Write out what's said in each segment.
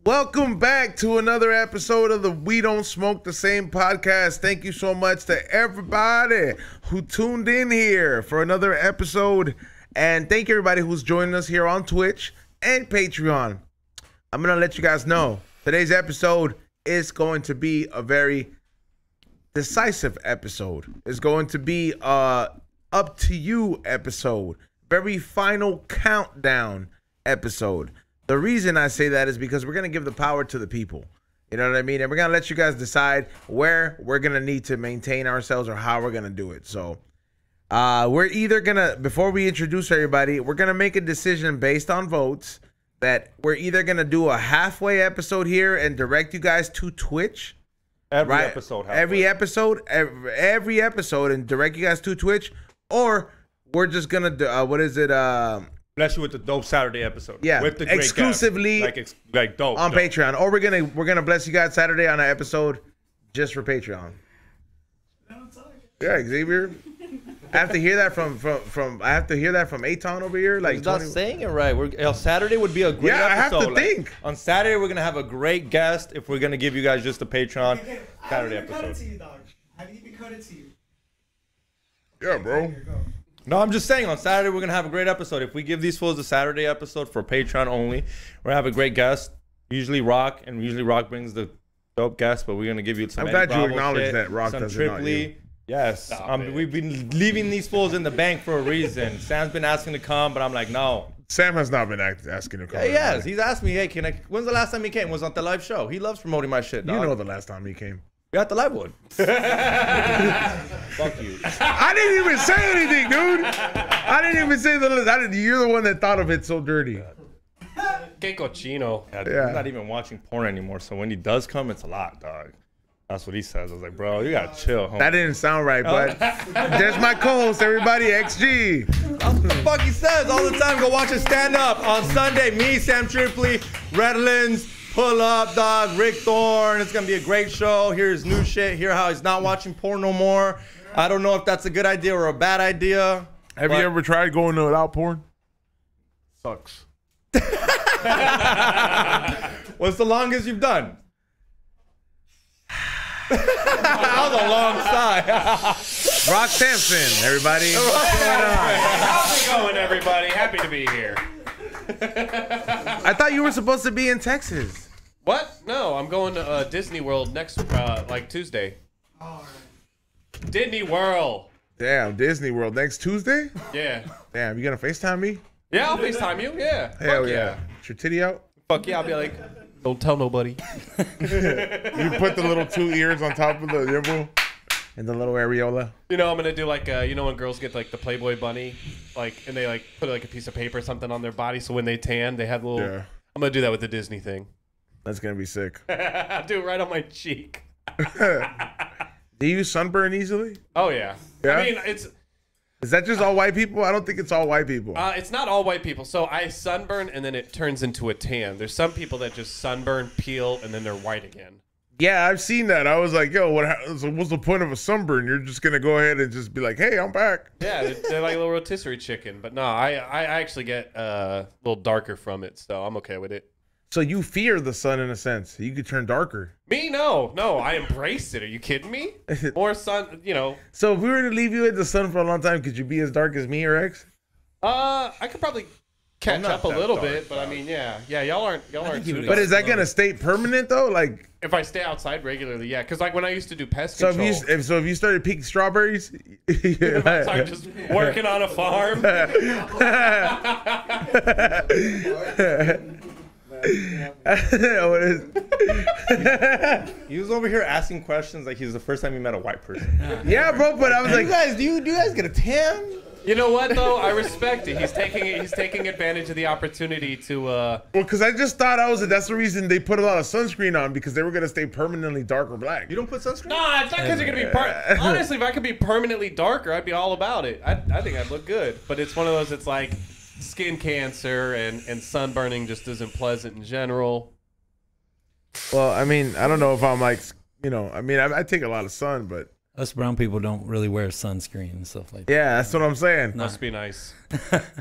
Welcome back to another episode of the We Don't Smoke the Same podcast. Thank you so much to everybody who tuned in here for another episode. And thank you everybody who's joining us here on Twitch and Patreon. I'm going to let you guys know today's episode is going to be a very decisive episode. It's going to be up to you episode. Very final countdown episode. The reason I say that is because we're going to give the power to the people. You know what I mean? And we're going to let you guys decide where we're going to need to maintain ourselves or how we're going to do it. So we're either going to, before we introduce everybody, we're going to make a decision based on votes that we're either going to do a halfway episode here and direct you guys to Twitch. Every episode. Every episode and direct you guys to Twitch. Or we're just going to do, bless you with the dope Saturday episode. Yeah, with the great exclusively like dope on Patreon. Or we're gonna bless you guys Saturday on an episode just for Patreon. Yeah, Xavier. I have to hear that from Aton over here. Like, he's not saying it right. Saturday would be a great episode. I have to think. On Saturday we're gonna have a great guest. If we're gonna give you guys just a Patreon Saturday episode. Cut it to you, dog. I didn't even cut it to you. Yeah, bro. No, I'm just saying on Saturday we're gonna have a great episode. If we give these fools a Saturday episode for Patreon only, we're gonna have a great guest. Usually Rock brings the dope guest, but we're gonna give you some. I'm glad you acknowledge that Rock doesn't know you. Yes, we've been leaving these fools in the bank for a reason. Sam's been asking to come, but I'm like, no. Sam has not been asking to come. Yeah, yes, he's asked me, hey, when's the last time he came? Was on the live show. He loves promoting my shit, dog. You know the last time he came. We got the live one. Fuck you. I didn't even say anything, dude. I didn't even say you're the one that thought of it so dirty. Que cochino. Yeah. He's not even watching porn anymore, so when he does come, it's a lot, dog. That's what he says. I was like, bro, you gotta chill, homie. That didn't sound right, but there's my co-host, everybody, XG. That's what the fuck he says all the time. Go watch it stand up on Sunday. Me, Sam Tripoli, Redlands, Pull Up, dog, Rick Thorne. It's gonna be a great show. Hear his new shit. Hear how he's not watching porn no more. I don't know if that's a good idea or a bad idea. Have you ever tried going without porn? Sucks. What's the longest you've done? That was a long sigh. Rock Samson, everybody. How's it going, everybody? Happy to be here. I thought you were supposed to be in Texas. What? No, I'm going to Disney World next, like Tuesday. Disney World. Damn, Disney World next Tuesday? Yeah. Damn, you gonna FaceTime me? Yeah, I'll FaceTime you. Yeah. Hell Fuck yeah. Is your titty out? Fuck yeah, I'll be like, don't tell nobody. You put the little 2 ears on top of the nipple and the little areola. You know, I'm gonna do like, you know when girls get like the Playboy bunny, like, and they like put like a piece of paper or something on their body, so when they tan, they have little. Yeah. I'm gonna do that with the Disney thing. That's gonna be sick. I'll do it right on my cheek. Do you sunburn easily? Oh yeah. Yeah? I mean, it's. Is that just all white people? I don't think it's all white people. It's not all white people. So I sunburn and then it turns into a tan. There's some people that just sunburn, peel, and then they're white again. Yeah, I've seen that. I was like, yo, what's the point of a sunburn? You're just going to go ahead and just be like, hey, I'm back. Yeah, they're like a little rotisserie chicken. But no, I actually get a little darker from it, so I'm okay with it. So you fear the sun in a sense. You could turn darker. Me? No, I embrace it. Are you kidding me? More sun, you know. So if we were to leave you in the sun for a long time, could you be as dark as me or X? I could probably catch up a little bit, but I mean, yeah, y'all aren't too. But is that gonna stay permanent though? Like if I stay outside regularly, yeah. Because like when I used to do pest control. So if you started picking strawberries, if I started just working on a farm. He was over here asking questions like he's the first time he met a white person. Yeah, bro. But I was like, do you guys get a tan? You know what though? I respect it. He's taking advantage of the opportunity to. Well, because I just thought that's the reason they put a lot of sunscreen on because they were gonna stay permanently dark or black. You don't put sunscreen? No, it's not because you're gonna be. Honestly, if I could be permanently darker, I'd be all about it. I think I'd look good. But it's one of those. It's like skin cancer and sunburning just isn't pleasant in general. Well, I mean, I don't know if I'm like, you know, I mean, I take a lot of sun, but Us brown people don't really wear sunscreen and stuff like that. Yeah, that's what I'm saying. Must be nice.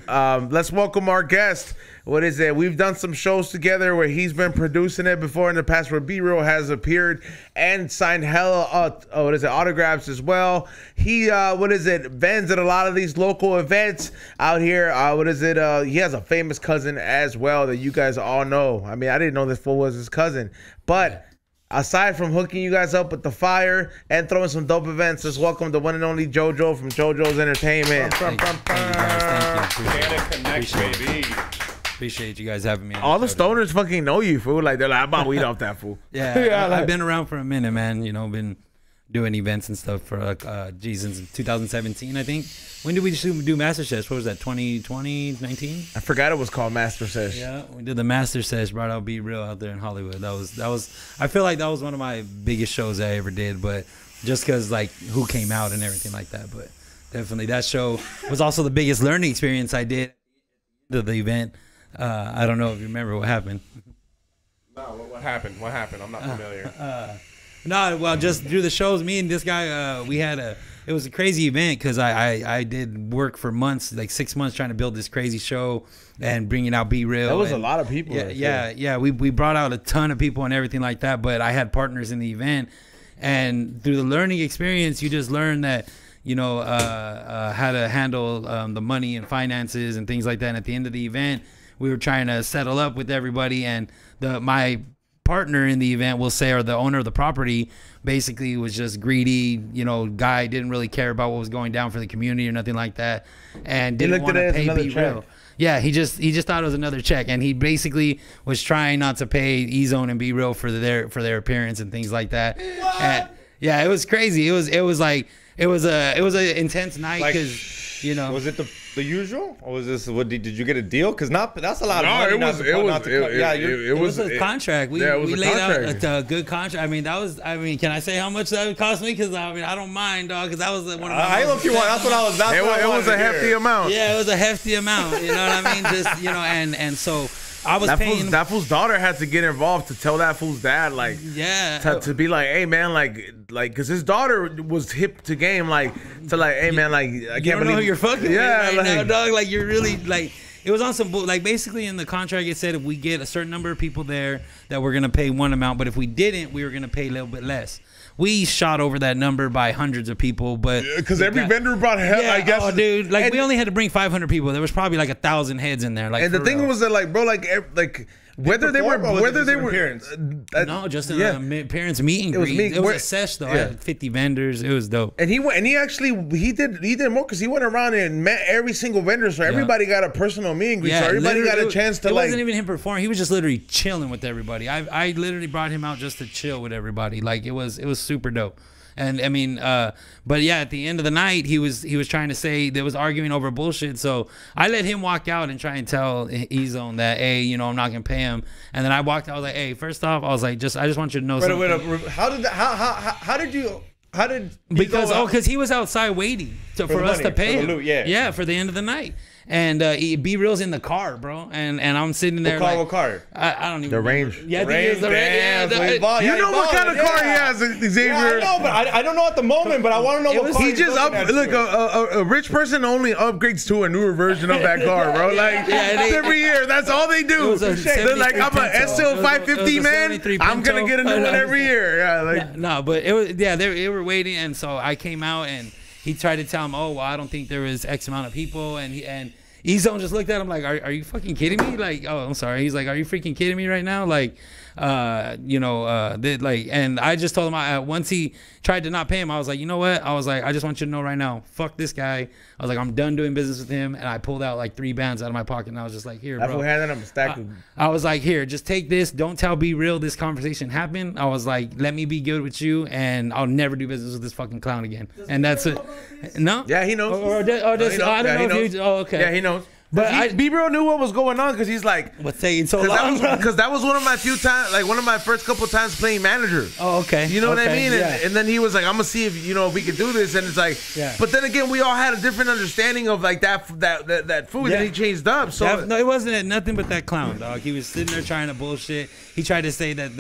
Let's welcome our guest. What is it? We've done some shows together where he's been producing it before in the past, where B-Real has appeared and signed hella autographs as well. He vends at a lot of these local events out here. He has a famous cousin as well that you guys all know. I mean, I didn't know this fool was his cousin, but aside from hooking you guys up with the fire and throwing some dope events, let's welcome the one and only Joejo from Joejo's Entertainment. Thank you, guys. Thank you. Canada Connect, baby. Appreciate you guys having me. All the stoners fucking know you, fool. Like, they're like, I'm about weed off that fool. Yeah, I've been around for a minute, man. You know, been doing events and stuff for since 2017, I think. When did we do Master Sesh? What was that, 2020, 19? I forgot it was called Master Sesh. Yeah, we did the Master Sesh, brought out B-Real out there in Hollywood. That was I feel like that was one of my biggest shows I ever did, but just because like who came out and everything like that. But definitely that show was also the biggest learning experience I did at the event. I don't know if you remember what happened. No, what happened? What happened? I'm not familiar. No, well, just through the shows, me and this guy, it was a crazy event because I did work for months, like 6 months, trying to build this crazy show and bringing out B-Real. That was a lot of people. Yeah. We brought out a ton of people and everything like that, but I had partners in the event. And through the learning experience, you just learn that, you know, how to handle the money and finances and things like that. And at the end of the event, we were trying to settle up with everybody, and my partner in the event, we'll say, or the owner of the property, basically was just greedy, you know, guy, didn't really care about what was going down for the community or nothing like that, and didn't want to pay B-Real. Yeah, he just thought it was another check, and he basically was trying not to pay E-Zone and B-Real for their appearance and things like that. What? And yeah, it was crazy. It was an intense night because, you know, was it the usual, or was this did you get a deal? Because that's a lot of money. It was a contract. We laid out a good contract. I mean, can I say how much that would cost me? Because I don't mind, dog. Because that was one of my. I look, you want. That's what I was. It was a hefty amount. Yeah, it was a hefty amount. You know what I mean? Just, you know, and so I was paying. That fool's daughter had to get involved to tell that fool's dad, like, to be like, hey man, like, because his daughter was hip to game, like, to like, hey man, like, I can't believe know who you're fucking with right like, now, dog. Like, you're really like. It was on some like basically in the contract it said if we get a certain number of people there that we're gonna pay one amount, but if we didn't, we were gonna pay a little bit less. We shot over that number by hundreds of people, but because every vendor brought hell, I guess. Oh, dude, like we only had to bring 500 people. There was probably like 1,000 heads in there. Like, and the thing was that, like, bro, like whether they were no, just in the parents meet and greet. It was a sesh though. I had 50 vendors. It was dope. And he did more because he went around and met every single vendor, so everybody got a personal meet and greet. So everybody got a chance to. It wasn't even him performing. He was just literally chilling with everybody. I literally brought him out just to chill with everybody. Like, it was super dope. And I mean, but yeah, at the end of the night, he was trying to say there was arguing over bullshit. So I let him walk out and try and tell E-Zone that, hey, you know, I'm not gonna pay him. And then I walked out. I was like, hey, first off, I was like, I just want you to know something. Wait, how did because he was outside waiting for us to pay him. Yeah, for the end of the night. And B-Real's in the car, bro, and I'm sitting there. What car? I don't even. The Range. Yeah, I think it's the Range. You know what kind of car he has, Xavier? Yeah, I know, but I don't know at the moment. But I want to know what car. He just look. A rich person only upgrades to a newer version of that car, bro. Like, every year, that's all they do. They're like, I'm a SL 550 man. I'm gonna get a new one every year. Yeah, like no, but it was they were waiting, and so I came out and he tried to tell him, oh, well, I don't think there was X amount of people, and E-Zone just looked at him like, are you fucking kidding me? Like, oh, I'm sorry. He's like, are you freaking kidding me right now? Like, and I just told him, once he tried to not pay him, I was like, you know what? I was like, I just want you to know right now, fuck this guy. I was like, I'm done doing business with him. And I pulled out like 3 bands out of my pocket, and I was just like, here, bro. I was like, here, just take this. Don't tell B-Real this conversation happened. I was like, let me be good with you, and I'll never do business with this fucking clown again. And that's it. No? Yeah, he knows. I don't know if you. Oh, okay. Yeah, he knows. But B-Real knew what was going on because he's like, what's taking so long? Because that was one of my few times, like one of my first couple times playing manager. Oh, okay. You know what I mean? Yeah. And then he was like, I'm gonna see if we could do this. And it's like, but then again, we all had a different understanding of like that food that he changed up. So no, it wasn't nothing but that clown, dog. He was sitting there trying to bullshit. He tried to say that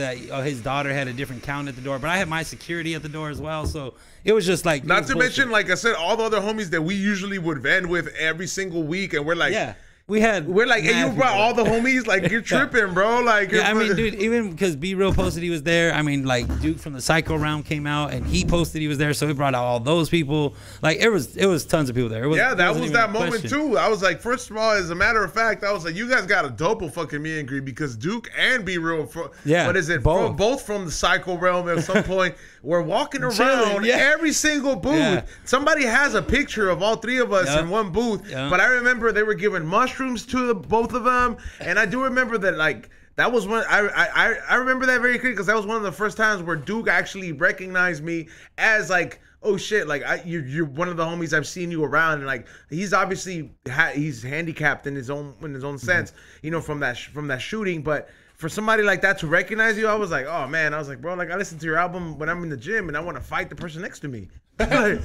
his daughter had a different count at the door, but I had my security at the door as well, so it was just like Not to mention, like I said, all the other homies that we usually would vend with every single week, and we're like, yeah. We're like, hey, you brought all the homies, like you're tripping, bro. Like, yeah, I mean, dude, even because B Real posted he was there. I mean, like Duke from the Psycho Realm came out and he posted he was there, so he brought out all those people. Like it was tons of people there. That was that moment too. I was like, first of all, as a matter of fact, I was like, you guys got a double fucking meet and greet because Duke and B Real, what is it? Both from the Psycho Realm at some point. We're walking around every single booth. Yeah. Somebody has a picture of all three of us in one booth. Yep. But I remember they were giving mushrooms to both of them, and I do remember that like that was when I remember that very clearly because that was one of the first times where Duke actually recognized me as like, oh shit, like you're one of the homies I've seen you around, and like he's obviously he's handicapped in his own sense, you know, from that shooting, but. For somebody like that to recognize you, I was like, oh man, I was like, bro, like I listen to your album when I'm in the gym and I want to fight the person next to me. No,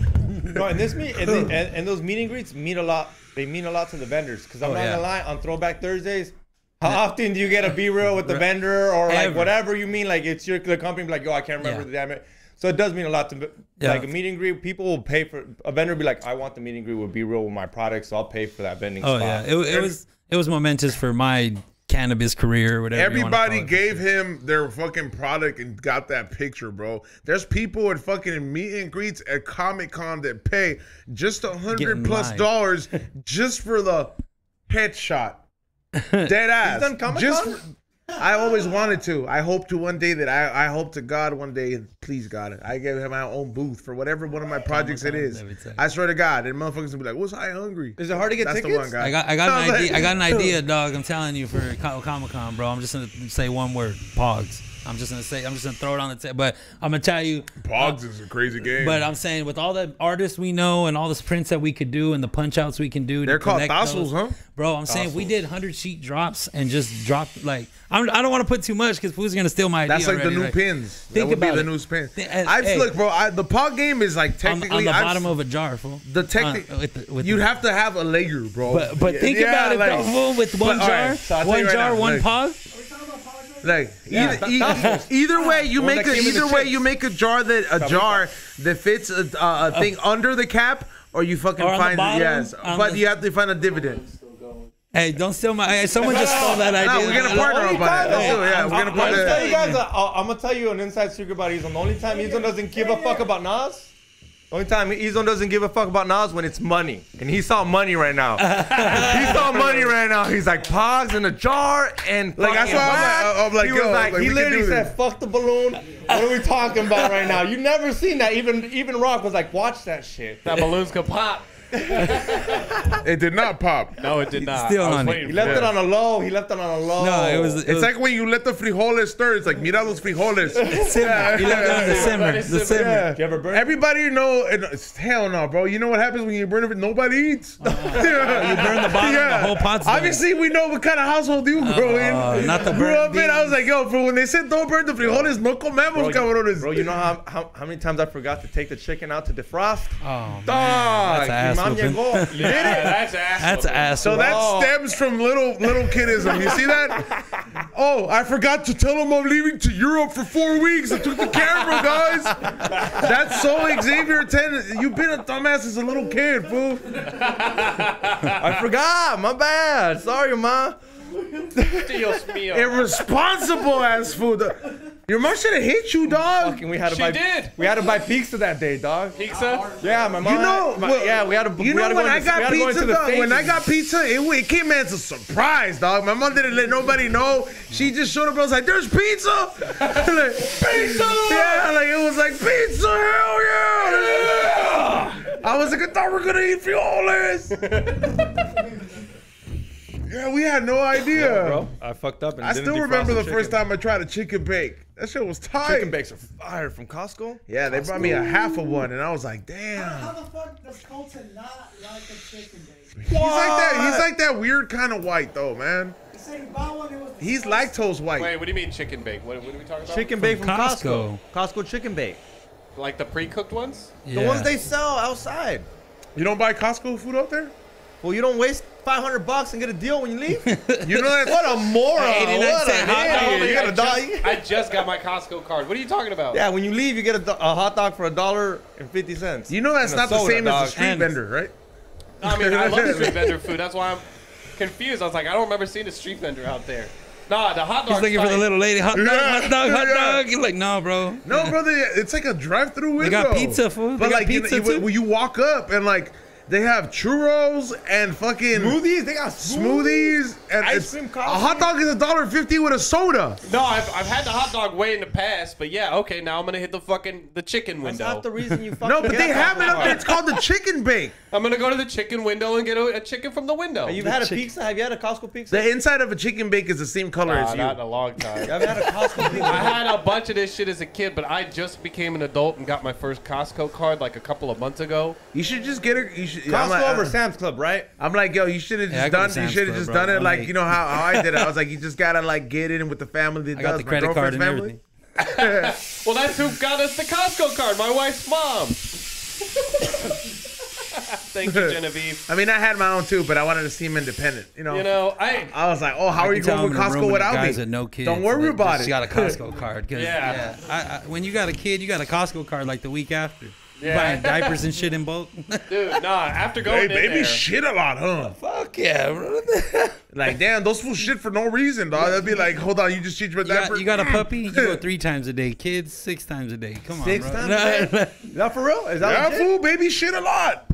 and those meet and greets mean a lot. They mean a lot to the vendors because I'm not gonna lie. On Throwback Thursdays, how often do you get a B-Real with the vendor or like whatever you mean? Like it's the company like, yo, I can't remember the damn it. So it does mean a lot to like a meet and greet. People will pay for a vendor. Will be like, I want the meet and greet with B-Real with my products, so I'll pay for that vending spot. Yeah, it was momentous for my cannabis career or whatever. Everybody gave him their fucking product and got that picture, bro. There's people at fucking meet and greets at Comic-Con that pay just $100+ just for the headshot. Dead ass. He's done Comic-Con? I always wanted to. I hope to one day that I hope to God one day, please God, I give him my own booth for whatever one of my projects it is. I swear to God, and motherfuckers will be like, "What's I hungry?" Is it hard to get tickets? The one guy. I got an idea, dog. I'm telling you for Comic-Con, bro. I'm just gonna say one word: Pogs. I'm just gonna throw it on the table. But I'm gonna tell you, Pogs is a crazy game. But I'm saying with all the artists we know and all the prints that we could do and the punch outs we can do, they're called tassels, huh? Bro, I'm saying if we did 100 sheet drops and just dropped like I don't want to put too much because who's gonna steal my idea? That's like already. the new pins. Think that would about be the new pins. Look, bro. The Pog game is like technically on the bottom of a jar, fool. The you'd have to have a layer, bro. But think about it, like, though, with one jar, one Pog. Like either way you make a jar that fits a thing under the cap, or you fucking find but you have to find a dividend. Hey, don't steal my. Hey, someone just stole that idea. No, we're gonna partner up on it. We're gonna partner. I'm gonna tell you an inside secret about Ezone. The only time Ezone doesn't give a fuck about Nas. The only time Ezone doesn't give a fuck about Nas when it's money. And he saw money right now. He saw money right now. He's like, Pogs in a jar and like that's why I'm like, he was like, he literally said, fuck the balloon. What are we talking about right now? You never seen that. Even Rock was like, watch that shit. That balloons could pop. It did not pop. No, it did not. Still on it. He left it on a low. No, it was. It's like when you let the frijoles stir. It's like, mira los frijoles. Simmer. He left it on the simmer. Yeah. Did you ever burn? Everybody know. Hell no, bro. You know what happens when you burn it? Nobody eats. You burn the bottom. The whole pot's done. Obviously, we know what kind of household you grow in. Not the grew up in. I was like, yo, bro. When they said don't burn the frijoles, no comemos, cabrones. Bro, you know how many times I forgot to take the chicken out to defrost? Oh, dog. That's Mom llegó. You did it. That's ass. So that stems from little kidism. You see that? Oh, I forgot to tell him I'm leaving to Europe for 4 weeks. I took the camera, guys. That's so Xavier 10. You've been a dumbass as a little kid, fool. I forgot. My bad. Sorry, Ma. Dios mío. Irresponsible ass fool. Your mom should have hit you, dog. Fucking, we had to buy pizza that day, dog. Pizza? Yeah, my mom. We had to. You know when I got pizza, dog. When I got pizza, it came as a surprise, dog. My mom didn't let nobody know. She just showed up. I was like, "There's pizza." Like, pizza. Yeah, like it was like pizza. Hell yeah. I was like, I thought we were gonna eat frijoles. Yeah, we had no idea. Yeah, bro. I fucked up. And I still remember the first time I tried a chicken bake. That shit was tight. Chicken bakes are fire from Costco. Yeah, they brought me a half of one, and I was like, damn. How the fuck does Colton not like a chicken bake? He's like that weird kind of white though, man. He's lactose white. Wait, what do you mean chicken bake? What are we talking about? Chicken bake from Costco. Costco chicken bake. Like the pre-cooked ones? Yeah. The ones they sell outside. You don't buy Costco food out there? Well, you don't waste $500 and get a deal when you leave? You know that? What a moron! 89 What a cent hot idiot. dog. You got a dog. I just got my Costco card. What are you talking about? Yeah, when you leave, you get a hot dog for $1.50. You know that's And a not the soda, same dog. as a street vendor, right? I mean, I love street vendor food. That's why I'm confused. I was like, I don't remember seeing a street vendor out there. Nah, the hot dog. He's looking for the little lady. Hot dog, Yeah, hot dog, hot yeah. dog. You're like, no, bro. No, brother, it's like a drive-through window. They got pizza, fool. They But got like, pizza, too. when you walk up and like, they have churros and fucking Smoothies? They got smoothies and Ice cream a coffee? hot dog is $1.50 with a soda. No, I've had the hot dog way in the past, but yeah, okay, now I'm gonna hit the chicken That's window. not the reason you fucking No, but get they a have it hot up there. dog. It's called the chicken bake. I'm gonna go to the chicken window and get a chicken from the window. You've had a pizza? Have you had a Costco pizza? The inside of a chicken bake is the same color Nah, as you. not in a long time. You haven't had a Costco pizza? I had a bunch of this shit as a kid, but I just became an adult and got my first Costco card like a couple of months ago. You should just get it. You should. Costco over Sam's Club, right? I'm like, yo, you should have Yeah, I just go to done. You Sam's should have Club, just bro. done it I'm like like- you know how I did it. I was like, you just gotta like get in with the family that I got does. the My credit card girlfriend's and family. everything. Well, that's who got us the Costco card, my wife's mom. Thank you, Genevieve. I mean, I had my own too, but I wanted to seem independent. You know. You know, I I was like, oh, how are you Tell going with them in a room Costco with without guys me? with no kids. Don't worry that about just it. got a Costco card. 'Cause, Yeah. when you got a kid, you got a Costco card like the week after. Yeah. Buying diapers and shit in bulk. dude, nah. After Hey, going in baby, there, shit a lot, huh? Fuck yeah, bro. Like, damn, those fools shit for no reason, dog. That'd be like, hold on, you just change my diaper. You got a puppy? You go 3 times a day. Kids 6 times a day. Come on, 6 bro. times a day? Is that for real? Is that Yeah, legit? fool, baby, shit a lot.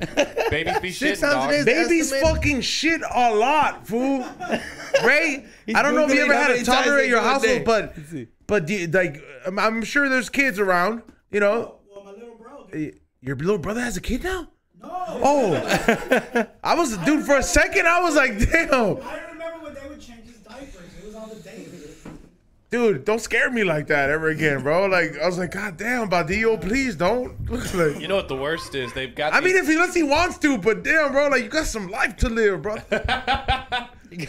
babies be 6 shitting, times dog. a day? Babies Estimated? fucking shit a lot, fool. Ray, I don't know if you Googling ever how had a many times toddler they at your go a day. household, but like, I'm sure there's kids around. You know, Well, my little bro, dude. your little brother has a kid now. No. Oh, I was, dude, for a second, I was like, damn. I remember when they would change his diapers. It was on the daily. Dude, don't scare me like that ever again, bro. Like, I was like, God damn, Badillo, please don't. Like, You know what the worst is? They've got. I mean, if he wants to, but damn, bro, like, you got some life to live, bro.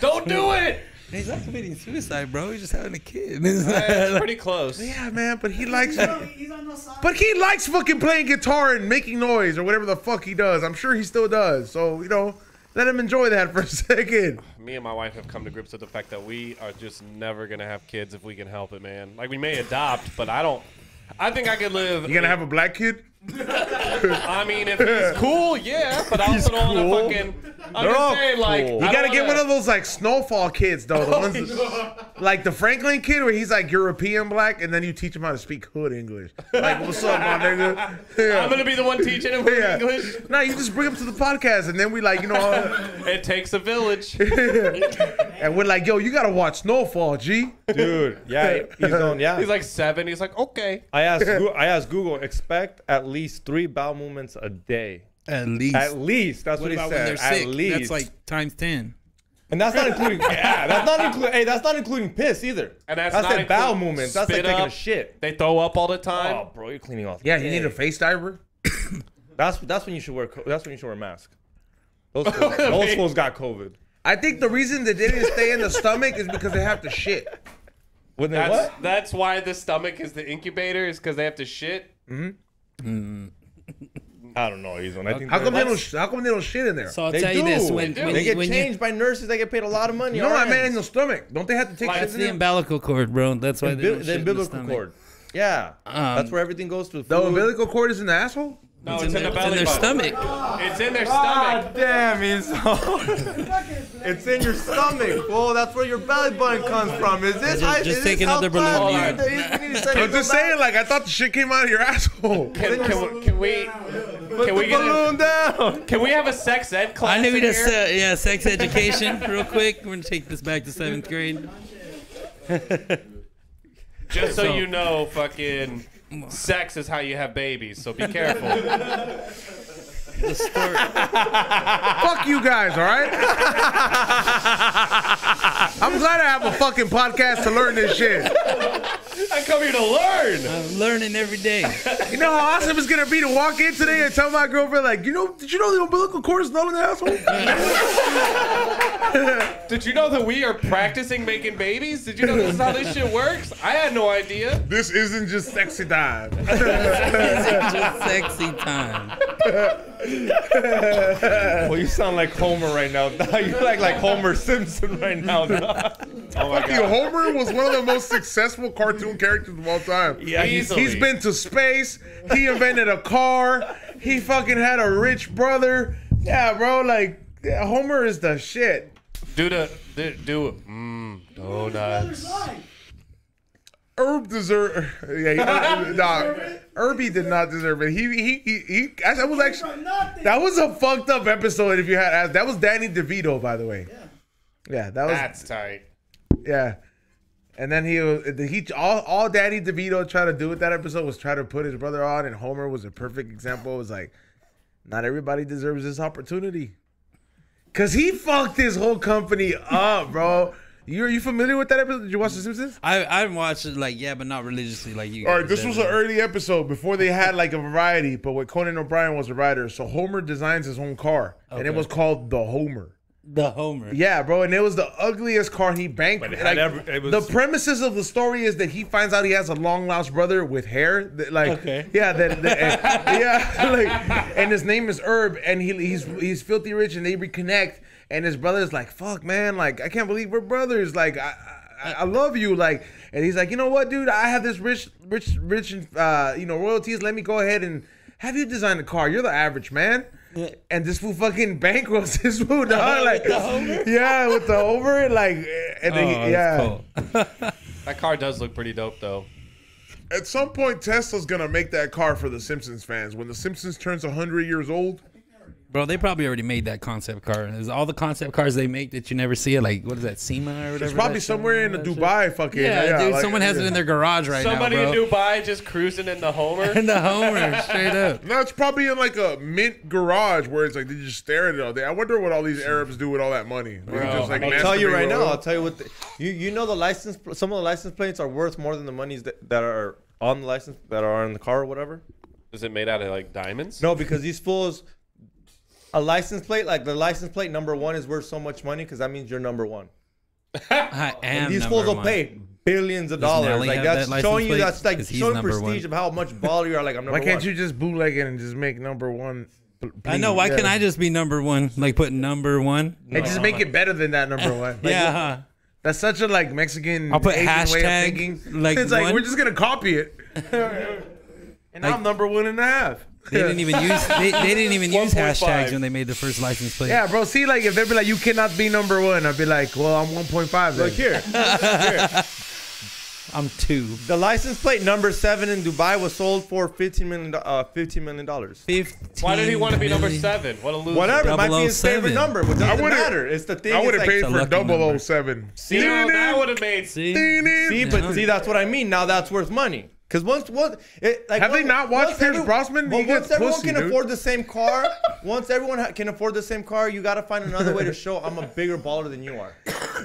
don't do it. He's not committing suicide, bro. He's just having a kid. That's pretty close. Yeah, man, but he likes He's on the side. But he likes fucking playing guitar and making noise or whatever the fuck he does. I'm sure he still does. So, you know, let him enjoy that for a second. Me and my wife have come to grips with the fact that we are just never gonna have kids if we can help it, man. Like we may adopt, but I don't. I think I could live. You gonna have a black kid? I mean, if he's cool, yeah. But I also don't cool. want to fucking. I'm They're all just saying, like, cool. You I gotta don't get wanna- one of those like snowfall kids though. The ones that, like the Franklin kid where he's like European black and then you teach him how to speak hood English. Like, what's up, my nigga? Yeah. I'm gonna be the one teaching him Yeah. English. No, you just bring him to the podcast and then we like, you know, It takes a village. and we're like, yo, you gotta watch Snowfall, G. Dude, yeah, he's on, yeah. He's like 7. He's like, okay. I asked Google, expect at least 3 bowel movements a day. At least. At least, that's What what, he about said. when they're sick? At least. That's like times 10. And that's not including, that's not including piss either. And that's the not bowel including movements. That's like spit taking a up. shit. They throw up all the time. Oh, bro, you're cleaning off. Yeah, you need a face diver. That's when you should wear. That's when you should wear a mask. Those fools got COVID. I think the reason they didn't stay in the stomach is because they have to shit. When they what? That's why the stomach is the incubator, is because they have to shit. I don't know, Ethan. I think How come they don't shit in there? So I'll they tell do. you this. They get changed by nurses. They get paid a lot of money. No, I RNs. meant in the stomach. Don't they have to take Like, shit That's in the there? umbilical cord, bro. That's why they don't The shit in the umbilical stomach. cord. Yeah, that's where everything goes to. The umbilical cord is in the asshole? No, It's it's in the it's belly in their button. stomach. It's in their stomach. Damn, it's in your stomach. Well, that's where your belly button comes from. Is this? Just take another balloon, I'm just saying, like, I thought the shit came out of your asshole. Can we Put the balloon down. Can we have a sex ed class? I knew in just here? sex education real quick. We're gonna take this back to 7th grade. Just so you know, fucking sex is how you have babies. So be careful. The story. Fuck you guys, all right? I'm glad I have a fucking podcast to learn this shit. I come here to learn. I'm learning every day. You know how awesome it's gonna be to walk in today and tell my girlfriend, like, did you know the umbilical cord is not in the asshole? Did you know that we are practicing making babies? Did you know this is how this shit works? I had no idea. This isn't just sexy time. Just sexy time. Well, you sound like Homer right now. You like Homer Simpson right now. Oh my Fucking God. Homer was one of the most successful cartoon characters of all time. Yeah, Easily. He's been to space. He invented a car. He fucking had a rich brother. Yeah, bro. Like Homer is the shit. Do donuts. Herb deserve. Yeah, nah, Herbie did not deserve it. He that was actually that was a fucked up episode. If you had asked, that was Danny DeVito, by the way. Yeah, that was That's tight. yeah. And then he all Danny DeVito tried to do with that episode was try to put his brother on, and Homer was a perfect example. It was like, not everybody deserves this opportunity, cause he fucked his whole company up, bro. Are you familiar with that episode? Did you watch The Simpsons? I've watched it but not religiously like you. All right, this was an early episode before they had like a variety, but when Conan O'Brien was a writer, so Homer designs his own car, and it Okay. was called the Homer. The Homer. Yeah, bro, and it was the ugliest car. He banked. But it Like, had it was- the premises of the story is that he finds out he has a long lost brother with hair. Okay. Yeah, yeah, like, and his name is Herb, and he's filthy rich, and they reconnect, and his brother's like, "Fuck, man, like I can't believe we're brothers. Like I love you, like." And he's like, "You know what, dude? I have this rich, royalties. Let me go ahead and have you design a car. You're the average man." And this fool fucking bankrupts this fool, dog. Like, with the Homer? Yeah, with the Homer, like, and then That's cool. That car does look pretty dope, though. At some point, Tesla's gonna make that car for the Simpsons fans. When the Simpsons turns 100 years old, Bro, they probably already made that concept car. There's all the concept cars they make that you never see it. Like, what is that, SEMA or whatever? it's probably that somewhere in shit- Dubai. Fucking Yeah, dude, like, someone has it in their garage right Somebody now, in bro. Dubai just cruising in the Homer. In the Homer, straight up. No, it's probably in like a mint garage where it's like they just stare at it all day. I wonder what all these Arabs do with all that money. They just, like, I'll tell you masturbate right with now. oil. I'll tell you what. You know the license. Some of the license plates are worth more than the monies that are on the license that are in the car or whatever. Is it made out of like diamonds? No, because these fools. A license plate, like the license plate number 1 is worth so much money because that means you're number 1. I am And these number fools will one. pay billions of Does dollars. Nelly Like have that's that license showing you plate? that's like 'Cause he's showing number prestige one. of how much baller you are. Like I'm number Why can't one. you just bootleg it and just make number one? I know. Why Yeah. can't I just be number one? Like put number one? And just make it better than that number one. Like, Yeah, huh? That's such a like Mexican I'll put Asian way of hashtag, thinking. like, It's like one. we're just gonna copy it. And Like- I'm number 1.5. They didn't even use they didn't even use 1.5. hashtags when they made the first license plate. Yeah, bro. See, like if they'd be like, you cannot be number 1, I'd be like, well, I'm 1.5. Look here. I'm 2. The license plate number 7 in Dubai was sold for $15 million. Why did he want to be number million. 7? What a loser. Whatever, it might be his 007. favorite number. It doesn't would've- matter. It's the thing. I would it's have paid like, a for lucky number. 007. You know, that would have made. See? see, but Yeah. see, that's what I mean. Now that's worth money. Because once Have they not watched Pierce Brosnan? But He once gets everyone pussy, can dude. afford the same car, once everyone can afford the same car, you got to find another way to show I'm a bigger baller than you are.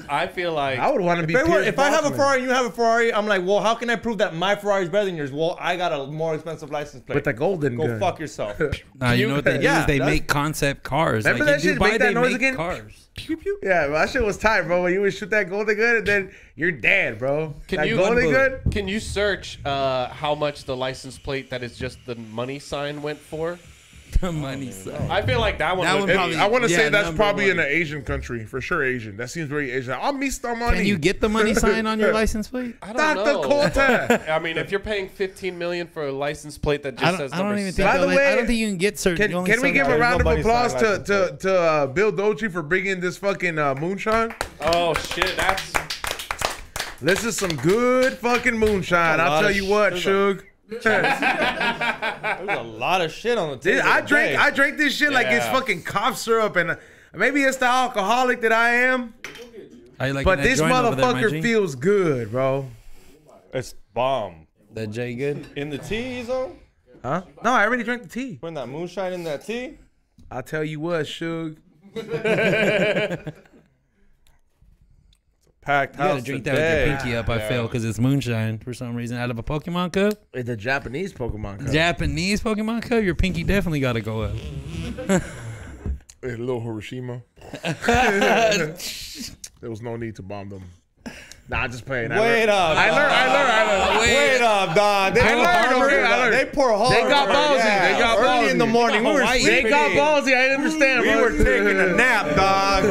I feel like. I would want to be. If I have a Brosnan. Ferrari and you have a Ferrari, I'm like, well, how can I prove that my Ferrari is better than yours? Well, I got a more expensive license plate. with the golden Go gun. fuck yourself. Nah, you know what they do Yeah, is they that's- make concept cars. Remember like that shit? in Dubai, Make that they noise make again? cars. Pew pew. Yeah, well, that shit was tight, bro. When you would shoot that golden gun, and then you're dead, bro. Can that you golden gun? Can you search how much the license plate that is just the money sign went for? The money side. I feel like that one. That would one be- probably- I want to Yeah, say that's number probably one. in an Asian country, for sure. Asian. That seems very Asian. I'll miss the money. Can you get the money sign on your license plate? I don't Dr. know. Colta? I mean, if you're paying $15 million for a license plate that I just don't, says I don't number even 7, think. By the Like, I way, don't think you can get certain. Can, you only can we sell give a cars. round of Nobody's applause signed to Bill Dolce for bringing this fucking moonshine? oh shit, that's This is some good fucking moonshine. There's a I'll lot tell of you what, there's Suge. There's a lot of shit on the table. I today. drank this shit like it's Yeah. fucking cough syrup, and maybe it's the alcoholic that I am, How you liking but that this joint over there, my motherfucker G? feels good, bro. It's bomb. That J good. In the tea, Ezo? Huh? No, I already drank the tea. Putting that moonshine in that tea? I'll tell you what, Suge. Packed You gotta house drink that with your today. pinky up. I fail because it's moonshine for some reason out of a Pokemon cup. It's a Japanese Pokemon cup. Japanese Pokemon cup. Your pinky definitely gotta go up. A little Hiroshima. There was no need to bomb them. Nah, I'm just playing. Wait up. I learned. Wait up, dog. They pour hard. They got ballsy. Yeah. They got Early ballsy. in the morning. We were They sleeping got in. ballsy. I understand, We bro. were taking a nap, dog.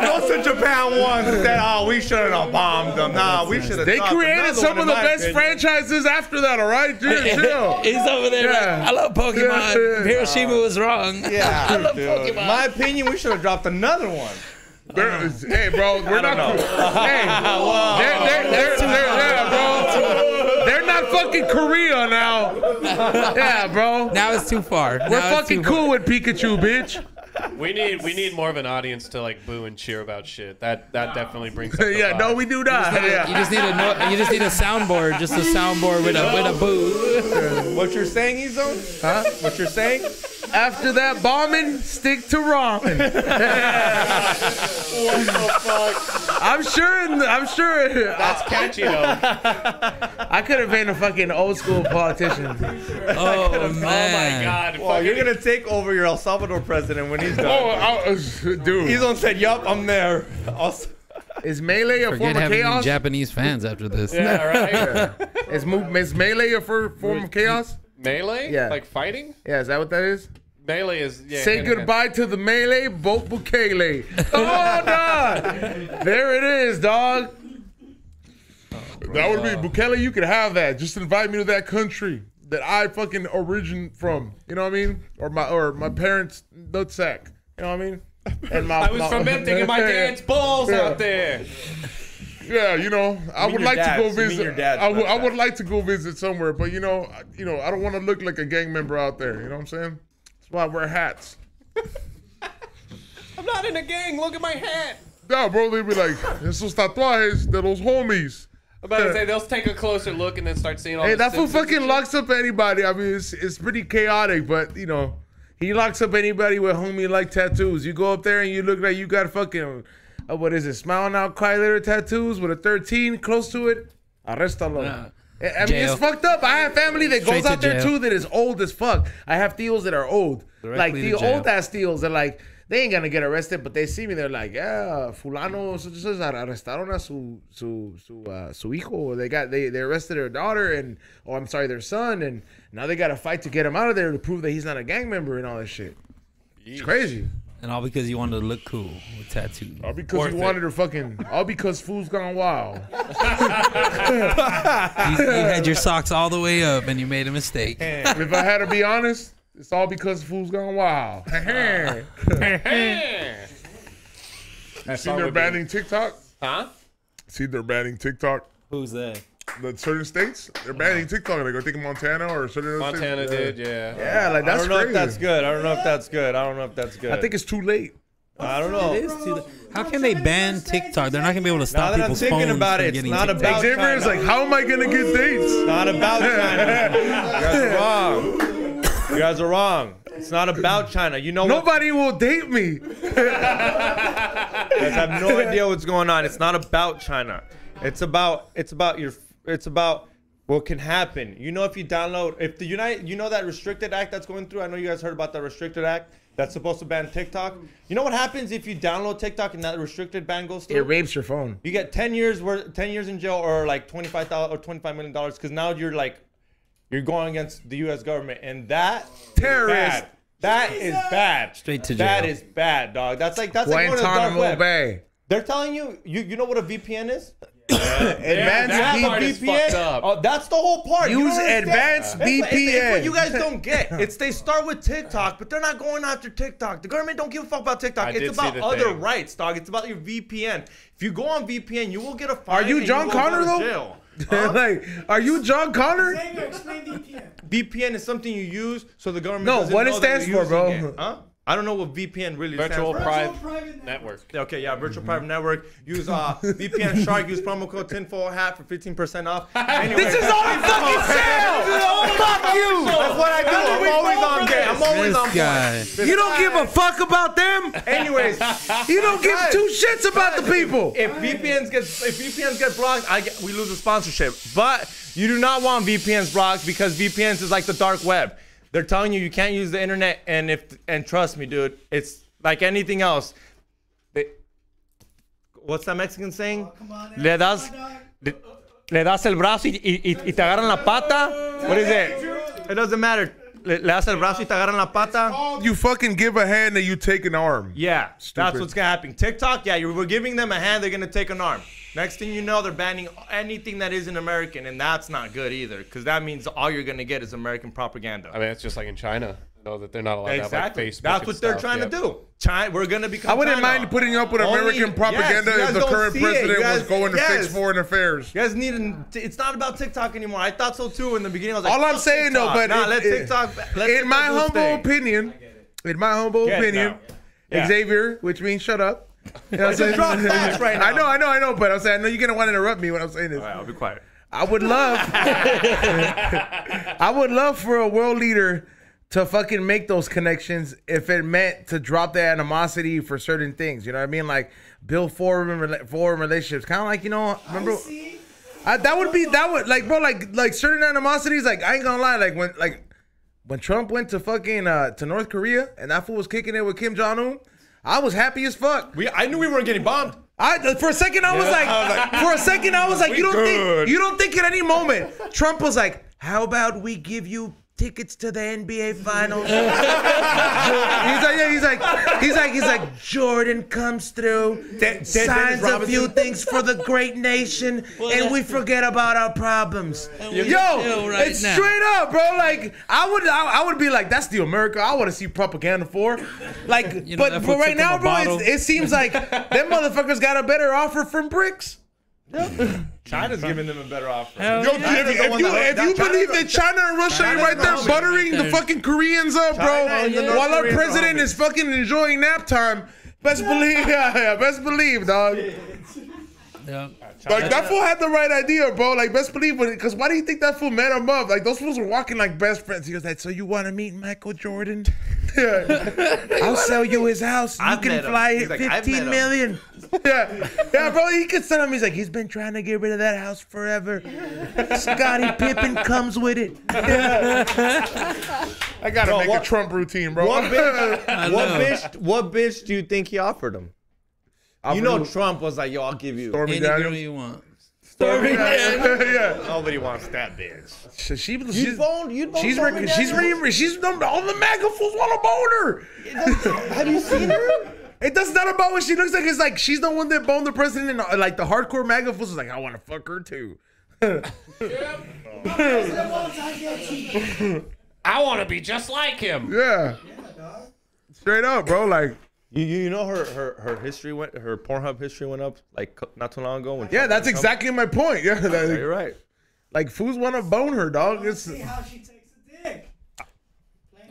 Go to Japan once and said, "Oh, we shouldn't have bombed them." Nah, we should have. They created some of the best franchises after that, all right? Chill. He's over there. Yeah. Like, I love Pokemon. Yeah. Hiroshima was wrong. Yeah, I love dude. Pokemon. My opinion, we should have dropped another one. Hey, bro, we're not. know. Hey, yeah, bro. They're not fucking Korea now. Yeah, bro. Now it's too far. We're fucking cool with Pikachu, bitch. We need more of an audience to like boo and cheer about shit. That definitely brings. Up the Yeah, no, vibe. we do not. Yeah. You just need a soundboard, just a soundboard with a boo. What you're saying, Izone? Huh? What you're saying? After that bombing, stick to ramen. What the fuck? I'm sure. That's catchy though. I could have been a fucking old school politician. Oh man! Oh my god! Well, you're gonna take over your El Salvador president when he's done. Dude. Izone said, "Yup, I'm there." Is Melee a Forget form of having any chaos? Japanese fans after this. Yeah, right. Is Melee a form of chaos? Melee? Yeah. Like fighting? Yeah, is that what that is? Melee is. Yeah, Say hand-to-hand. goodbye to the melee, vote Bukele. Oh, dog. There it is, dog. That would be Bukele. You could have that. Just invite me to that country that I fucking origin from. You know what I mean? Or my parents' nutsack. You know what I mean? And I was fermenting in my dad's balls out there. Yeah, you know, I mean would your like to dad's. go You mean visit. your dad's I would nutsack. like to go visit somewhere, but you know, I don't want to look like a gang member out there. You know what I'm saying? That's why I wear hats. I'm not in a gang. Look at my hat. No, bro, they be like, esos tatuajes de los homies. I'm about to say they'll take a closer look and then start seeing all. Hey, the that fool Simpsons fucking and locks up anybody. I mean, it's pretty chaotic, but you know, he locks up anybody with homie like tattoos. You go up there and you look like you got fucking, what is it, smiling out quiet little tattoos with a 13 close to it. Arrestalo. I mean, Jail. it's fucked up. I have family that Straight goes to out there jail. too that is old as fuck. I have tios that are old. Directly like to the jail. old ass tios. They're like, they ain't gonna get arrested, but they see me. They're like, yeah, fulano, arrestaron a su hijo. Or they arrested their daughter and, I'm sorry, their son, and now they got to fight to get him out of there to prove that he's not a gang member and all that shit. It's crazy. And all because you wanted to look cool with tattoos. All because Worth you it. wanted to fucking, all because fool's gone wild. You had your socks all the way up and you made a mistake. If I had to be honest, it's all because fool's gone wild. See they're banning TikTok? Huh? See they're banning TikTok? Who's that? The certain states? They're banning TikTok. Like I think Montana or certain other Montana states. did, yeah. Yeah, like I that's don't know crazy. if that's good. I don't know if that's good. I don't know if that's good. I think it's too late. I don't know. It is too. How can they ban TikTok? They're not gonna be able to Now stop that I'm people's thinking phones about from it, it's getting not TikTok. about Xavier is China. like, how am I gonna get dates? Not about China. You guys are wrong. You guys are wrong. It's not about China. You know what? Nobody will date me. You guys have no idea what's going on. It's not about China. It's about what can happen. You know, if you download, you know that restricted act that's going through. I know you guys heard about the restricted act that's supposed to ban TikTok. You know what happens if you download TikTok and that restricted ban goes through? It rapes your phone. You get 10 years in jail or like $25 million because now you're going against the U.S. government, and that Terrorist. is bad. That is bad. Straight to That jail. is bad, dog. That's like going to the dark Guantanamo web. Bay. They're telling you know what a VPN is? Advanced that part is fucked up. Oh, that's the whole part. You Use don't understand? advanced It's VPN. what you guys don't get. It's they start with TikTok, but they're not going after TikTok. The government don't give a fuck about TikTok. I It's did about see the other thing. rights, dog. It's about your VPN. If you go on VPN, you will get a fine. Are you and John will go Connor, to though? jail. Like, are you John Connor? Xavier, explain VPN. VPN is something you use so the government No, doesn't what it know that stands you're for, bro. using it. Huh? I don't know what VPN really Virtual stands for. private network. Okay, yeah, virtual private network. Use VPN Shark. Use promo code tinfoil hat for 15% off. Anyway, This is all in fucking sale. Fuck you. That's what I do. I'm always on game. I'm always on This guy. point. You don't give a fuck about them. Anyways, You don't give two shits about the people. if VPNs get blocked, we lose the sponsorship. But you do not want VPNs blocked because VPNs is like the dark web. They're telling you can't use the internet, and trust me, dude, like anything else. What's that Mexican saying? Oh, come on, Le das el brazo y te agarran la pata. What is it? It doesn't matter. Le das el brazo y te agarran la pata. You fucking give a hand and you take an arm. Yeah, Stupid. that's what's gonna happen. TikTok, yeah, we're giving them a hand, they're gonna take an arm. Next thing you know, they're banning anything that isn't American, and that's not good either, because that means all you're gonna get is American propaganda. I mean, it's just like in China. Know that they're not allowed to have like Facebook. That's what they're trying to do. China, we're gonna become. I wouldn't China. mind putting up with American propaganda if the current president was going to fix foreign affairs. You guys need. It's not about TikTok anymore. I thought so too in the beginning. I was like, all I'm saying TikTok. though, but let TikTok. In my humble opinion, Xavier, which means shut up. You know what I'm saying? Right now. I know, but I'm saying I know you're gonna want to interrupt me when I'm saying this. All right, I'll be quiet. I would love for a world leader to fucking make those connections if it meant to drop the animosity for certain things. You know what I mean? Like build foreign relationships. Kind of like, you know, remember that would like, bro, like certain animosities. Like I ain't gonna lie, like when Trump went to fucking to North Korea and that fool was kicking it with Kim Jong-un, I was happy as fuck. I knew we weren't getting bombed. For a second I was like, you don't think at any moment Trump was like, how about we give you tickets to the NBA finals? he's like Jordan comes through, signs a few things for the great nation, and we forget about our problems. It's straight up, bro. Like I would be like, that's the America I want to see propaganda for. Like, but right now, bro, it seems like them motherfuckers got a better offer from BRICS. China's giving them a better offer. If you believe that China and Russia ain't right there buttering the fucking Koreans up, bro, while our president is fucking enjoying nap time, best believe, best believe, dog. Yeah. Like that fool had the right idea, bro. Like best believe, because why do you think that fool met him up? Like those fools were walking like best friends. He was like, "So you want to meet Michael Jordan? I'll sell you his house. You can fly it 15 million." Yeah, bro. He could sell him. He's like, he's been trying to get rid of that house forever. Scottie Pippen comes with it. I gotta make a Trump routine, bro. What bitch do you think he offered him? You know Trump was like, yo, I'll give you any girl you want. Yeah. Nobody wants that bitch. She's all the MAGA fools want to bone her. Have you seen her? It does not about what she looks like. It's like she's the one that boned the president, and like the hardcore MAGA fools is like, I want to fuck her too. I want to be just like him. Yeah. Straight up, bro. Like. You know her history her Pornhub history went up like not too long ago. When that's exactly my point. Yeah, you're right. Like fools want to bone her, dog. It's See how she takes a dick.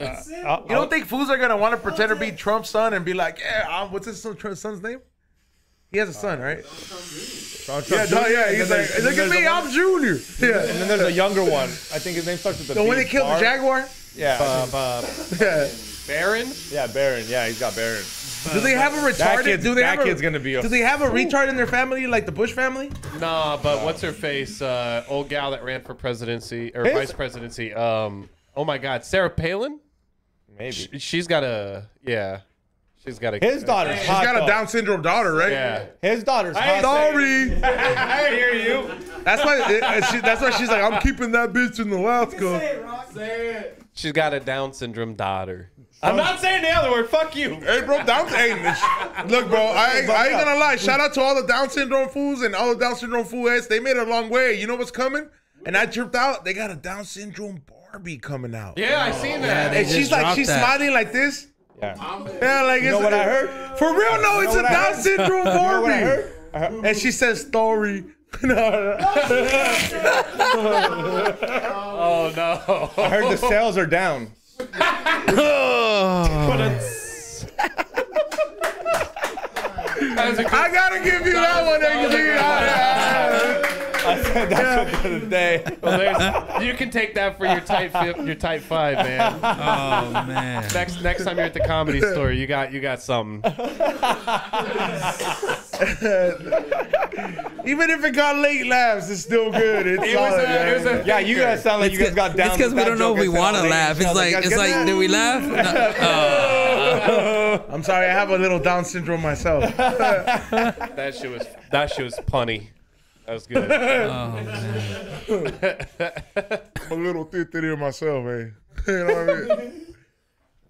you don't think fools are gonna want to pretend to be Trump's son and be like, yeah, what's his son's name? He has a son, right? He's like, look at me, I'm Junior. Yeah. And then there's a younger one. I think his name starts with the one that killed the Jaguar. Yeah. Barron. Yeah, Barron. Yeah, he's got Barron. Do they have a retarded? Kid's gonna be. Do they have a retard in their family, like the Bush family? Nah, but what's her face? Old gal that ran for presidency or vice presidency. Oh my God, Sarah Palin. Maybe she's got a She's got a. His daughter's She's hot. got a Down syndrome daughter, right? Yeah. His daughter's hot. Sorry. I hear you. That's why she's like, I'm keeping that bitch in Alaska. Say it, Rock. Say it. She's got a Down syndrome daughter. I'm not saying the other word. Fuck you. Hey, bro, look, bro, I ain't gonna lie. Shout out to all the Down syndrome fools and all the Down syndrome fool heads. They made it a long way. You know what's coming? And I tripped out. They got a Down syndrome Barbie coming out. Yeah, I seen that. And she's smiling like this. Yeah. Yeah, like, you know what I heard? For real, no, it's a Down syndrome Barbie. You know what I heard? And she says story. Oh no. I heard the sales are down. I gotta give you that one, I said that the other day. Well, you can take that for your type 5, man. Oh man. Next time you're at the Comedy Store, you got something. Even if it got late laughs, it's still good. It's solid, yeah, you guys sound like you guys got down. It's because we don't know if we want to laugh. It's like, do we laugh? No. I'm sorry, I have a little Down syndrome myself. That shit was punny. That was good. Oh man. I'm a little titiri myself, eh? You know what I mean?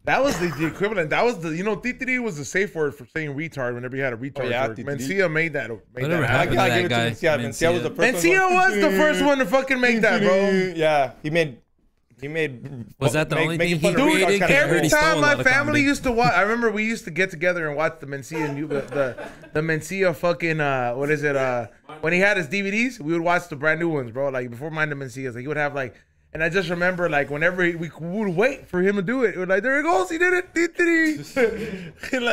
That was the equivalent. That was the, titiri was the safe word for saying retard whenever you had a retard. yeah, word. titiri. Mencia made that. Whatever I happened to gotta that give it to guy? Mencia. Mencia was the first Mencia one. was the first one to fucking make that, bro. Yeah, he made. Was that the only thing making he fun of created? retards kinda Every Every cool. stole a time lot my of family comedy. used to watch, I remember we used to get together and watch the Mencia, the Mencia fucking, what is it? When he had his DVDs, we would watch the brand new ones, bro. Like before Mind the Mencias, like he would have like, and I just remember like whenever we would wait for him to do it, it was like, there he goes, he did it,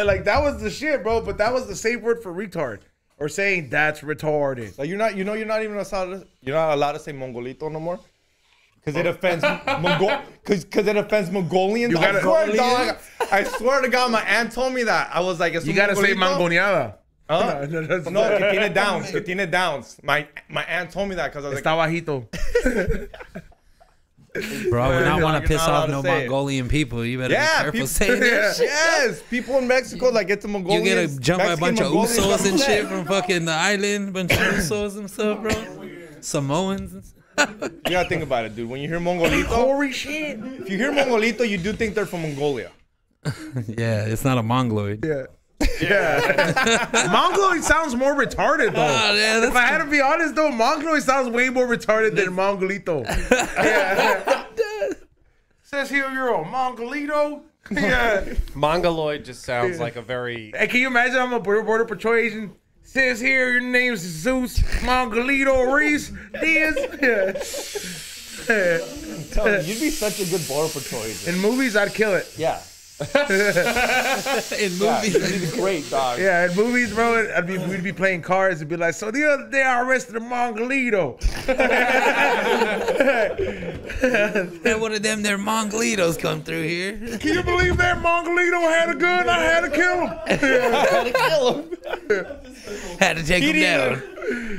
like that was the shit, bro. But that was the safe word for retard, or saying that's retarded. Like you're not even you're not allowed to say Mongolito no more. Because it offends because it offends Mongolians. You gotta- I swear to God, my aunt told me that. I was like, You gotta say mangoneada. Huh? No, que tiene downs. My aunt told me that because I was Está bajito. Bro, I would not want to You're piss not allowed off to no say it. Mongolian people. You better Yeah, be careful people- saying that shit. yes, people in Mexico like get to You Mongolians. get jumped by a bunch of Mexican Usos and Mongolians shit upset. from fucking the island, bunch of Usos and stuff, bro. Samoans and stuff. You gotta think about it, dude. When you hear Mongolito, Holy shit. if you hear Mongolito, you do think they're from Mongolia. Yeah, it's not a Mongoloid. Yeah. Mongoloid sounds more retarded though. Oh, yeah, that's if I had to be honest though, Mongoloid sounds way more retarded than Mongolito. Yeah. Says here you're a Mongolito. Yeah. Mongoloid just sounds like a very. Hey, can you imagine I'm a border patrol agent? Says here your name's Zeus Mongolito Reese Diaz. Yeah. I'm telling you, you'd be such a good border patrol agent. In movies, I'd kill it. Yeah. In movies. You'd be great, dog. Yeah, in movies, bro, we'd be playing cards. It'd be like, so the other day I arrested a Mongolito. And one of them, their Mongolitos come through here. Can you believe that Mongolito had a gun? I had to kill him. Had to take him down.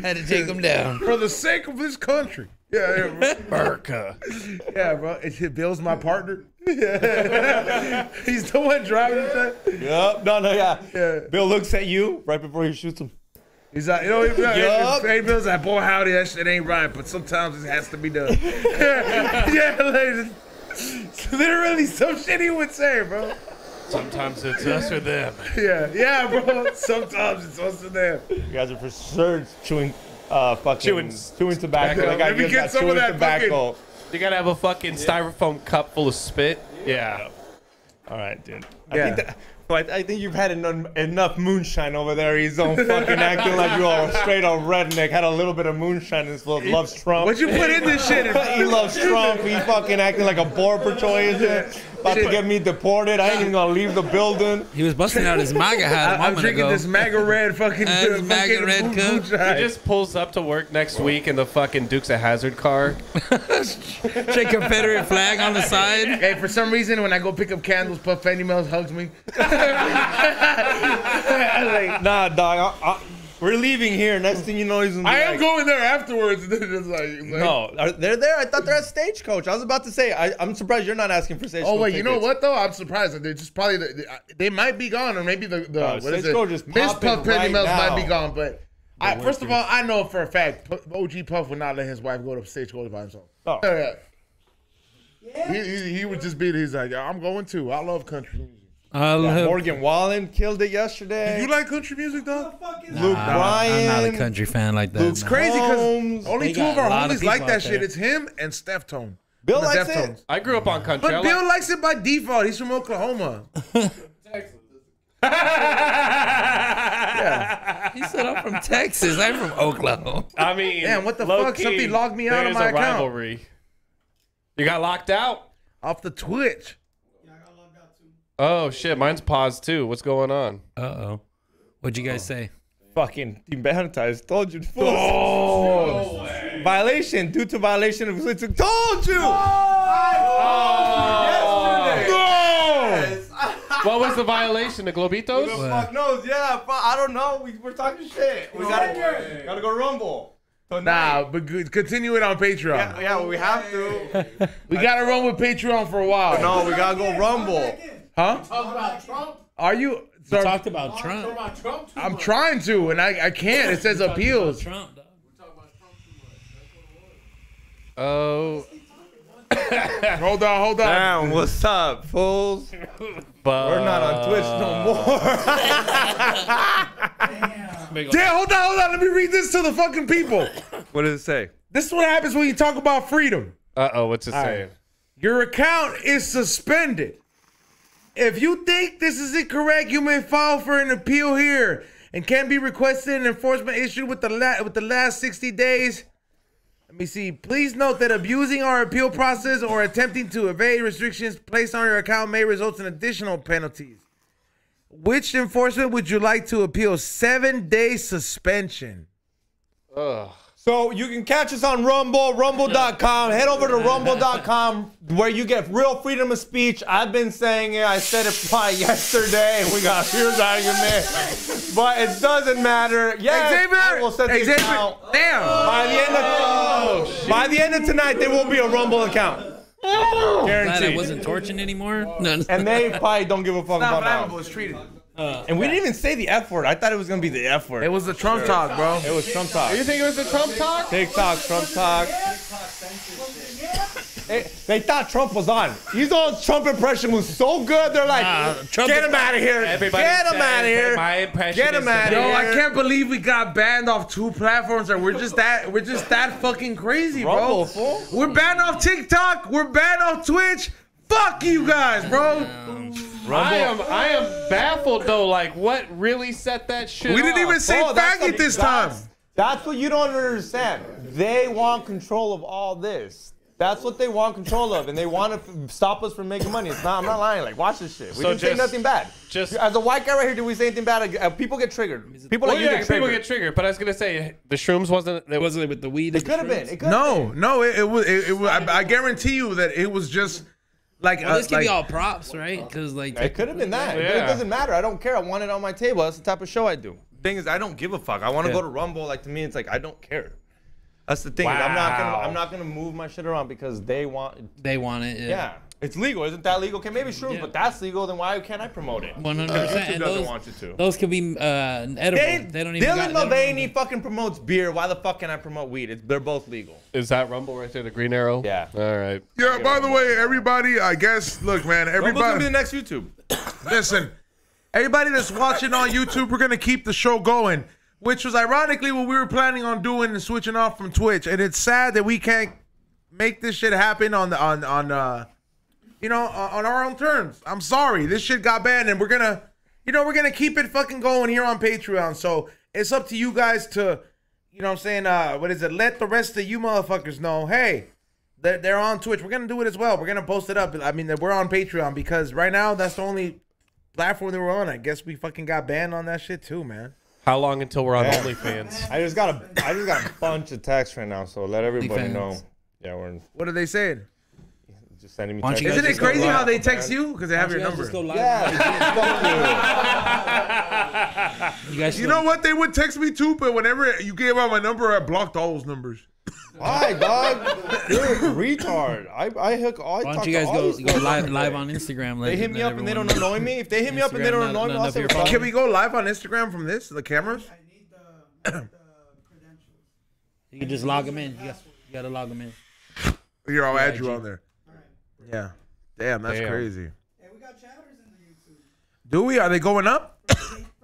Had to take him down. For the sake of this country. Yeah, America. yeah, bro. It Bill's my partner. Yeah. He's the one driving the thing. Yep. No, yeah. Yeah. Bill looks at you right before he shoots him. He's like, hey, Bill's like, boy, howdy, that shit ain't right, but sometimes it has to be done. Yeah, like, literally some shit he would say, bro. Sometimes it's us or them. Yeah, bro. Sometimes it's us and them. You guys are for sure chewing chewing tobacco. tobacco. Like I Let me get get that some of chewing that tobacco. You gotta have a fucking styrofoam cup full of spit. Yeah. All right, dude. Yeah. I think you've had enough moonshine over there. He's on fucking acting like you're all straight on redneck. Had a little bit of moonshine in his little loves Trump. What'd you put in this shit? He loves Trump. He fucking acting like a border patrol agent. About to get me deported. I ain't even gonna leave the building. He was busting out his MAGA hat a I'm moment drinking ago. this MAGA red fucking This MAGA red cup. moonshine. He just pulls up to work next week in the fucking Dukes of Hazzard car. Straight Confederate flag on the side. Hey, for some reason, when I go pick up candles, Puff Fanny Mills hugs me. Like, Nah, dog. We're leaving here. Next thing you know, he's gonna be I am like, going there afterwards. It's like, No, they're there. I thought they're at Stagecoach. I was about to say, I'm surprised you're not asking for Stagecoach. Oh wait, you know tickets. what though? I'm surprised. They're just probably they might be gone, or maybe the what is Stagecoach is it? Miss popping Puff Penny right Mills now. might be gone, but first of all, I know for a fact OG Puff would not let his wife go to Stagecoach by himself. Oh. Yeah. He would just be. He's like, I'm going too. I love country music. I love Morgan Wallen killed it yesterday. You like country music, dog? Luke Bryan. I'm not a country fan like that. It's no. crazy Holmes. because only They two got of our a lot of homies like people that out shit. there. It's him and Steph Tone. Bill The likes Deftones. it. I grew up on country. But Bill likes it by default. He's from Oklahoma. Yeah. He said I'm from Texas. I'm from Oklahoma. I mean, Damn, what the low fuck? key, Something logged me out of there's my a account. rivalry. You got locked out? Off the Twitch. Oh shit, mine's paused too. What's going on? Uh-oh. What'd you guys say? Fucking demonetized. Told you. Oh. Violation due to violation of told you. What was the violation? The Globitos? Who the fuck knows? Yeah, I don't know. We're talking shit. We gotta go Rumble. So Nah, but continue it on Patreon. yeah, we have to. We gotta run with Patreon for a while. No, we gotta go Rumble. Huh? Talk about Trump. Are you? We So talked about Trump. I'm trying to, and I can't. It says appeals. Trump, dog. Oh, Hold on. Damn, what's up, fools? but We're not on Twitch no more. Damn, hold on. Let me read this to the fucking people. What does it say? This is what happens when you talk about freedom. What's it All saying? right. Your account is suspended. If you think this is incorrect, you may file for an appeal here and can be requested an enforcement issued with the last 60 days. Let me see. Please note that abusing our appeal process or attempting to evade restrictions placed on your account may result in additional penalties. Which enforcement would you like to appeal? 7-day suspension. Ugh. So you can catch us on Rumble, rumble.com. Head over to rumble.com where you get real freedom of speech. I've been saying it. I said it probably yesterday. We got a huge argument. But it doesn't matter. Yes, I will set the account. Damn. By the end of tonight, there will be a Rumble account. Glad I Guaranteed. wasn't torching anymore. No. And they probably don't give a fuck about that. It's treated. And we didn't even say the F word. I thought it was going to be the F word. It was the Trump talk, bro. It was Trump talk. You think it was the Trump talk? TikTok, Trump talk. They thought Trump was on. His own Trump impression was so good. They're like, Trump get him out of here. Everybody Get him says out of that here. my impression Get is him the out of Yo, here. I can't believe we got banned off 2 platforms, and we're just that fucking crazy, bro. Rumble, fool. We're banned off TikTok. We're banned off Twitch. Fuck you guys, bro. I am baffled though. Like, what really set that shit? We didn't off? even say faggot this time. That's what you don't understand. They want control of all this. That's what they want control of, and they want to stop us from making money. It's not. I'm not lying. Like, watch this shit. We So didn't say just- nothing bad. just- as a white guy right here, did we say anything bad? People get triggered. People Well, like you yeah, get triggered. people get triggered. But I was gonna say the shrooms wasn't. It was. Was it with the weed? It could have been. It could have been. No, it was. I guarantee you that it was just like. Well, this could like, be all props, right? Because like It could have been that. But Yeah. it doesn't matter. I don't care. I want it on my table. That's the type of show I do. Thing is, I don't give a fuck. I want to go to Rumble. Like, to me, it's like I don't care. That's the thing. Wow. I'm not gonna move my shit around because they want. they want it. Yeah, it's legal. Isn't that legal? Okay, maybe shrooms, Yeah. but that's legal. Then why can't I promote it? 100%. YouTube And doesn't want you to. those could be edible. They don't even. Dylan got- they don't Mulvaney fucking promotes beer. Why the fuck can I promote weed? They're both legal. Is that Rumble right there? The green arrow. Yeah. All right. Yeah. By the way, everybody, I guess. Look, man. Rumble's gonna be the Everybody, next YouTube. listen. Everybody that's watching on YouTube, we're gonna keep the show going, which was ironically what we were planning on doing and switching off from Twitch. And it's sad that we can't make this shit happen on our own terms. I'm sorry, this shit got banned, and we're gonna keep it fucking going here on Patreon. So it's up to you guys to, you know what I'm saying, what is it? Let the rest of you motherfuckers know, hey, they're on Twitch. We're gonna do it as well. We're gonna post it up. I mean, that we're on Patreon because right now that's the only platform that we're on. I guess we fucking got banned on that shit too, man. How long until we're on OnlyFans? I just got a bunch of texts right now, so let everybody OnlyFans. know. Yeah, we're What are they saying? just sending me Why don't texts. you guys Isn't it just go crazy live, how they text you because they have your number? Yeah, fuck You guys You know what? They would text me too, but whenever you gave out my number, I blocked all those numbers. you. Why, dog? You're a retard. I hook all. Why don't you guys go live on Instagram? They hit me up and they don't annoy me. If they hit me up and they don't Instagram, annoy me, none I'll of say your what's up. phone. Can we go live on Instagram from the cameras? I need the credentials. You can just log them in. You got to log them in. Here, I'll add you IG. on there. Yeah. Damn, that's Damn. crazy. Hey, we got chatters in the YouTube. Do we? Are they going up?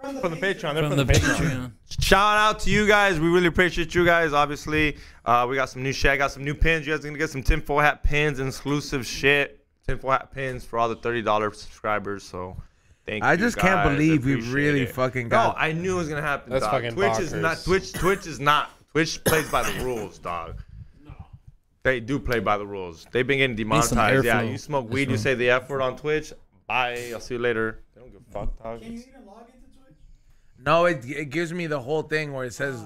From the Patreon. They're From the Patreon. Shout out to you guys. We really appreciate you guys. Obviously, we got some new shit. I got some new pins. You guys are gonna get some tinfoil hat pins and exclusive shit. Tinfoil hat pins for all the $30 subscribers. So thank you. I just can't guys. believe we Appreciate really it. fucking No, got. I knew it was gonna happen. That's dog. fucking Twitch is bonkers. not Twitch is not. Twitch plays by the rules, dog. They do play by the rules. They've been getting Need some demonetized. Yeah, airflow. you smoke weed, you say the F word on Twitch. Bye. I'll see you later. They don't give a fuck, dog. Can you even log into Twitch? No, it gives me the whole thing where it says,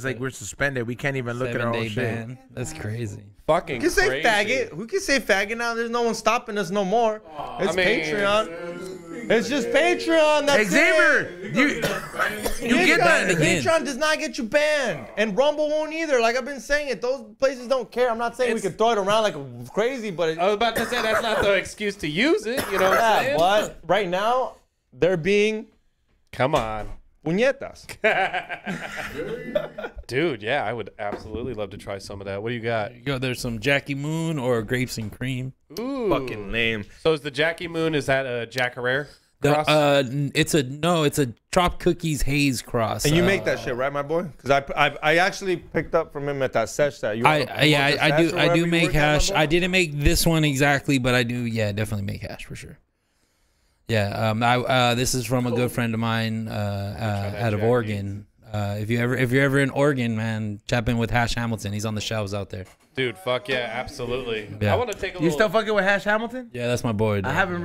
like we're suspended. We can't even look at our 7-day own shit. ban. That's crazy. Fucking You can say crazy. faggot. Who can say faggot now? There's no one stopping us no more. It's I mean- Patreon. It's just Patreon. That's Xavier, it. you get that again. Patreon does not get you banned, and Rumble won't either. Like I've been saying it, those places don't care. I'm not saying we It's- can throw it around like crazy, but I was about to say that's not the excuse to use it. You know what I'm yeah, saying? but right now, They're being Come on. puñetas. Dude, yeah, I would absolutely love to try some of that. What do you got? Yo, there's some Jackie Moon or grapes and cream. Ooh. Fucking lame. So is the Jackie Moon, is that a Jack Herrera The, cross? it's a Trop Cookies Haze cross. And you make that shit, right, my boy? Because I actually picked up from him at that sesh that you. I do make hash. I didn't make this one exactly, but I do definitely make hash for sure. Yeah, this is from a good friend of mine out of Oregon. If you're ever in Oregon, man, chap in with Hash Hamilton. He's on the shelves out there. Dude, fuck yeah, absolutely. Yeah. I want to take a little. You still fucking with Hash Hamilton? Yeah, that's my boy. I haven't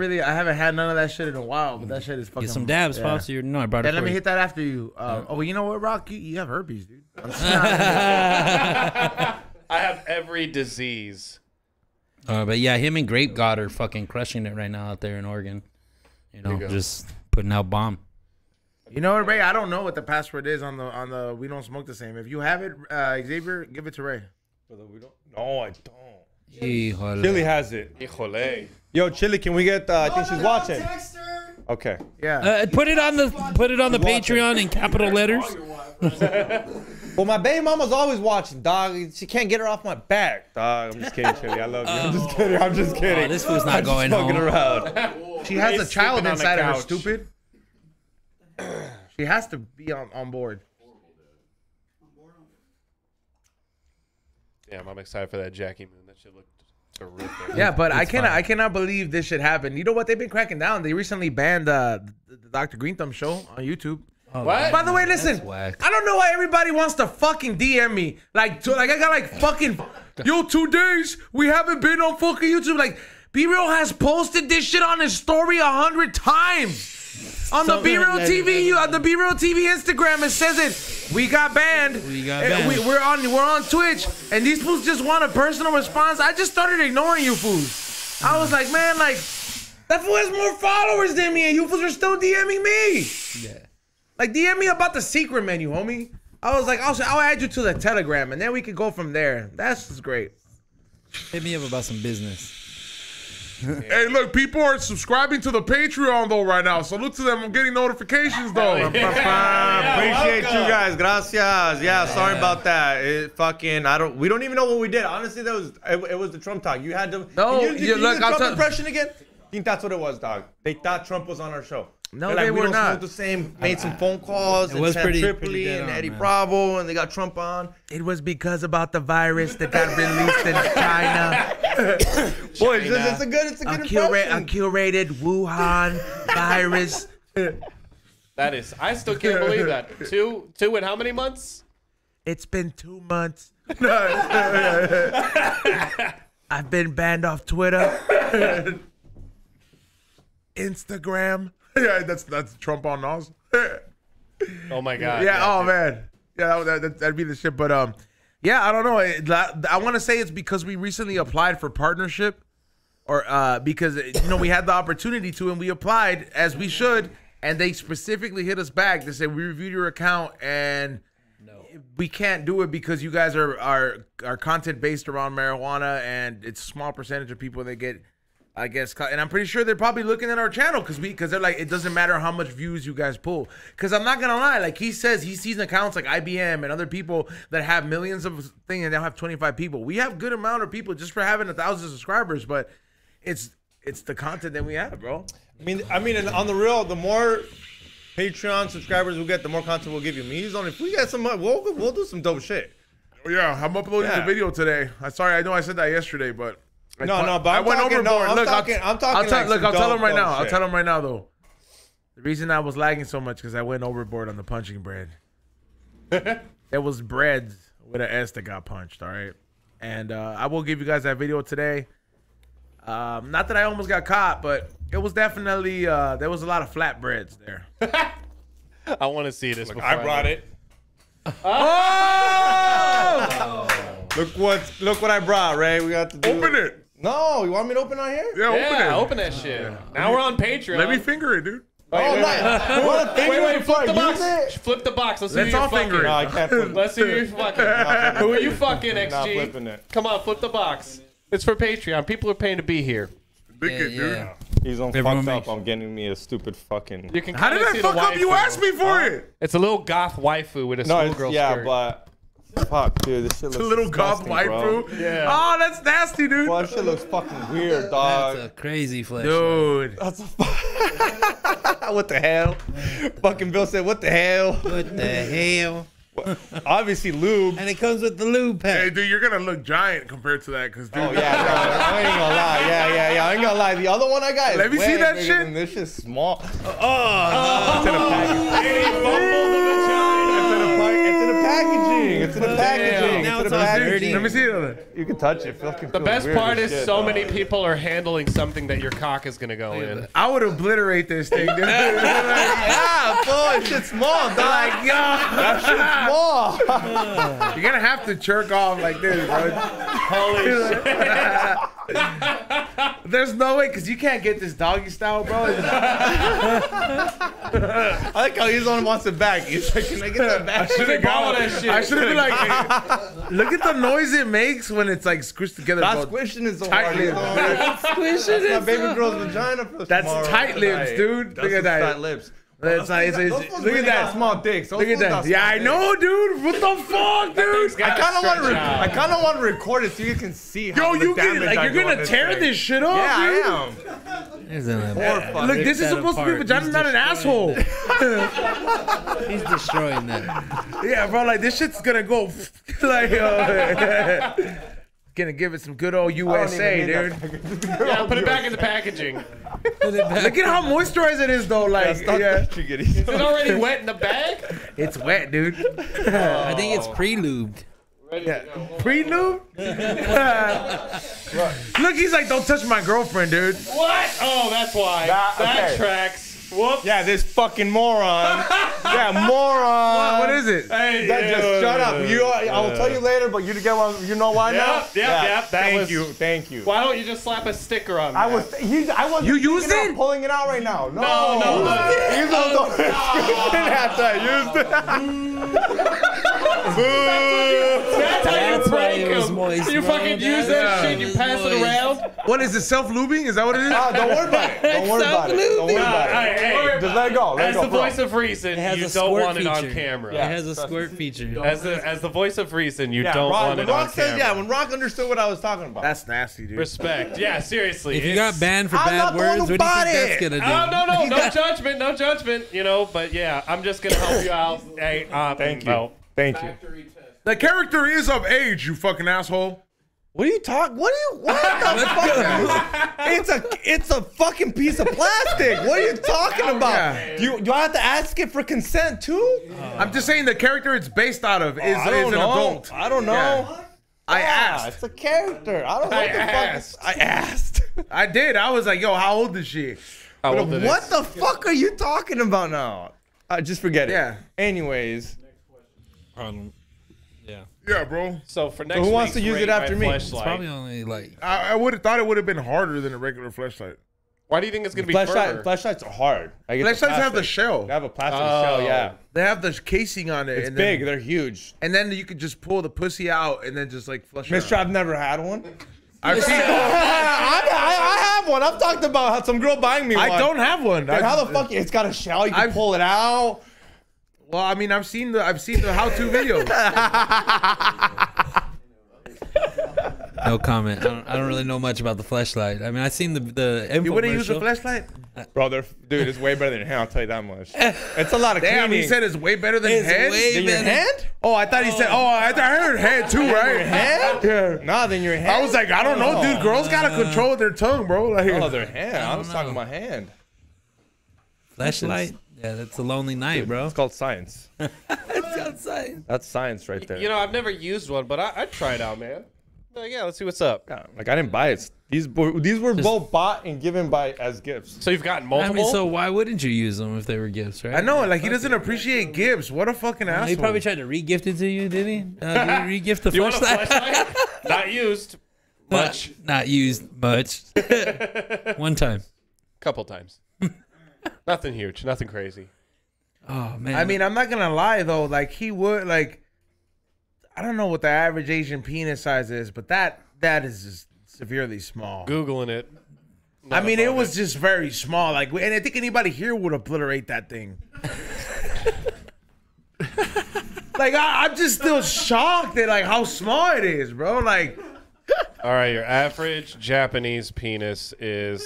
had none of that shit in a while, but that shit is fucking. Get some dabs, yeah. Pops. You know I brought it. Let for me you. hit that after you. Oh, you know what, Rock? You have herpes, dude. I have every disease. But yeah, him and Grape God are fucking crushing it right now out there in Oregon. You know, go. just putting out bomb. You know what, Ray? I don't know what the password is on the We Don't Smoke the Same. If you have it, Xavier, give it to Ray. No, I don't. Híjole. Chili has it. Híjole. Yo, Chili, can we get? I think she's watching. Text her. Okay. Yeah. Put it on the Patreon in capital letters. Well, my baby mama's always watching, dog. She can't get her off my back, dog. I'm just kidding, Chili. I love you. I'm just kidding. Oh, this fool's not I'm just going fucking home. around. She has a He's child sleeping on the inside of her, couch. stupid. She has to be on board. Damn, I'm excited for that Jackie Moon. That shit looked terrific. Yeah, but It's fine. I cannot believe this shit happened. You know what? They've been cracking down. They recently banned the Dr. Green Thumb show on YouTube. What? By the way, listen, whack. I don't know why everybody wants to fucking DM me. Like I got like fucking, yo, 2 days, we haven't been on fucking YouTube. Like, B-Real has posted this shit on his story 100 times. On the B-Real TV, on the B-Real TV Instagram, it says it. We got banned. We're on Twitch, and these fools just want a personal response. I just started ignoring you fools. I was like, man, like, that fool has more followers than me, and you fools are still DMing me. Yeah. Like, DM me about the secret menu, homie. I was like, I'll add you to the Telegram, and then we could go from there. That's just great. Hit me up about some business. Hey, look, people are subscribing to the Patreon, though, right now. Salute to them. I'm getting notifications, though. Appreciate you guys. Gracias. Yeah, sorry about that. We don't even know what we did. Honestly, it was the Trump talk. You had to. No, can you look, do the I'll Trump tell- impression again? I think that's what it was, dog. They thought Trump was on our show. No, They're they we were don't not. smoke the same. Made some phone calls. It was Sam pretty Tripoli dead and on, Eddie man. Bravo, and they got Trump on. It was because about the virus that got released in China. Boy, it's a good A impression. curated Wuhan virus. That is, I still can't believe that. Two in how many months? It's been 2 months. I've been banned off Twitter, Instagram. Yeah, that's Trump on us. Oh my God. Yeah. Oh dude. man. Yeah, that'd be the shit. But yeah, I don't know. I want to say it's because we recently applied for partnership, or because we had the opportunity to, and we applied as we should, and they specifically hit us back. They said we reviewed your account and we can't do it because you guys are content based around marijuana, and it's a small percentage of people that get, I guess, and I'm pretty sure they're probably looking at our channel because they're like, it doesn't matter how much views you guys pull. Because I'm not gonna lie, like he says, he sees accounts like IBM and other people that have millions of things, and they'll have 25 people. We have good amount of people just for having 1,000 subscribers, but it's the content that we have, bro. I mean, and on the real, the more Patreon subscribers we get, the more content we'll give you. If we get some, we'll do some dope shit. Yeah, I'm uploading the video today. I'm sorry, I know I said that yesterday, but but I went overboard. I'm talking. I'll tell him right now. I'll tell him right now, though. The reason I was lagging so much because I went overboard on the punching bread. It was breads with an S that got punched, all right? And I will give you guys that video today. Not that I almost got caught, but it was definitely, there was a lot of flatbreads there. I want to see this. Look, I brought it. Oh! Look what I brought, Ray. We got to do Open it. No, you want me to open on here? Yeah, open that shit. Now we're on Patreon. Let me finger it, dude. Oh, nice. Wait, flip the box. Flip the box. Let's see Let's who all you're fucking. finger it. No, I can't flip. Let's see who you're fucking. Who are you fucking, Not XG? flipping it. Come on, flip the box. It's for Patreon. People are paying to be here. Look at dude. He's on Everyone fucked up. makes- I'm getting me a stupid fucking. You can How did kinda I see the fuck up? You waifu. asked me for it. It's a little goth waifu with a No, it's, schoolgirl yeah, skirt. but fuck, dude, this shit looks The little goth disgusting, bro. waifu. Yeah. Oh, that's nasty, dude. Well, that shit looks fucking weird, dog. That's a crazy flesh. Dude. That's a what the hell? Fucking Bill said, what the hell? What the hell? Obviously lube. And it comes with the lube Hey, pack. dude, you're gonna look giant compared to that, cause dude. Oh yeah, bro. I ain't gonna lie. Yeah. I ain't gonna lie. The other one I got is Let me see way that bigger shit. than this shit's small. Oh, It's in a packaging. It's in a packaging. Now It's it's in a all packaging. dirty. Let me see it. You can touch it. Fucking The best part is so many people are handling something that your cock is gonna go in. I would obliterate this thing, dude. Yeah, boy, shit's small, dog. Like, yo, That shit's small. you're gonna have to jerk off like this, bro. Holy shit. There's no way, cause you can't get this doggy style, bro. I like how he's the one who wants it back. He's like, can I get that back? I should have Follow got that shit. I should have been like, hey, look at the noise it makes when it's like squished together. That bro. squishing is so Tight hard. lips. squishing That's my it. baby girl's vagina for That's tomorrow. tight lips, dude. That's Look at some that. Tight lips. That's not, Those fools look really at got that. small dicks. Those Look at fools got that. Yeah, small I dicks. know, dude. What the fuck, dude? I kind of want to. I kind of want to record it so you can see how Yo, the you get damage like I you're do on gonna tear thing. this shit off, Yeah, dude. I am. Isn't it? Horrifying. Look, this is that supposed to be apart. vagina, He's not an asshole. He's destroying that. Yeah, bro, like this shit's gonna go like gonna give it some good old USA, dude. Yeah, put it back in the packaging. Look at how moisturized it is, though. Like, yeah, Is it already wet in the bag? it's wet, dude. I think it's pre-lubed. Yeah. Pre-lube? Look, he's like, don't touch my girlfriend, dude. What? Oh, that's why. That- That okay. tracks. Whoops. Yeah, this fucking moron. Yeah, moron. What is it? Hey, That just shut up. I'll tell you later, but you get one. You know why now? Yep. Thank you. Why don't you just slap a sticker on I that? was. You used thinking it? of pulling it out right now. No. No. He's on the after I used it. That's how you That's why break it was them. moist, You bro. fucking use that Yeah. shit, you It was pass it moist. around. What is it, self-lubing? Is that what it is? Don't worry about it. Don't worry about it. Don't worry about it. Hey, Just let it go. Let it as go, the bro. voice of reason, It has you a don't squirt want it on feature. camera. It has a squirt feature. As the voice of reason, you Yeah, don't Rock, want when it on Rock said, camera. yeah, when Rock understood what I was talking about. That's nasty, dude. Respect. Yeah, seriously. If you it's- got banned for I'm bad not the one words, who what do you bought think that's it. gonna do? No judgment, you know, but yeah, I'm just gonna help you out. Hey, Thank you. no. Thank you. The character is of age, you fucking asshole. What are you talking? What the fuck? It's a fucking piece of plastic. What are you talking about? Yeah. Do I have to ask it for consent too? I'm just saying the character it's based out of is I don't an know. adult. I don't know. Yeah. I asked. It's a character. I don't know what the asked. fuck. I asked. I did. I was like, yo, how old is she? How But old it what is. the fuck are you talking about now? Just forget it. Yeah. Anyways, Yeah, bro. So for next who wants week's to use Rate it after My me? It's Fleshlight, probably only like I would have thought it would have been harder than a regular fleshlight. why do you think it's gonna be further? flashlights are hard. Like, it's Fleshlights have the plastic. shell. They have a plastic Oh. shell. Yeah, They have the casing on it. it's and big. Then, They're huge. and then you could just pull the pussy out and then just like flush it Mister, out. I've never had one. I've seen. I have one. I've talked about how some girl buying me one. I don't have one. Like, how the fuck? It's got a shell. You can pull it out. Well, I mean, I've seen the how-to videos. no comment. I don't really know much about the fleshlight. I mean, I seen the You wouldn't use a infomercial. flashlight? Brother, dude, it's way better than hand. I'll tell you that much. It's a lot of Damn, cleaning. he said it's way better than It's head. way Than your better. hand? Oh, I thought he said. Oh, I heard head too, right? Hand? Yeah. Nah, then your hand. I was like, I don't know, dude. Girls gotta control their tongue, bro. Like, Oh, their hand. I was don't talking know. about hand. Fleshlight. Yeah, that's a lonely night, bro. It's called science. It's outside. That's science right there. You know, I've never used one, but I'd try it out, man. Like, yeah, let's see what's up. Yeah, like I didn't buy it. These were both bought and given by as gifts. So you've gotten I multiple. mean, so why wouldn't you use them if they were gifts, right? I know, like he doesn't appreciate gifts. What a fucking asshole. He probably tried to re-gift it to you, did he? Did he re-gift the you want a fleshlight? flashlight? Not used. Much. Not used much. One time. Couple times. Nothing huge. Nothing crazy. Oh man. I mean, I'm not gonna lie though. Like he would like. I don't know what the average Asian penis size is, but that is just severely small. Googling it. I mean, it was just very small. Like, and I think anybody here would obliterate that thing. Like, I'm just still shocked at like how small it is, bro. Like, All right, your average Japanese penis is.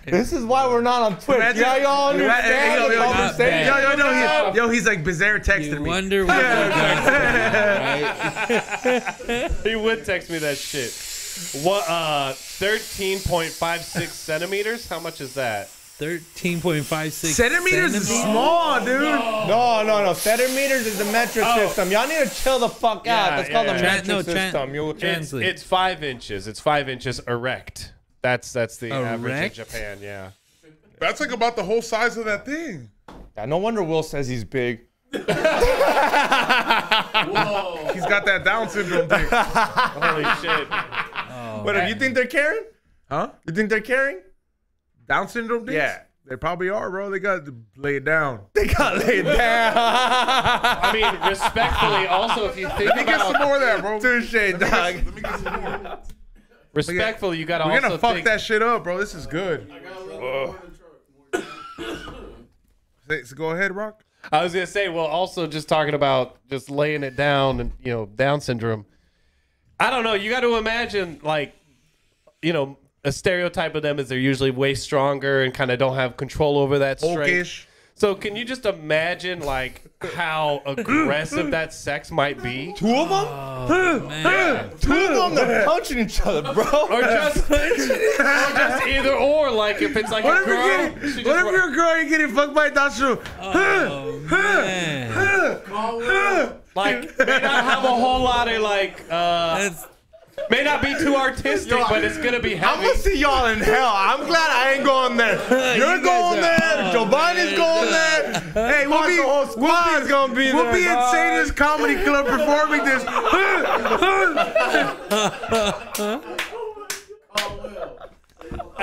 This is why we're not on Twitch. Yeah, y'all understand the conversation? Yo, he's like Bizarre texted You me. wonder what right? He would text me that shit. What? 13.56 centimeters. How much is that? 13.56 Centimeters is small, dude. No. Centimeters is the metric system. Y'all need to chill the fuck out. That's called the metric system. It's 5 inches. It's 5 inches erect. That's the average in Erect? Japan. Yeah. That's like about the whole size of that thing. Yeah, no wonder Will says he's big. He's got that Down syndrome thing. Holy shit. But you think they're caring? Huh? You think they're caring? Down syndrome things? Yeah. They probably are, bro. They got to lay it down. They got laid down. I mean, respectfully, also, if you think Let me get some about more of that, bro. Touche, dog. Let me get some more. respectfully, you gotta We're also gonna fuck think. that shit up, bro. This is good. So go ahead, Rock. I was gonna say, well, also just talking about just laying it down and Down syndrome. I don't know. You got to imagine like, a stereotype of them is they're usually way stronger and kind of don't have control over that strength. Hulkish. So can you just imagine like how aggressive that sex might be? Two of them? Two of them, they're punching each other, bro. Or just either or, like if it's like What a if girl, you're a girl and you're getting fucked by a Down syndrome? like may not have a whole lot of like may not be too artistic, but it's gonna be I'm heavy. gonna see y'all in hell. I'm glad I ain't going there. You're going there. Giovanni's going there. Hey, we'll be, the whole squad is gonna be we'll there. be dog. Insanest Comedy Club performing this.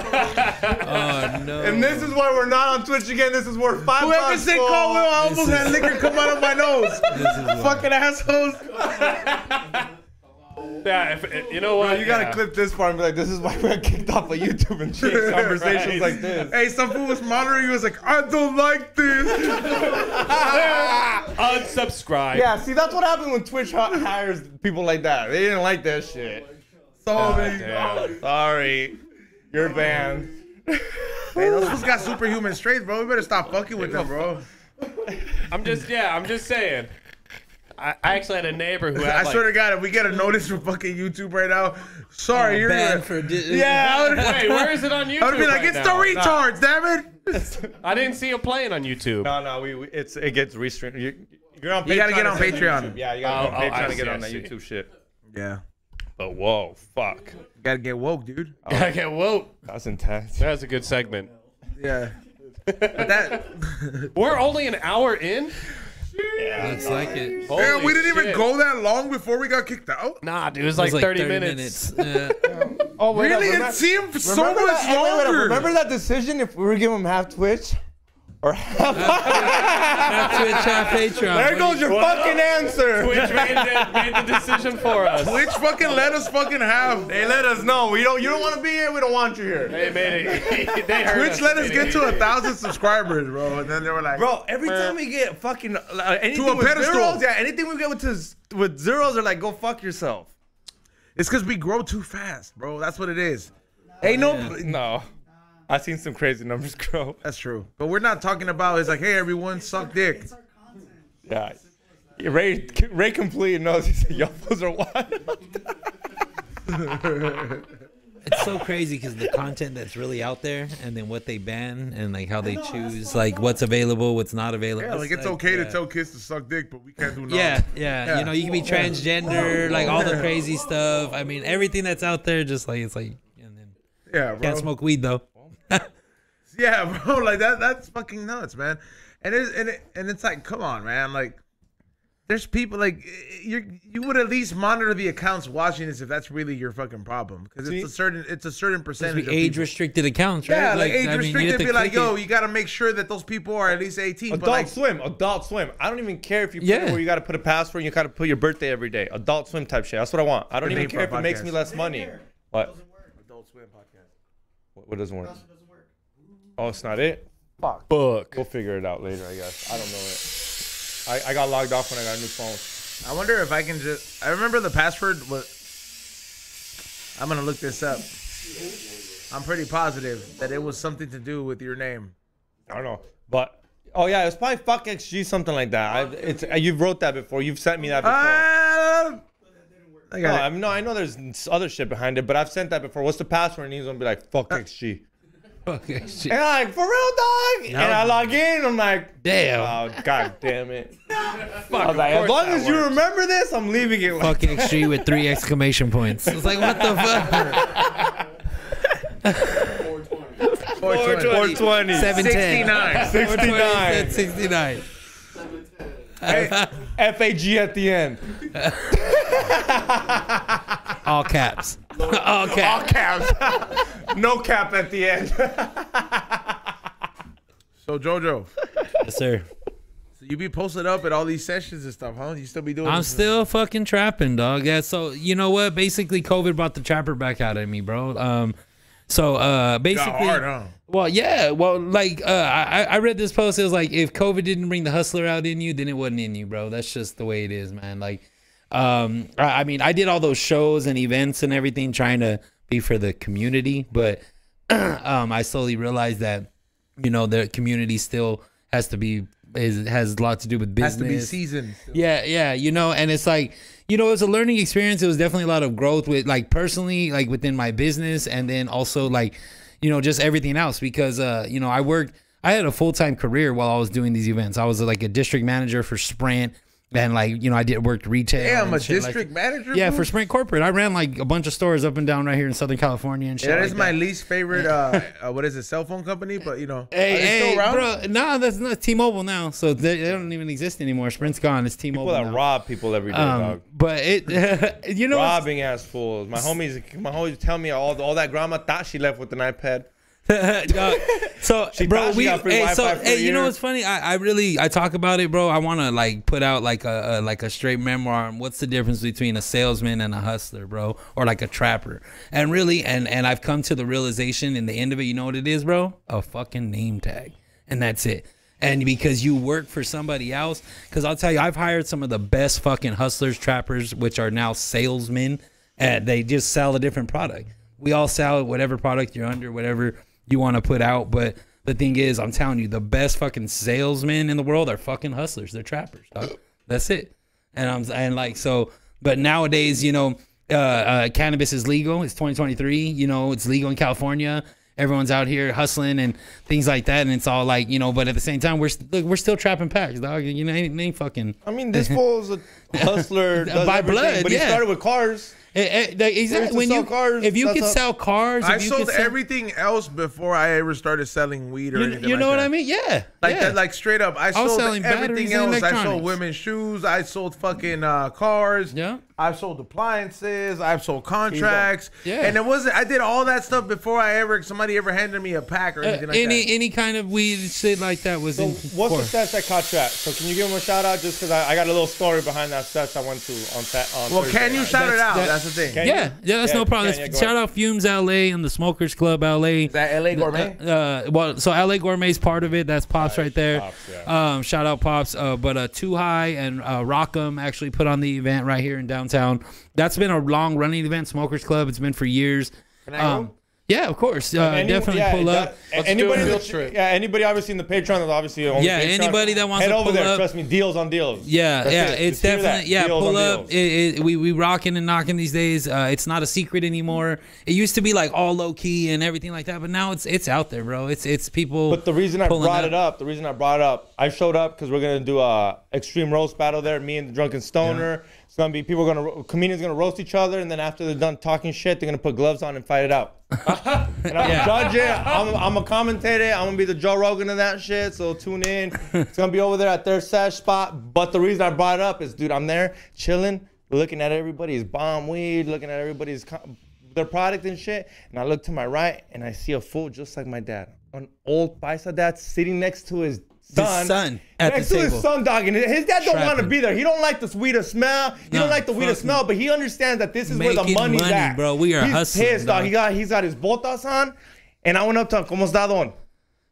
Oh no! And this is why we're not on Twitch again. This is worth $5. Whoever said call Will, I almost had liquor come out of my nose. Fucking assholes. Yeah, if, you know what? Bro, you gotta clip this part and be like, this is why we got kicked off of YouTube and shit. Conversations like this. Hey, some fool was monitoring you. Was like, I don't like this. Unsubscribe. Yeah, see, that's what happened when Twitch hires people like that. They didn't like that shit. Sorry. You're banned. Hey, those fools got superhuman strength, bro. We better stop fucking with them, bro. I'm just saying. I actually had a neighbor who had I swear to God, if we get a notice from fucking YouTube right now, sorry, you're banned gonna. for Yeah, I would Wait, where is it on YouTube? I would be like, right it's now? the retards, damn it. I didn't see it playing on YouTube. No, it gets restreamed. You're on Patreon. You gotta get on to see Patreon. YouTube. Yeah, you gotta go on I Patreon to see, get I on that see. YouTube shit. Yeah, But whoa, fuck. you gotta get woke, dude. I get woke. That's intense. That's a good segment. Yeah. But that. We're only an hour in. Looks like it. Holy Damn, we didn't even shit. go that long before we got kicked out. Nah, dude, it was like, 30 minutes. Yeah. Oh, wait, Really? remember- It seemed so remember much that, hey, wait, longer. remember that decision if we were giving them half Twitch? Or half... Half Twitch, half Patreon. There goes your fucking answer. Twitch made the decision for us. Twitch fucking let us fucking have. They let us know. You don't want to be here. We don't want you here. They made it. They heard Twitch let us get to 1,000 subscribers, bro. And then they were like, Bro, every time we get fucking anything To a with pedestal. zeros, yeah, anything we get with zeros, they're like, go fuck yourself. it's because we grow too fast, bro. That's what it is. Ain't no. No, I've seen some crazy numbers grow. That's true. But we're not talking about. It's like, hey, everyone, suck dick. It's our content. Yeah, Ray completely knows. He said, "Y'all fools are wild." It's so crazy because the content that's really out there, and then what they ban, and like how they choose, like what's available, what's not available. Yeah, like it's okay to tell kids to suck dick, but we can't do nothing. Yeah. You know, you can be transgender, like all the crazy stuff. I mean, everything that's out there, just like it's like, and then Yeah, bro. can't smoke weed though. Yeah, bro. Like that's fucking nuts, man. And it's like, come on, man. Like, there's people like you would at least monitor the accounts watching this if that's really your fucking problem, because it's a certain percentage of Age people. restricted accounts, right? Yeah, like age I mean, you have restricted. to Be like, click yo, it. you got to make sure that those people are at least 18. Adult But like, Swim. I don't even care if you put Yeah. it where you got to put a password and you got to put your birthday every day. Adult Swim type shit. That's what I want. I don't The even name care if for our it makes podcast. me less money. What? Swim podcast. What doesn't work? Doesn't work. Oh, it's not it? Fuck. Book. We'll figure it out later, I guess. I don't know it. I got logged off when I got a new phone. I wonder if I can just. I remember the password was. I'm gonna look this up. I'm pretty positive that it was something to do with your name. I don't know. But, oh yeah, it's probably fuck XG, something like that. You've wrote that before. You've sent me that before. I got it. No, I know there's other shit behind it, but I've sent that before. What's the password? And he's gonna be like, fuck XG. Okay, shit. And I'm like, for real, dog? And I log in, I'm like, Damn. oh, god damn it. I was like, as long as you remember this, I'm leaving it. Fuck XG with 3 exclamation points. It's like, what the fuck? 420. 710. 69. 69. FAG at the end. All caps. All All caps. caps. No cap at the end. So Jojo, Yes, sir. so you be posted up at all these sessions and stuff, huh? You still be doing? I'm this? still fucking trapping, dog. Yeah, so you know what? Basically, COVID brought the trapper back out of me, bro. Basically, Got hard, huh? well, yeah. Well, like, I read this post. It was like, if COVID didn't bring the hustler out in you, then it wasn't in you, bro. That's just the way it is, man. Like, I mean, I did all those shows and events and everything trying to be for the community, but I slowly realized that, you know, the community still has to be, has a lot to do with business. Has to be seasoned. Yeah, you know, and it's like, you know, it was a learning experience. It was definitely a lot of growth with, like, personally, like within my business, and then also, like, you know, just everything else, because you know, I had a full-time career while I was doing these events. I was like a district manager for Sprint, and, like, you know, I worked retail. Damn, and a shit district manager. Yeah, bro? for Sprint Corporate. I ran like a bunch of stores up and down right here in Southern California and shit. Yeah, that like is my least favorite. What is it? Cell phone company, but you know, are they Hey, still around? bro, no, that's not T-Mobile now. So they don't even exist anymore. Sprint's gone. It's T-Mobile People that now. rob people every day, dog. But it, you know, Robbing ass fools. My homies tell me all that grandma thought she left with an iPad. Dog. So, bro, thought she got free Wi-Fi for a you know year. what's funny? I talk about it, bro. I want to like put out like a straight memoir on what's the difference between a salesman and a hustler, bro, or like a trapper. And really, and I've come to the realization in the end of it, you know what it is, bro? A fucking name tag, and that's it. And because you work for somebody else, because I'll tell you, I've hired some of the best fucking hustlers, trappers, which are now salesmen, and they just sell a different product. We all sell whatever product you're under, whatever you want to put out. But the thing is, I'm telling you, the best fucking salesmen in the world are fucking hustlers. They're trappers, dog. That's it. But nowadays, you know, cannabis is legal. It's 2023. You know, it's legal in California. Everyone's out here hustling and things like that, and it's all like, you know. But at the same time, we're still trapping packs, dog. You know, ain't fucking. I mean, this fool's a hustler does By everything, blood, but yeah. he started with cars. Exactly. When If you could sell cars, I if you sold could sell, everything else before I ever started selling weed or anything. you know like what that. I mean? Yeah. Like yeah. that, like straight up. I was sold selling batteries everything and else. I sold electronics. women's shoes. I sold fucking cars. Yeah. I've sold appliances. I've sold contracts. Yeah. And it wasn't. I did all that stuff before somebody ever handed me a pack or anything like that. Any kind of weed shit like that was. So what's the stats at contract? So can you give him a shout out just because I got a little story behind that stats I went to on Well, Thursday. can you shout it out? That's the thing. Can Yeah, that's no problem. go Shout ahead. out Fumes LA and the Smokers Club LA. Is that LA Gourmet? Well, so LA Gourmet's part of it. That's Pops right there. Pops, yeah. Shout out Pops. But Too High and Rock'em actually put on the event right here in downtown. That's been a long running event. Smokers Club. It's been for years. Can I go? Yeah, of course. Definitely pull up. Anybody, do a field trip. anybody obviously in the Patreon that's obviously on Yeah, Patreon, anybody that wants head to over pull there. up. Trust me, deals on deals. Yeah, That's yeah, it. it's Just hear definitely that. Deals pull on up. deals. We rocking and knocking these days. It's not a secret anymore. It used to be like all low key and everything like that, but now it's out there, bro. It's people. But the reason I pulling brought it up, I showed up because we're gonna do a extreme roast battle there. Me and the Drunken Stoner. It's gonna be comedians gonna roast each other, and then after they're done talking shit, they're gonna put gloves on and fight it out. And I'm gonna judge it. I'm a commentator. I'm gonna be the Joe Rogan of that shit. So tune in. It's gonna be over there at their sesh spot. But the reason I brought it up is, dude, I'm there chilling, looking at everybody's bomb weed, looking at everybody's their product and shit. And I look to my right and I see a fool just like my dad, an old paisa dad sitting next to his son at next the to his table. son, dog, and his dad don't want to Trapping. be there. He don't like the weed smell. He don't like the weed smell, but he understands that this is where the Making money's money, at. bro. We are He's hustling, pissed, dog. dog. He's got his botas on, and I went up to him, ¿Cómo está, don?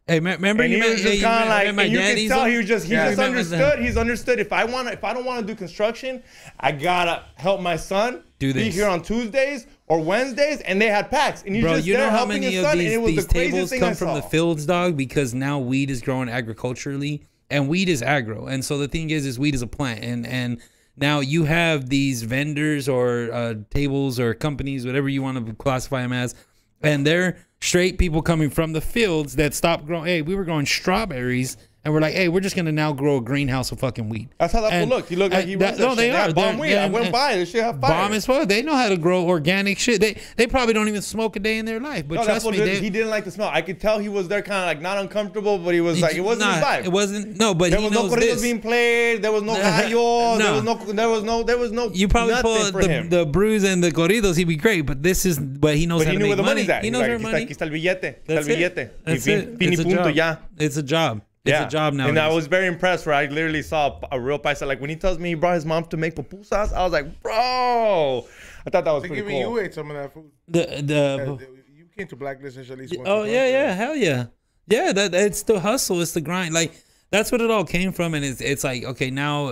Hey, remember And you he met, was just you kind of met like, my and you dad, can tell he just understood. He's understood. If I don't want to do construction, I gotta help my son Do be this. here on Tuesdays or Wednesdays, and they had packs, and he's Bro, just you there know how helping many his of son, and it was these the craziest tables thing come I from saw. the fields, dog? Because now weed is growing agriculturally, and weed is agro. And so the thing is weed is a plant, and now you have these vendors or tables or companies, whatever you want to classify them as, and they're straight people coming from the fields that stopped growing. Hey, we were growing strawberries, and we're like, hey, we're just gonna now grow a greenhouse of fucking weed. That's how that fool And- looked. He looked like he runs that no, they shit. are. Yeah, bomb weed. I They're- went by. This shit have fire. Bomb as well. They know how to grow organic shit. They probably don't even smoke a day in their life. But No, that trust fool me, he didn't like the smell. I could tell he was there kind of like not uncomfortable, but he was like, it wasn't his vibe. It wasn't. No, but There he was no knows corridos this. being played. There was no gallo. No. There was no. You probably nothing pull for him. the brews and the corridos. He'd be great, but this is. But he knows But how he to knew make where the money. money's at. He He's knows like, where aquí money. está el billete. Está That's el it. billete. That's Y it. fin y It's a punto job. ya. It's a job. It's a job now. And I was very impressed where I literally saw a real paisa. Like when he tells me he brought his mom to make pupusas, I was like, bro. I thought that was They pretty giving cool. you ate some of that food. the You came to Blacklist at least once. Oh or yeah, twice, yeah, hell yeah, yeah. That it's the hustle, it's the grind. Like that's what it all came from, and it's like okay now,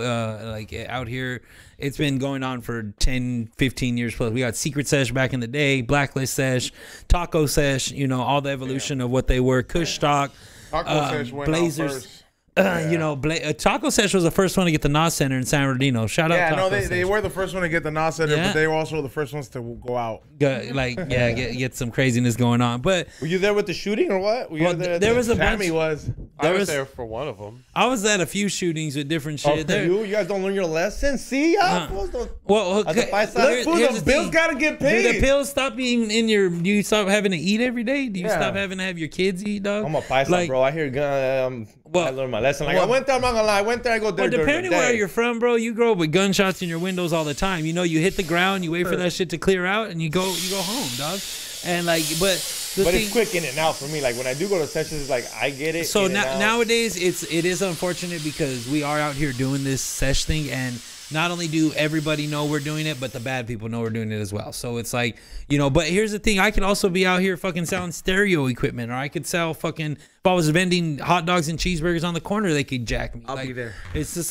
like out here, it's been going on for 10, 15 years plus. We got Secret Sesh back in the day, Blacklist Sesh, Taco Sesh, you know, all the evolution of what they were. Kush Stock, Taco Sesh went out Blazers. first. You know, Taco Sesh was the first one to get the NOS Center in San Bernardino. Shout out Yeah, Taco no, Sesh. they were the first one to get the NOS Center, Yeah. but they were also the first ones to go out. Get some craziness going on. But Were you there with the shooting or what? Were you well, there was a bunch. Sammy was. I There was was- there for one of them. I was at a few shootings with different shit. Oh, There- you guys don't learn your lesson. See, y'all fools don't. Well, As a okay, paisa, here's fool, the the bills thing. gotta get Do the paid. pills stop being in your? Do you stop having to eat every day? Do you Yeah. stop having to have your kids eat, dog? I'm a paisa, Like, bro. I hear Well- I learned my lesson. Like well- I went there, I'm not gonna lie. I went there, I go there Well, during depending the where day. you're from, bro, you grow up with gunshots in your windows all the time. You know, you hit the ground, you wait for that shit to clear out, and you go home, dog. And like, but the But thing, it's quick in and out for me. Like when I do go to sessions, it's like I get it. so in and out. nowadays it is unfortunate because we are out here doing this sesh thing, and not only do everybody know we're doing it, but the bad people know we're doing it as well. So it's like, you know, but here's the thing, I could also be out here fucking selling stereo equipment, or I could sell fucking, if I was vending hot dogs and cheeseburgers on the corner, they could jack me. I'll be there. It's the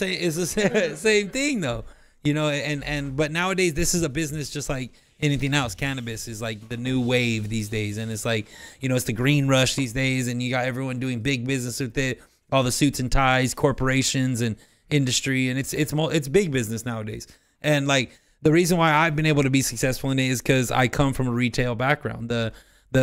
same thing though. You know, but nowadays this is a business just like anything else. Cannabis is like the new wave these days, and it's like, you know, it's the green rush these days, and you got everyone doing big business with it, all the suits and ties, corporations and industry, and it's big business nowadays. And like the reason why I've been able to be successful in it is because I come from a retail background, the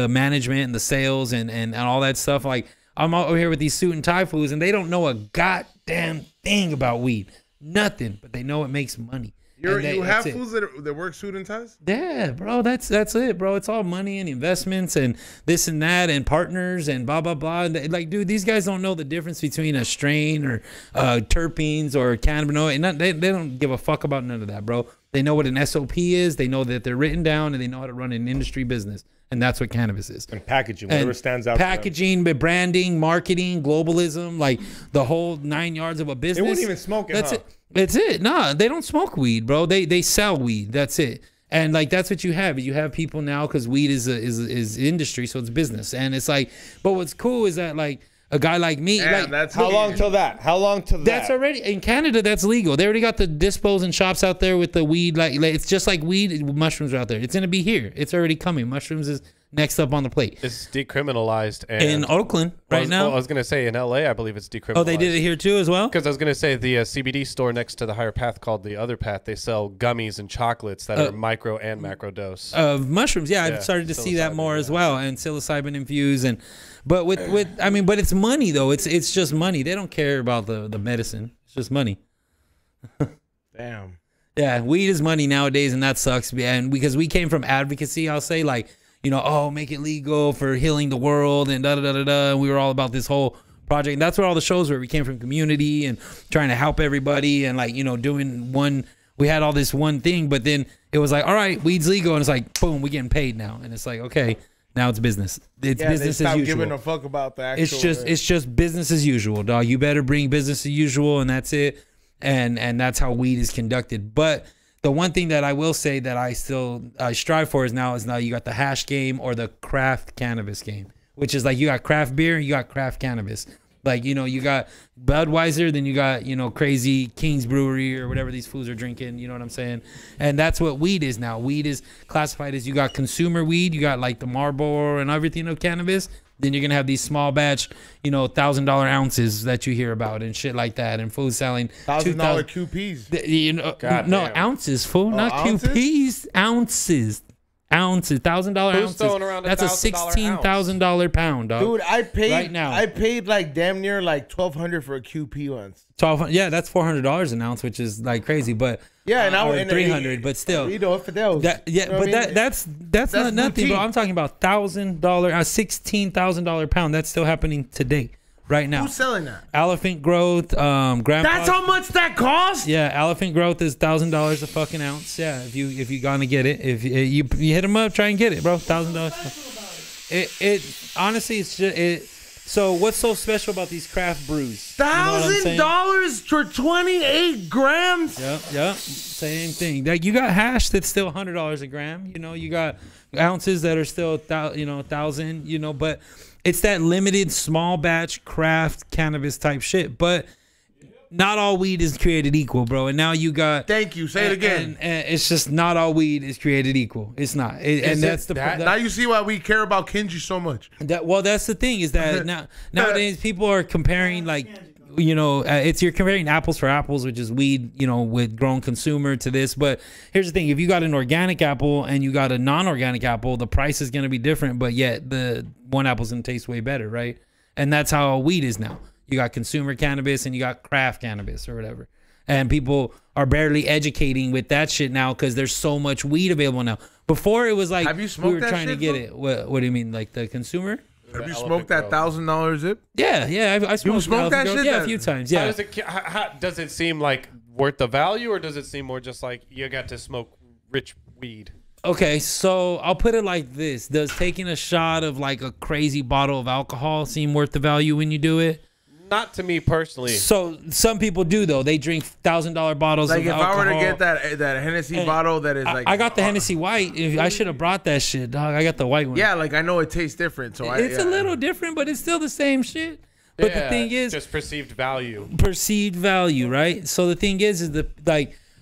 management and the sales and all that stuff. Like I'm over here with these suit and tie fools, and they don't know a goddamn thing about weed, nothing, but they know it makes money. You And have that's it. fools that work suit and ties? Yeah, bro, that's it, bro. It's all money and investments and this and that and partners and blah blah blah. Like, dude, these guys don't know the difference between a strain or terpenes or cannabinoid. And they don't give a fuck about none of that, bro. They know what an SOP is. They know that they're written down, and they know how to run an industry business. And that's what cannabis is. and packaging, whatever And stands out. to them. packaging, but branding, marketing, globalism, like the whole 9 yards of a business. wouldn't even smoke it, That's huh? it. That's it. Nah, they don't smoke weed, bro. They sell weed. That's it. And like that's what you have. You have people now because weed is industry, so it's business. And it's like, but what's cool is that like a guy like me, Damn, like that's How long till that? How long till that? that's already in Canada. That's legal. They already got the dispos and shops out there with the weed. Like it's just like weed. Mushrooms are out there. It's gonna be here. It's already coming. Mushrooms is next up on the plate It's decriminalized. And in Oakland right now. I was going to say in LA, I believe it's decriminalized. Oh, they did it here too as well. Because I was going to say the CBD store next to the Higher Path called the Other Path, they sell gummies and chocolates that are micro and macro dose. Of mushrooms, yeah, I've Yeah, started to see that psilocybin, more yeah. as well, and psilocybin infused, and but with I mean, but it's money though. It's just money. They don't care about the medicine. It's just money. Damn. Yeah, weed is money nowadays, and that sucks. And because we came from advocacy, I'll say like, you know, oh, make it legal for healing the world and da da da da da. And we were all about this whole project, and that's where all the shows were. We came from community and trying to help everybody, and like, you know, doing one. We had all this one thing, but then it was like, all right, weed's legal, and it's like, boom, we getting paid now, and it's like, okay, Now it's business. It's Yeah, they business as stopped usual. giving a fuck about the actual. It's just business as usual, dog. You better bring business as usual, and that's it. And that's how weed is conducted. But the one thing that I will say that I strive for is now you got the hash game or the craft cannabis game, which is like you got craft beer, you got craft cannabis. Like, you know, you got Budweiser, then you got, you know, Crazy King's Brewery or whatever these fools are drinking. You know what I'm saying? And that's what weed is now. Weed is classified as you got consumer weed, you got like the Marlboro and everything of cannabis. Then you're gonna have these small batch, you know, $1,000 ounces that you hear about and shit like that, and food selling $1,000 QPs. You know, no ounces, fool, not ounces? QPs, ounces. $1,000 ounces. throwing around That's a $1,000 $16,000 pound, dog. Dude, I paid Right now. I paid like damn near like $1,200 for a QP once. 1200, yeah, that's $400 an ounce, which is like crazy, but Yeah, and I or and 300, but still. You know, if it was, That, yeah, you know but what I mean? that's not nothing, boutique. bro. I'm talking about $1,000, $16,000 pound. That's still happening today, right now. Who's selling that? Elephant growth, grandpa. That's how much that cost. Yeah, elephant growth is $1,000 a fucking ounce. Yeah, if you gonna get it, if you hit them up, try and get it, bro. $1,000. It honestly, it's just it. So what's so special about these craft brews? You know what I'm saying? $1,000 for 28 grams. Yep. Same thing. Like you got hash that's still $100 a gram. You know, you got ounces that are still 1,000. You know, but it's that limited small batch craft cannabis type shit. But not all weed is created equal, bro. And now you got. Thank you. Say it again. And it's just not all weed is created equal. It's not. And that's the Now you see why we care about Kenji so much. well, that's the thing is that nowadays people are comparing like, you know, you're comparing apples for apples, which is weed, you know, with grown consumer to this. But here's the thing: if you got an organic apple and you got a non-organic apple, the price is going to be different. But yet the one apple's going to taste way better, right? And that's how weed is now. You got consumer cannabis and you got craft cannabis or whatever. And people are barely educating with that shit now because there's so much weed available now. Before it was like Have you smoked we were that trying to shit, get bro? it. What do you mean, like the consumer? Have you smoked that $1,000 zip? Yeah. I smoked smoked that shit Yeah, then? a few times. How Yeah. does it seem like worth the value, or does it seem more just like you got to smoke rich weed? Okay, so I'll put it like this: does taking a shot of like a crazy bottle of alcohol seem worth the value when you do it? Not to me personally. So some people do though. They drink $1,000 bottles Like of if alcohol. I were to get that Hennessy bottle that is like I got the Hennessy White. I should have brought that shit, dog. I got the white one. Yeah, like I know it tastes different, so It's a little different, but it's still the same shit. But the thing is, just perceived value. perceived value, right? So the thing is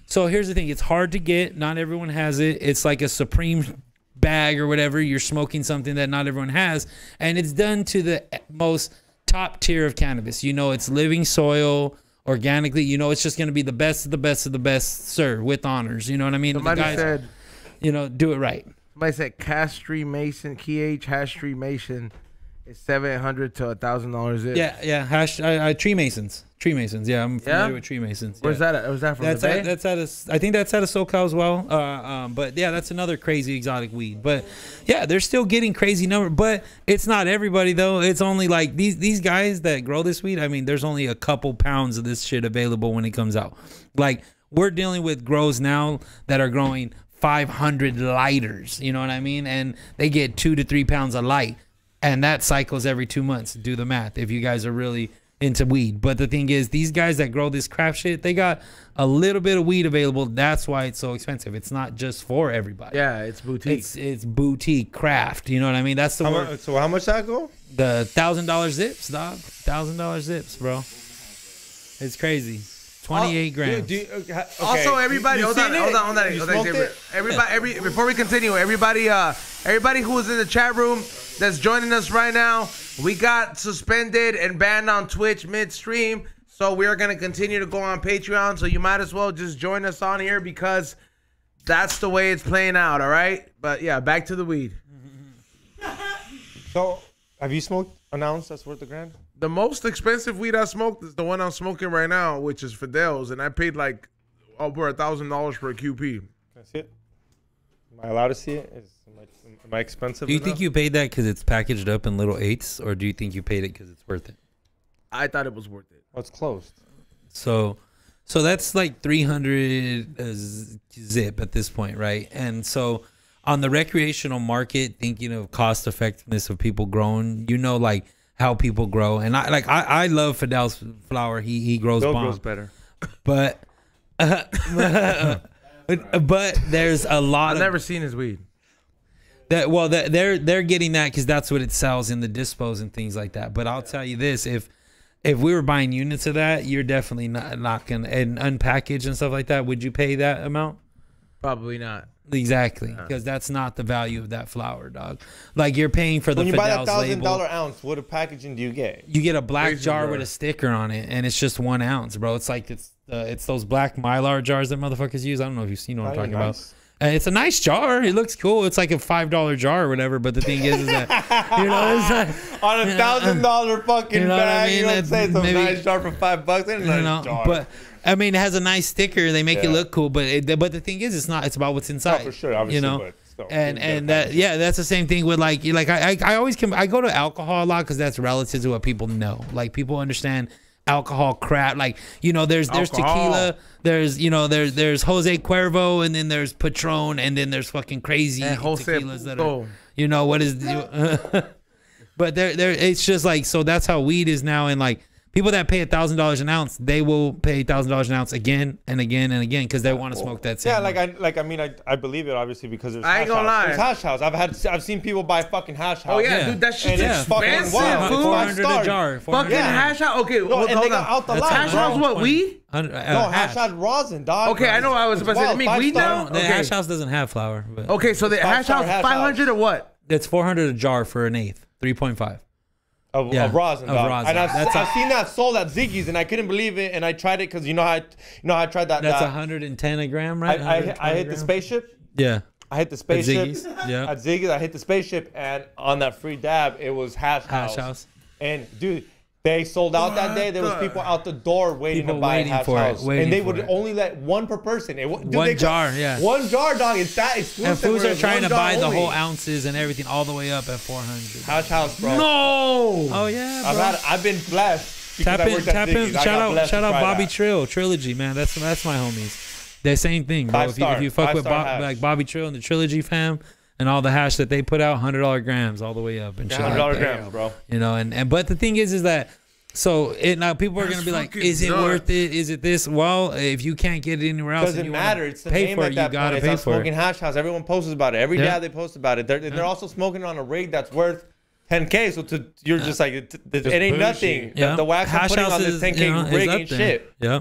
so here's the thing: it's hard to get. Not everyone has it. It's like a Supreme bag or whatever. You're smoking something that not everyone has, and it's done to the most top tier of cannabis. You know, it's living soil, organically. You know, it's just going to be the best of the best of the best, sir, with honors. You know what I mean? Somebody said, you know, do it right. somebody said Castry Mason, Hastry Mason is $700 to $1,000 zip. Yeah. Tree Masons. Yeah, I'm familiar with Tree Masons. Where's yeah. that at? Was that from That's the Bay? that's at a, I think that's at a SoCal as well. But yeah, that's another crazy exotic weed. But yeah, they're still getting crazy number. But it's not everybody though. It's only like these guys that grow this weed. I mean, there's only a couple pounds of this shit available when it comes out. Like we're dealing with grows now that are growing 500 lighters. You know what I mean? And they get 2 to 3 pounds of light, and that cycles every 2 months. Do the math if you guys are really into weed. But the thing is, these guys that grow this craft shit, they got a little bit of weed available. That's why it's so expensive. It's not just for everybody. Yeah, it's boutique. It's boutique craft. You know what I mean? That's the word. So how much that go? The $1,000 zips, dog. $1,000 zips, bro. It's crazy. 28 grams. Also, everybody, hold on. Before we continue, everybody who was in the chat room that's joining us right now, we got suspended and banned on Twitch midstream, so we are gonna continue to go on Patreon. So you might as well just join us on here because that's the way it's playing out. All right, but yeah, back to the weed. So have you smoked an ounce that's worth $1,000? The most expensive weed I smoked is the one I'm smoking right now, which is Fidel's, and I paid like over $1,000 for a QP. Can I see it? Am I allowed to see it? Am I expensive? Do you enough? think you paid that because it's packaged up in little eighths, or do you think you paid it because it's worth it? I thought it was worth it. Oh, it's closed. So that's like 300 zip at this point, right? And so on the recreational market, thinking of cost effectiveness of people growing, like how people grow. And I love Fidel's flower. He grows Bill bomb. grows better. But but there's a lot I've of never seen his weed. they're getting that because that's what it sells in the dispos and things like that. But I'll tell you this, if we were buying units of that, you're definitely not gonna, and unpackaged and stuff like that, would you pay that amount? Probably not. Exactly, because that's not the value of that flower, dog. Like, you're paying for the When you buy that Fidel's label. $1,000 ounce, what packaging do you get? You get a black Crazy jar jar. with a sticker on it, and it's just 1 ounce, bro. It's like it's those black Mylar jars that motherfuckers use. I don't know if you've seen what I'm talking about. It's a nice jar. It looks cool. It's like a $5 jar or whatever. But the thing is that it's like, On a $1,000 fucking You know what I bag, mean? you don't say it's a Maybe- nice jar for $5. It's a nice jar. but I mean, it has a nice sticker. They make it Yeah. look cool, but the thing is, it's not. It's about what's inside. for sure, obviously, but still, and you get that that's the same thing with like I always I go to alcohol a lot because that's relative to what people know. Like, people understand alcohol crap. Like, there's Alcohol. tequila, there's there's Jose Cuervo, and then there's Patron, and then there's fucking crazy And Jose tequilas that Puto. are what is but there it's just like, so that's how weed is now. And like, people that pay $1,000 an ounce, they will pay $1,000 an ounce again and again and again because they want to smoke that same. Yeah, one. I believe it, obviously, because there's I ain't gonna lie. There's hash house. I've seen people buy fucking hash house. Oh yeah, Yeah. dude, that shit's And it's fucking expensive, wild. fool. It's 400 5-star. a jar. Fucking Yeah. hash house. Okay, No, hold and they on. got out the That's line, Hash bro. house, what, 20. weed? No, hash house rosin, dog. Okay, I know. I was It's about to say, wild, they make weed 5-star. now? The Okay. hash house doesn't have flour, but Okay, so the hash Five-star house, hash 500 or what? it's 400 a jar for an eighth, 3.5. Of Yeah, rosin, of dog. rosin. And That's I've seen that sold at Ziggy's, and I couldn't believe it. And I tried it because I tried that. That's that 110 a gram, right? I hit 120 the grams? spaceship. Yeah. I hit the spaceship. Ziggy's? Yeah. At Ziggy's, I hit the spaceship, and on that free dab, it was hash house. Hash house. And dude, they sold out that day. There was people out the door waiting People to buy waiting hash for it, house, waiting and they for would it. only let one per person. Dude, One jar, yeah. One jar, dog. It's that exclusive. And fools where are it's trying one to jar buy the only. whole ounces and everything all the way up at 400. hash house, bro. No. Oh yeah, bro. I've been blessed. because Tap I in, worked at tap in. Ziggy's. I Shout got out, blessed shout to out try Bobby that. Trill, Trilogy, man. That's my homies. The same thing, bro. If you 5-star, fuck with 5-star hash. like Bobby Trill and the Trilogy fam and all the hash that they put out, $100 grams all the way up and shit like $100 that. grams, bro. And but the thing is that. So now people are gonna be like, fucking is it nuts. worth it? Is it this? Well, if you can't get it anywhere else, and Doesn't you wanna matter. It's the pay name for at it. that You gotta point. pay It's for smoking it. hash house. Everyone posts about it. Every Yeah. day they post about it. They're also smoking on a rig that's worth 10K. So you're just like it ain't bougie. nothing. Yeah, The wax I'm hash putting house on this is 10K is rig up ain't there. shit. Yeah,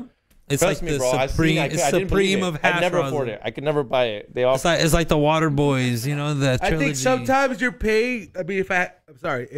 it's Trust like me, the bro. I've supreme. seen. It's I didn't believe supreme it. of hash I'd never rosin. afford it. I could never buy it. They all. It's like the Water Boys, the I trilogy. think sometimes you're paying. I mean, if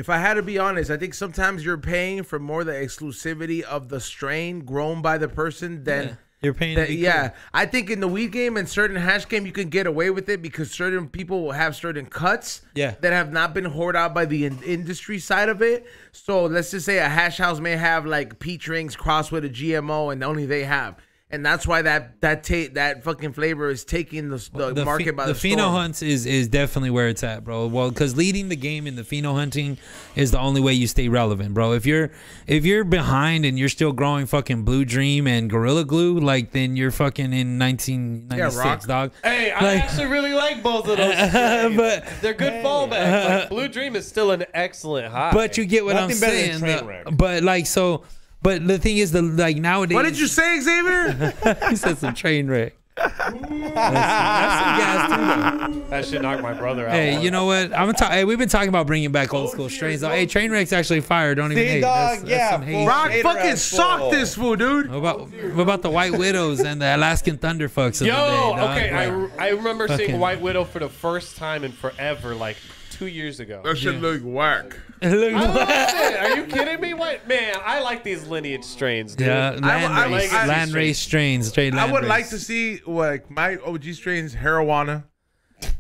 I had to be honest, I think sometimes you're paying for more the exclusivity of the strain grown by the person than. You're paying. to be Yeah, cool. I think in the weed game and certain hash game you can get away with it because certain people will have certain cuts Yeah. that have not been hoarded out by the industry side of it. So let's just say a hash house may have like peach rings crossed with a GMO and only they have. And that's why that fucking flavor is taking the market by the pheno storm. hunts is definitely where it's at, bro. Well, because leading the game in the pheno hunting is the only way you stay relevant, bro. If you're behind and you're still growing fucking Blue Dream and Gorilla Glue, like then you're fucking in 1996, Rock. dog. Hey, I Like- actually really like both of those. strains. But They're good fallbacks. Like, Blue Dream is still an excellent high. but you get what Nothing I'm better saying. than train though. wreck. But like so. But the thing is, nowadays. What did you say, Xavier? He said some train wreck. That's some gas too, though. that should knock my brother out. Hey, you know what? Hey, we've been talking about bringing back old school strains. Though. Hey, train wreck's actually fire. Don't even See, hate. dog, That's yeah, some hate. fool. Rock Hater fucking ass socked fool. this fool, dude. What about the White Widows and the Alaskan Thunderfucks of Yo, the day, dog? okay, I remember fucking- seeing White Widow for the first time in forever, like 2 years ago. That shit look whack. I loved it. Are you kidding me? What man? I like these lineage strains, dude. Yeah, I- land race strains. Straight I land would race. like to see like my OG strains, Marijuana.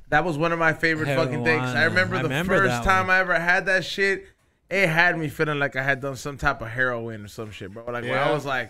That was one of my favorite fucking things. I remember I the remember first that time one. I ever had that shit. It had me feeling like I had done some type of heroin or some shit, bro. Like when I Yeah. was like,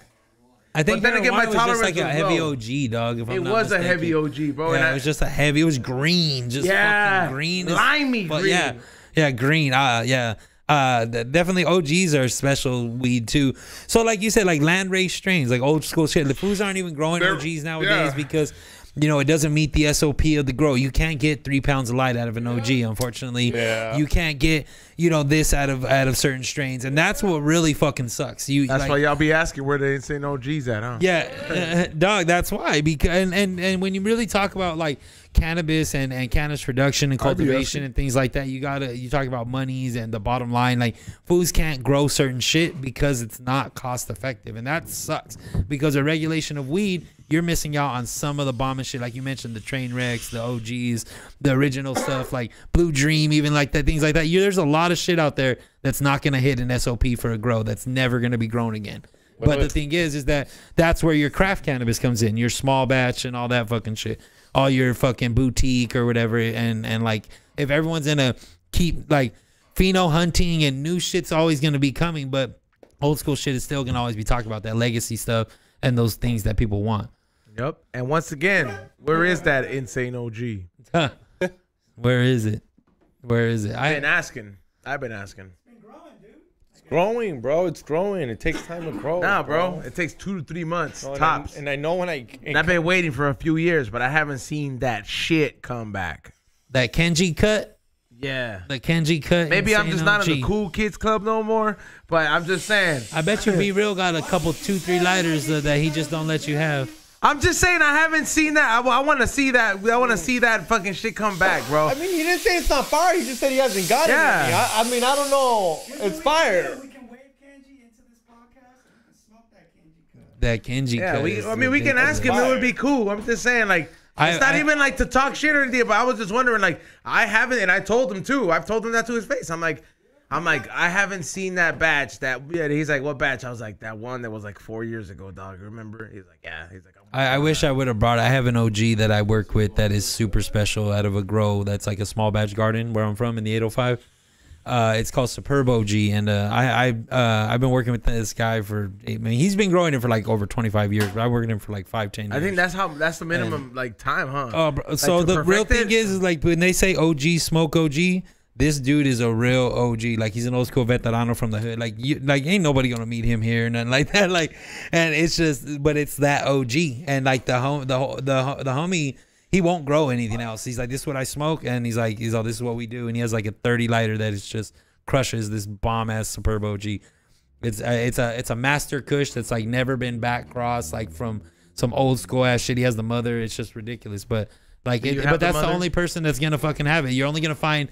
I think But then again, my marijuana was just like tolerance a was heavy low. OG, dog. If it I'm not was a mistaken. heavy OG, bro. Yeah, and it was just a heavy. It was green, just fucking green, limey but green. yeah, green. Yeah. Definitely OGs are special weed too. So like you said, like land race strains, like old school shit. The fools aren't even growing OGs nowadays because you know, it doesn't meet the SOP of the grow. You can't get 3 pounds of light out of an OG, unfortunately. Yeah. You can't get, you know, this out of certain strains, and that's what really fucking sucks. That's like, why y'all be asking where the insane OGs at, huh? yeah, dog. That's why. Because and when you really talk about like cannabis and cannabis production and cultivation and things like that, you talk about monies and the bottom line. Like foods can't grow certain shit because it's not cost effective, and that sucks. Because the regulation of weed, you're missing out on some of the bomb and shit, like you mentioned, the train wrecks, the OGs, the original stuff, like Blue Dream, even like that, things like that. There's a lot of shit out there that's not gonna hit an SOP for a grow. That's never gonna be grown again. But the thing is that's where your craft cannabis comes in, your small batch and all that fucking shit, all your fucking boutique or whatever. And like, if everyone's gonna keep like pheno hunting and new shit's always gonna be coming, but old school shit is still gonna always be talked about, that legacy stuff and those things that people want. Yep. And once again, where is that insane OG? Where is it? Where is it? I've been asking. I've been asking. Growing, bro. It's growing. It takes time to grow. Nah, bro. It takes 2 to 3 months No, tops. And I know when And I've been waiting for a few years, but I haven't seen that shit come back. That Kenji cut? Yeah. The Kenji cut. Maybe I'm Insane just not in OG. the cool kids club no more, but I'm just saying. I bet you Be Real got a couple 2-3 lighters that he just don't let you have. I'm just saying I haven't seen that. I want to see that. I want to see that fucking shit come back, bro. I mean, he didn't say it's not fire. He just said he hasn't got it. Yeah. I mean, I don't know. It's fire. We can wave Kenji into this podcast and we can smoke that Kenji cut. That Kenji Yeah, cut. we can ask him. It would be cool. I'm just saying, like, it's not even like to talk shit or anything, but I was just wondering, like, I haven't, and I told him too. I've told him that to his face. I'm like, I haven't seen that batch. He's like, what batch? I was like, that one that was like 4 years ago, dog. Remember? He's like, yeah. He's like, I wish I would have brought. I have an OG that I work with that is super special out of a grow that's like a small batch garden where I'm from in the 805. It's called Superb OG, and I've been working with this guy for. I mean, he's been growing it for like over 25 years, but I've worked with him for like 5-10 years. I think that's the minimum like time, huh? Oh, so the real thing is like when they say OG, smoke OG. This dude is a real OG. Like, he's an old school veterano from the hood. Like, ain't nobody gonna meet him here, nothing like that. Like, and it's just, but it's that OG. And like the homie, he won't grow anything else. He's like, this is what I smoke, and he's like, this is what we do. And he has like a 30 lighter that is just crushes this bomb ass Superb OG. It's a master kush that's like never been back crossed, like from some old school ass shit. He has the mother. It's just ridiculous, but. Like, but that's the only person that's gonna fucking have it. You're only gonna find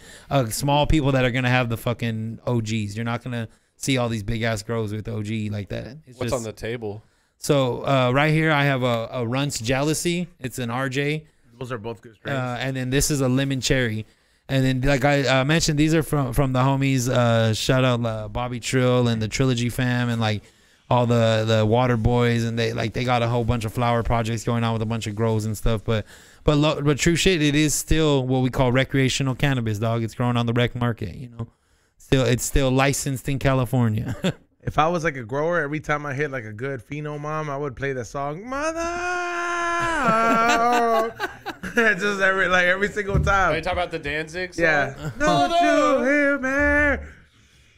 small people that are gonna have the fucking OGs. You're not gonna see all these big ass grows with OG like that. It's What's just, on the table? So right here I have a Runts Jealousy. It's an RJ. Those are both good strains. And then this is a Lemon Cherry. And then like I mentioned, these are from the homies. Shout out Bobby Trill and the Trilogy fam and like all the Water Boys, and they got a whole bunch of flower projects going on with a bunch of grows and stuff. But true shit, it is still what we call recreational cannabis, dog. It's growing on the rec market, you know. It's still licensed in California. If I was like a grower, every time I hit like a good pheno mom, I would play that song, Mother. Just every single Are you time. talking about the Danzig song? Yeah. Don't you hear me?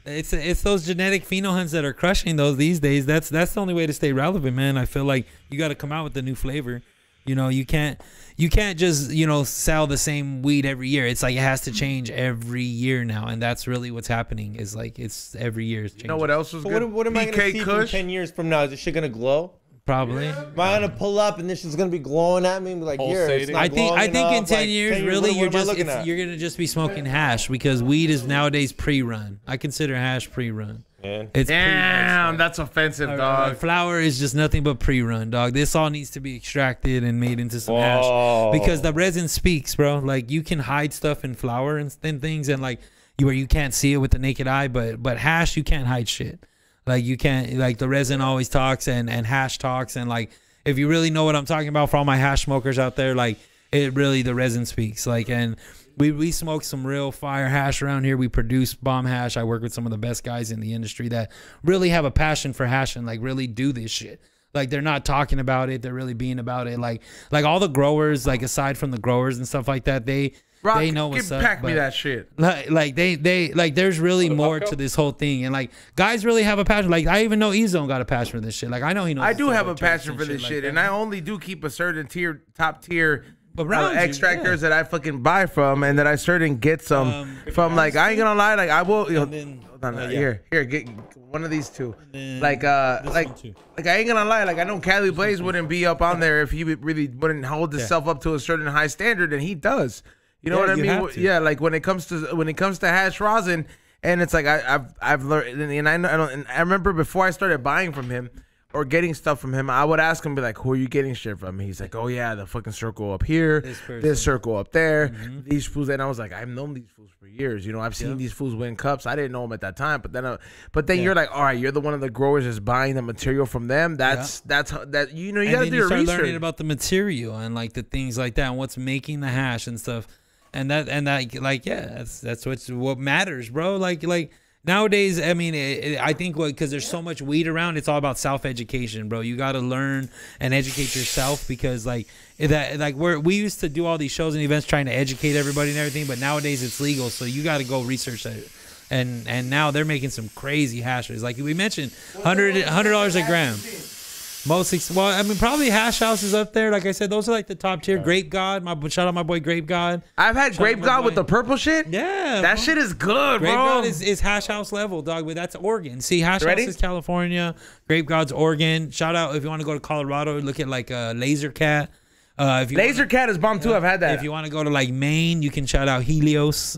It's those genetic pheno hunts that are crushing those these days. That's the only way to stay relevant, man. I feel like you got to come out with a new flavor. You know, you can't just, you know, sell the same weed every year. It's like it has to change every year now, and that's really what's happening. Is like it's every year is changing. You know what else was But good? what am I gonna BK see Kush? from 10 years from now? Is this shit gonna glow? Probably. Am I gonna pull up and this is gonna be glowing at me? And be like, here, it's Pulsating. not I think glowing in enough. 10 Like, years, really, what am I looking you're at? gonna just be smoking hash because weed is nowadays pre-run. I consider hash pre-run. Man. It's Damn, pre-run. that's offensive, dog. Flour is just nothing but pre-run, dog. This all needs to be extracted and made into some hash because the resin speaks, bro. Like you can hide stuff in flour and things, and like where you can't see it with the naked eye, but hash you can't hide shit. Like you can't, like the resin always talks and hash talks, and like if you really know what I'm talking about for all my hash smokers out there, like it really, the resin speaks. Like, and we smoke some real fire hash around here. We produce bomb hash. I work with some of the best guys in the industry that really have a passion for hash and like really do this shit. Like they're not talking about it, they're really being about it. Like all the growers, like aside from the growers and stuff like that, Rock, they know what's up. Pack me but- that shit. Like they like there's really more to this whole thing, and like guys really have a passion. Like I even know E-Zone got a passion for this shit. Like I know he knows. I do stuff have a about drugs passion for this like shit, that. and I only do keep a certain top tier Around you, extractors yeah. that I fucking buy from, and that I certain get some from. Like I ain't gonna lie, like I will. You know, then- hold on, yeah. here, get one of these two. then Like one too. like I ain't gonna lie, like I know Cali Blaze wouldn't be up on there if he really wouldn't hold himself up to a certain high standard, and he does. You know Yeah, what I you mean? have to. Yeah, like when it comes to hash rosin, and it's like I've learned, and I know and I remember before I started buying from him or getting stuff from him, I would ask him, be like, who are you getting shit from? He's like, oh yeah, the fucking circle up here, this circle up there, these fools. And I was like, I've known these fools for years. You know, I've seen these fools win cups. I didn't know them at that time, but then you're like, all right, you're the one of the growers that's buying the material from them. That's that you know, you gotta do your start research. learning about the material and like the things like that and what's making the hash and stuff. And that like yeah, that's what matters, bro. Like nowadays, I mean, I think because there's so much weed around, it's all about self-education, bro. You got to learn and educate yourself because we used to do all these shows and events trying to educate everybody and everything, but nowadays it's legal, so you got to go research it. And now they're making some crazy hashes, like we mentioned, $100 a gram. Well, I mean, probably Hash House is up there. Like I said, those are like the top tier. Grape God, shout out my boy Grape God. I've had Grape God with the purple shit. Yeah, that bro. shit is good, Grape bro. God is Hash House level, dog. But that's Oregon. See, Hash Ready? House is California. Grape God's Oregon. Shout out if you want to go to Colorado, look at like Laser Cat. If you Laser Cat is bomb too. I've had that. If you want to go to like Maine, you can shout out Helios.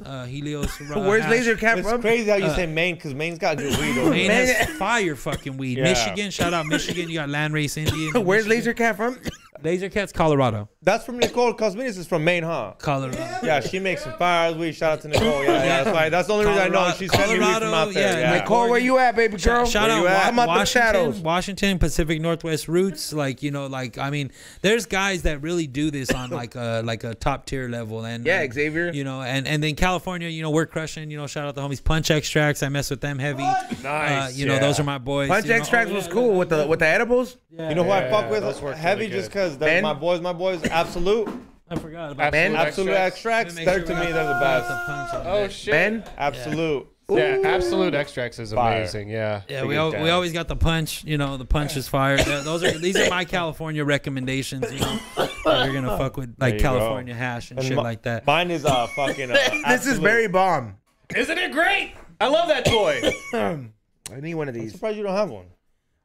Where's Laser Cat It's from? crazy how you say Maine because Maine's got good weed over Maine there. has fire fucking weed. Yeah. Michigan, shout out Michigan. You got Land Race Indian. Where's Michigan. Laser Cat from? Laser Cat's Colorado. That's from Nicole Cosmetics is from Maine, huh? Colorado. Yeah, she makes some fire weed. Shout out to Nicole. Yeah, that's right. That's the only reason I know she's sending me weed from out there. yeah. Yeah. Nicole, where you at, baby girl? Shout Where out you at? I'm out the shadows. Washington, Pacific Northwest roots. Like, you know, like, I mean, there's guys that really do this on like a top tier level. And Yeah, Xavier. You know, and then California, you know, we're crushing. You know, shout out the homies Punch Extracts. I mess with them heavy. Nice. You know, yeah. those are my boys. Punch you know. Extracts was cool with the edibles. You know who I fuck with those work heavy really just good. because Ben? my boys, Absolute. I forgot about Ben? Absolute Extracts. Make They're sure to we me, got they're the the best. punch on Oh that. shit. Ben? Absolute. Yeah, Absolute Extracts is Fire. amazing. Yeah. Yeah, Big we as damn. always got the punch. You know, the punch is fire. These are my California recommendations. You know, if you're gonna fuck with There like you go. California hash and shit like that. Mine is fucking. This is Absolute. very bomb. Isn't it great? I love that toy. I need one of I'm these. surprised you don't have one.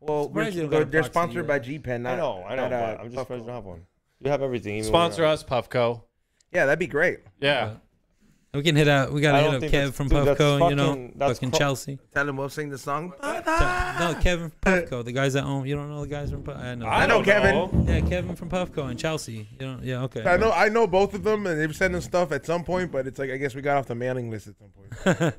Well, surprised you don't got a they're box of sponsored you. by G Pen. I know, but I'm just surprised you don't have one. You have everything. Even Sponsor us, Puffco. Yeah, that'd be great. Yeah. We can hit out. We gotta I hit don't up think Kev that's- from dude, that's Puffco. You know, fucking- that's fucking cro- Chelsea. Tell him we'll sing the song. No, Kevin from Puffco. The guys that own. You don't know the guys from Puffco? I know. I know don't Kevin. Yeah, Kevin from Puffco and Chelsea. You know. Yeah. Okay. I know both of them, and they've sent us stuff at some point. But it's like I guess we got off the mailing list at some point.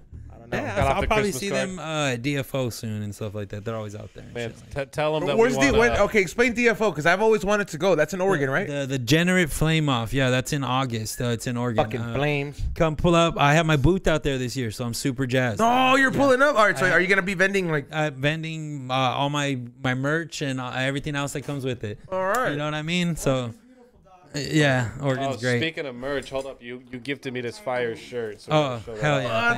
Yeah, Got off I'll the probably Christmas see card. them at DFO soon and stuff like that. They're always out there. and Man, shit like tell them that Where's we the wanna, okay? Explain DFO because I've always wanted to go. That's in Oregon, right? The Degenerate Flame Off. Yeah, that's in August. It's in Oregon. Fucking flames. Come pull up. I have my booth out there this year, so I'm super jazzed. Oh, you're pulling up. All right, so are you gonna be vending like? Vending all my merch and everything else that comes with it. All right. You know what I mean? So, yeah, Oregon's Oh, great. speaking of merch, hold up. You gifted me this fire shirt. So Oh, show that hell off. yeah.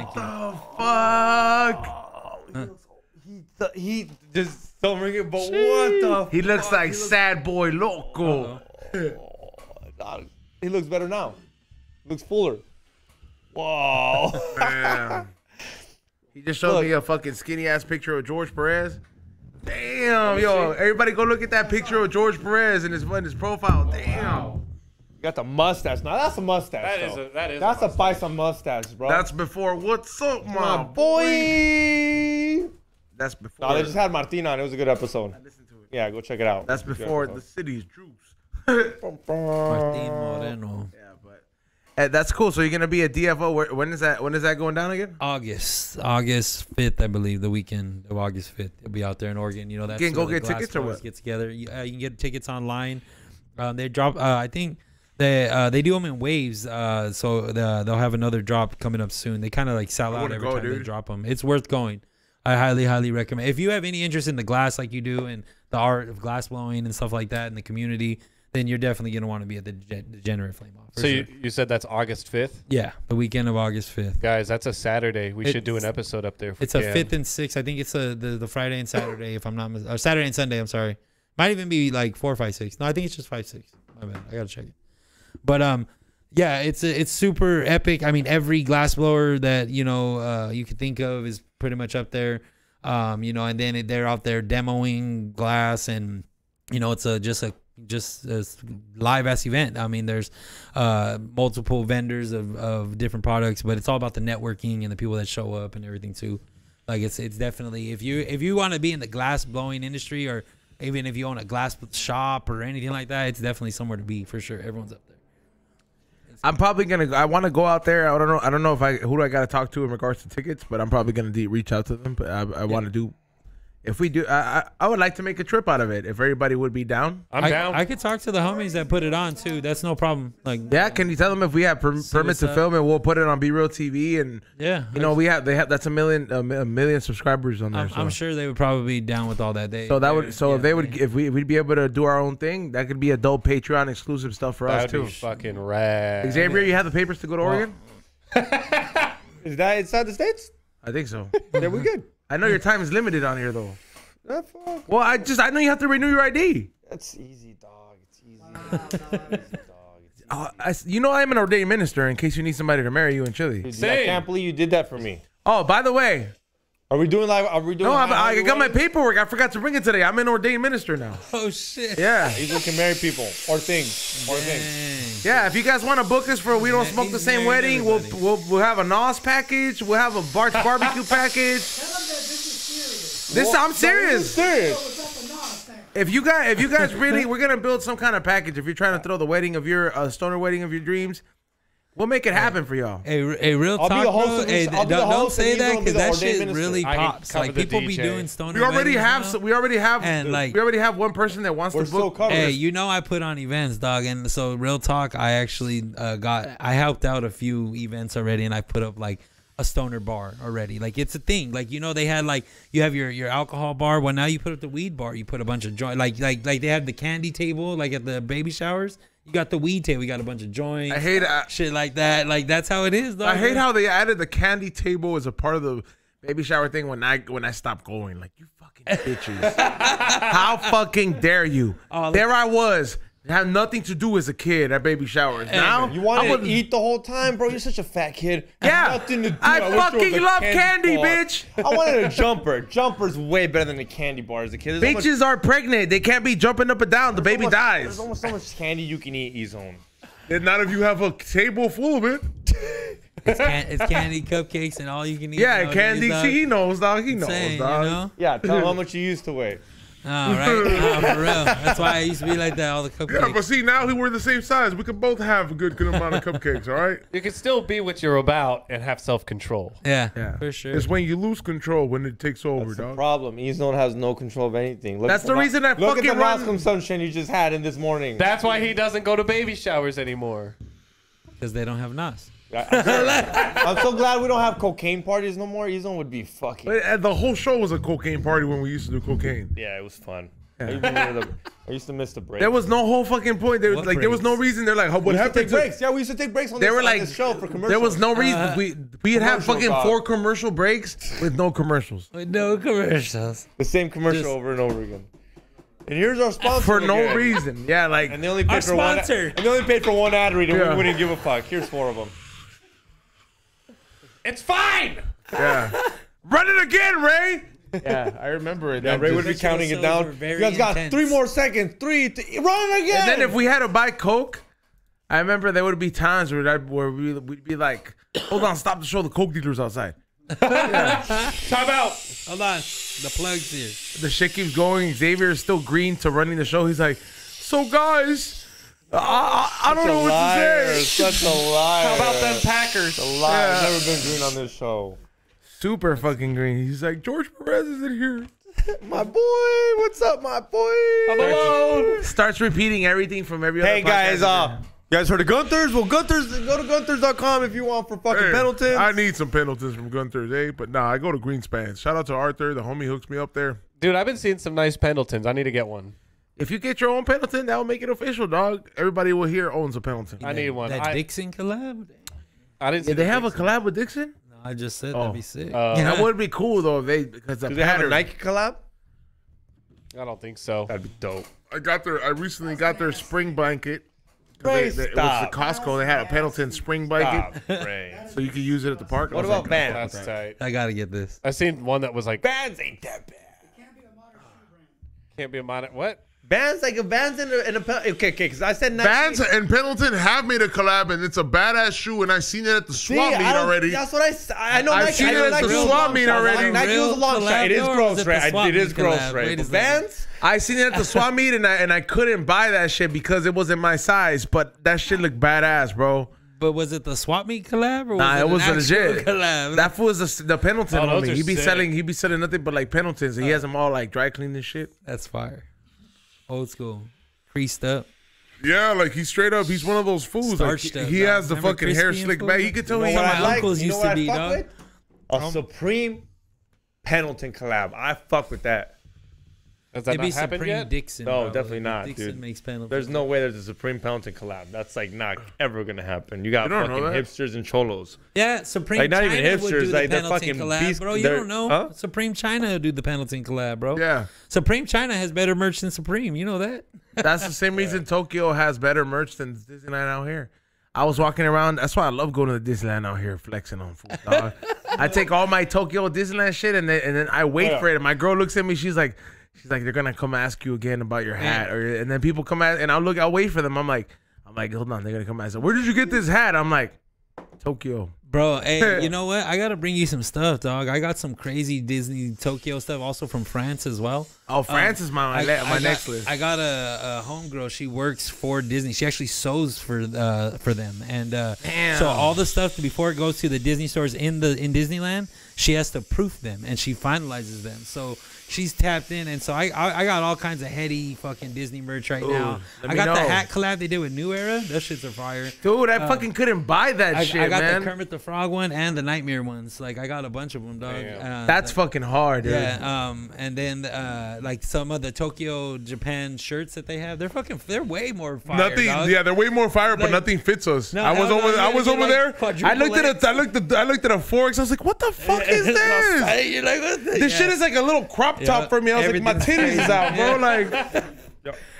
Thank you. Fuck. He just don't ring it, but what the? He looks like sad boy loco. God, he looks better now. Looks fuller. Whoa. Damn. He just showed me a fucking skinny ass picture of George Perez. Damn, yo, everybody go look at that picture of George Perez in his profile. Damn. Got the mustache. Now that's a mustache. That is That's a a bison mustache, bro. That's before what's up, my my boy. That's before. No, they just had Martin on. It was a good episode. Listen to it. Yeah, go check it out. That's Good before episode. the city's juice. Martin Moreno. Yeah, but that's cool. So you're gonna be at DFO. When is that? When is that going down again? August 5th, I believe, the weekend of August 5th. It'll be out there in Oregon. You know, that's You can go where the get tickets or glass what? Get together. You can get tickets online. They drop. I think they do them in waves. So they'll have another drop coming up soon. They kind of like sell out wanna every go, time they dude. drop them. It's worth going. I highly recommend. If you have any interest in the glass like you do and the art of glass blowing and stuff like that in the community, then you're definitely gonna want to be at the Degenerate Flame Off. So you said that's August 5th? Yeah, the weekend of August 5th. Guys, that's a Saturday. We should do an episode up there. It's a 5th and 6th. I think it's the Friday and Saturday, if I'm not or Saturday and Sunday. I'm sorry. Might even be like 4, 5, 6. No, I think it's just 5, 6. My bad. I gotta check it. But yeah, it's super epic. I mean, every glassblower that you could think of is pretty much up there. And then they're out there demoing glass, and it's just a live ass event. I mean, there's multiple vendors of different products, but it's all about the networking and the people that show up and everything too. Like it's definitely, if you want to be in the glass blowing industry, or even if you own a glass shop or anything like that, it's definitely somewhere to be for sure. Everyone's up there. I'm probably I want to go out there. I don't know who do I got to talk to in regards to tickets, but I'm probably gonna reach out to them. But I want to do. If we do, I would like to make a trip out of it. If everybody would be down, I'm down. I could talk to the homies that put it on too. That's no problem. Like, yeah, can you tell them if we have permits to film it, we'll put it on B Real TV, and yeah, they have that's a million subscribers on there. I'm sure they would probably be down with all that. If we'd be able to do our own thing, that could be adult Patreon exclusive stuff for us too. That'd be fucking rad. Xavier, you have the papers to go to Oregon? Is that inside the States? I think so. Yeah, we good. I know your time is limited on here though. Fuck. Well, I know you have to renew your ID. That's easy, dog. It's easy. I'm an ordained minister. In case you need somebody to marry you in Chile. Dude, I can't believe you did that for me. Oh, by the way, Are we doing live? Are we doing? no, I got my paperwork. I forgot to bring it today. I'm an ordained minister now. Oh shit. Yeah, He's can marry people or things. Or things. yeah. If you guys want to book us for We Don't Smoke the Same Wedding, we'll have a NOS package. We'll have a Bart's barbecue package. Tell them that this is serious. I'm serious. Serious. So it's like a Nas thing. If you guys really, we're gonna build some kind of package. If you're trying to throw the wedding of your stoner wedding of your dreams, we'll make it happen for y'all. Hey, real I'll be talk, the host bro. of this- Hey, I'll be the don't host, say and he's that gonna be because the that ordained shit minister. really I can pops. cover Like the people be DJ. doing stoner. We already weddings have. now. We already have. And, like- we already have one person that wants We're to book. so covered. Hey, I put on events, dog, and so real talk. I actually I helped out a few events already, and I put up like a stoner bar already. Like it's a thing. Like they had like you have your alcohol bar. Well, now you put up the weed bar. You put a bunch of joint. Like they had the candy table like at the baby showers. You got the weed table. You got a bunch of joints. I hate shit like that. Like that's how it is, dog. I hate how they added the candy table as a part of the baby shower thing when I stopped going. Like, you fucking bitches. How fucking dare you? There I was. It had nothing to do as a kid at baby showers. Now You wanted to eat the whole time, bro. You're such a fat kid. Yeah, Nothing to do. I wish there was fucking a love candy, bar. bitch. I wanted a jumper. Jumper's way better than a candy bar as a kid. There's Bitches are pregnant. They can't be jumping up and down. The baby There's dies. almost so much candy you can eat, E-Zone. And not if you have a table full of it. It's candy, cupcakes, and all you can eat. Yeah, nowadays, candy. dog. See, he knows, dog. He knows, Insane, dog. You know? Yeah, tell them how much you used to weigh. Oh, right. Oh, for real. That's why I used to be like that. All the cupcakes. Yeah, but see, now we're the same size. We can both have a good amount of cupcakes, all right? You can still be what you're about and have self-control. Yeah, for sure. It's when you lose control when it takes over, That's the dog. problem. E-Zone has no control of anything. Look That's at the reason I Look fucking at the run. Rock consumption you just had in this morning. That's why he doesn't go to baby showers anymore. Because they don't have NOS. I'm so glad we don't have cocaine parties no more. E-Zone would be fucking. But, the whole show was a cocaine party when we used to do cocaine. Yeah, it was fun. I used to miss the break. There was no whole fucking point. There was What there was no breaks? reason. They're like, we what used to happened take to breaks. Yeah, we used to take breaks on They this, were on like, this show for commercials. there was no reason. We'd have Commercial, fucking dog. 4 commercial breaks with no commercials. With no commercials. the same commercial Just- over and over again. And here's our sponsor For no again. reason. Yeah, like And they only Our paid for one. sponsor. And they only paid for one ad read, and Yeah. we wouldn't give a fuck. Here's 4 of them. It's fine. yeah. Run it again, Ray. Yeah, I remember it. Yeah, Ray would be Commercials counting it were down. very You guys got intense. 3 more seconds. 3, run it again. And then if we had to buy Coke, I remember there would be times where we'd be like, hold on, stop the show. The Coke dealer's outside. Time out. Hold on. The plug's here. The shit keeps going. Xavier is still green to running the show. He's like, so guys, I don't know what to say. Such a liar. How about them Packers? A liar. I've never been green on this show. Super fucking green. He's like, George Perez isn't here. My boy, what's up, my boy? I'm alone. Starts repeating everything from every other Hey guys, podcast. you guys heard of Gunthers? Well, Gunthers, go to Gunthers.com if you want for fucking Hey, Pendletons. I need some Pendletons from Gunther's, eh? But nah, I go to Greenspans. Shout out to Arthur. The homie hooks me up there. Dude, I've been seeing some nice Pendletons. I need to get one. If you get your own Pendleton, that'll make it official, dog. Everybody will here owns a Pendleton. I need one. That Dixon collab? I didn't see They have a collab with Dixon? No, I just said that'd be sick. That would be cool though, because the Do they have a pattern. Nike collab? I don't think so. That'd be dope. I recently got their spring blanket. Ray, It was the stop. Costco. They had a Pendleton spring blanket, Stop, Ray. so you could use it at the park. What about Vans? That's tight. I gotta get this. I seen one that was like Vans ain't that bad. Can't be a modern shoe brand. can't be a minor. What? Vans like a Vans in a okay, because I said Nike. Vans and Pendleton have made a collab, and it's a badass shoe, and I seen it at the See, swap meet I don't- already. That's what I know. I've Nike, seen I it know at Nike the was a swap long meet shot. already. Nike was a long shot. It is collab, or gross, was it right? the swap It is meet gross, collab? right? Wait a But second. Vans. I seen it at the swap meet and I couldn't buy that shit because it wasn't my size, but that shit looked badass, bro. But was it the swap meet collab or was Nah, it an was actual legit. collab? That fool is the Pendleton Oh, those homie. are He be sick. selling nothing but like Pendletons, and he has them all like dry cleaned and shit. That's fire. Old school, creased up. Yeah, like he's straight up. He's one of those fools. Like, Starched up, he dog. has the Remember fucking hair Crispy and slicked fool? back. You could tell You know he what my I like? uncles You know used what to I be, fuck dog. with? A Supreme Pendleton collab. I fuck with that. Has that It'd be not happened Supreme yet? Dixon. No, bro. definitely not, Dixon dude. makes Pendleton. There's no way there's a Supreme Pendleton collab. That's like not ever gonna happen. You got You don't fucking know that? hipsters and cholos. Yeah, Supreme Like, not China even would hipsters, do the like, they're Pendleton fucking collab, beast- bro. You they're- don't know. Huh? Supreme China would do the Pendleton collab, bro. Yeah, Supreme China has better merch than Supreme. You know that? that's the same reason Tokyo has better merch than Disneyland out here. I was walking around. That's why I love going to the Disneyland out here, flexing on food, dog. I take all my Tokyo Disneyland shit, and then I wait for it. And my girl looks at me. She's like, they're gonna come ask you again about your hat, and then people come at, and I'll wait for them. I'm like, hold on, they're gonna come ask. Where did you get this hat? I'm like, Tokyo. Bro, hey, you know what? I gotta bring you some stuff, dog. I got some crazy Disney Tokyo stuff, also from France as well. Oh, France is my next got, list. I got a homegirl. She works for Disney. She actually sews for them, and so all the stuff before it goes to the Disney stores in Disneyland, she has to proof them and she finalizes them. So she's tapped in, and so I got all kinds of heady fucking Disney merch right now. let I me got the know. hat collab they did with New Era. Those shits are fire. Dude, I fucking couldn't buy that shit, I got man. the Kermit the Frog one and the Nightmare ones. Like I got a bunch of them, dog. That's fucking hard, dude. yeah. And then like some of the Tokyo Japan shirts that they have, they're way more fire. Nothing. dog. Yeah, they're way more fire, but Like- nothing fits us. No, I was no, over. you I was gotta over get, there. like, quadruple I looked X. I looked at a Forex. I was like, "What the fuck is this? Hey, you're like, what the? This shit is like a little crop top Yeah, for me. I was like, my everything's titties is out, bro. Like,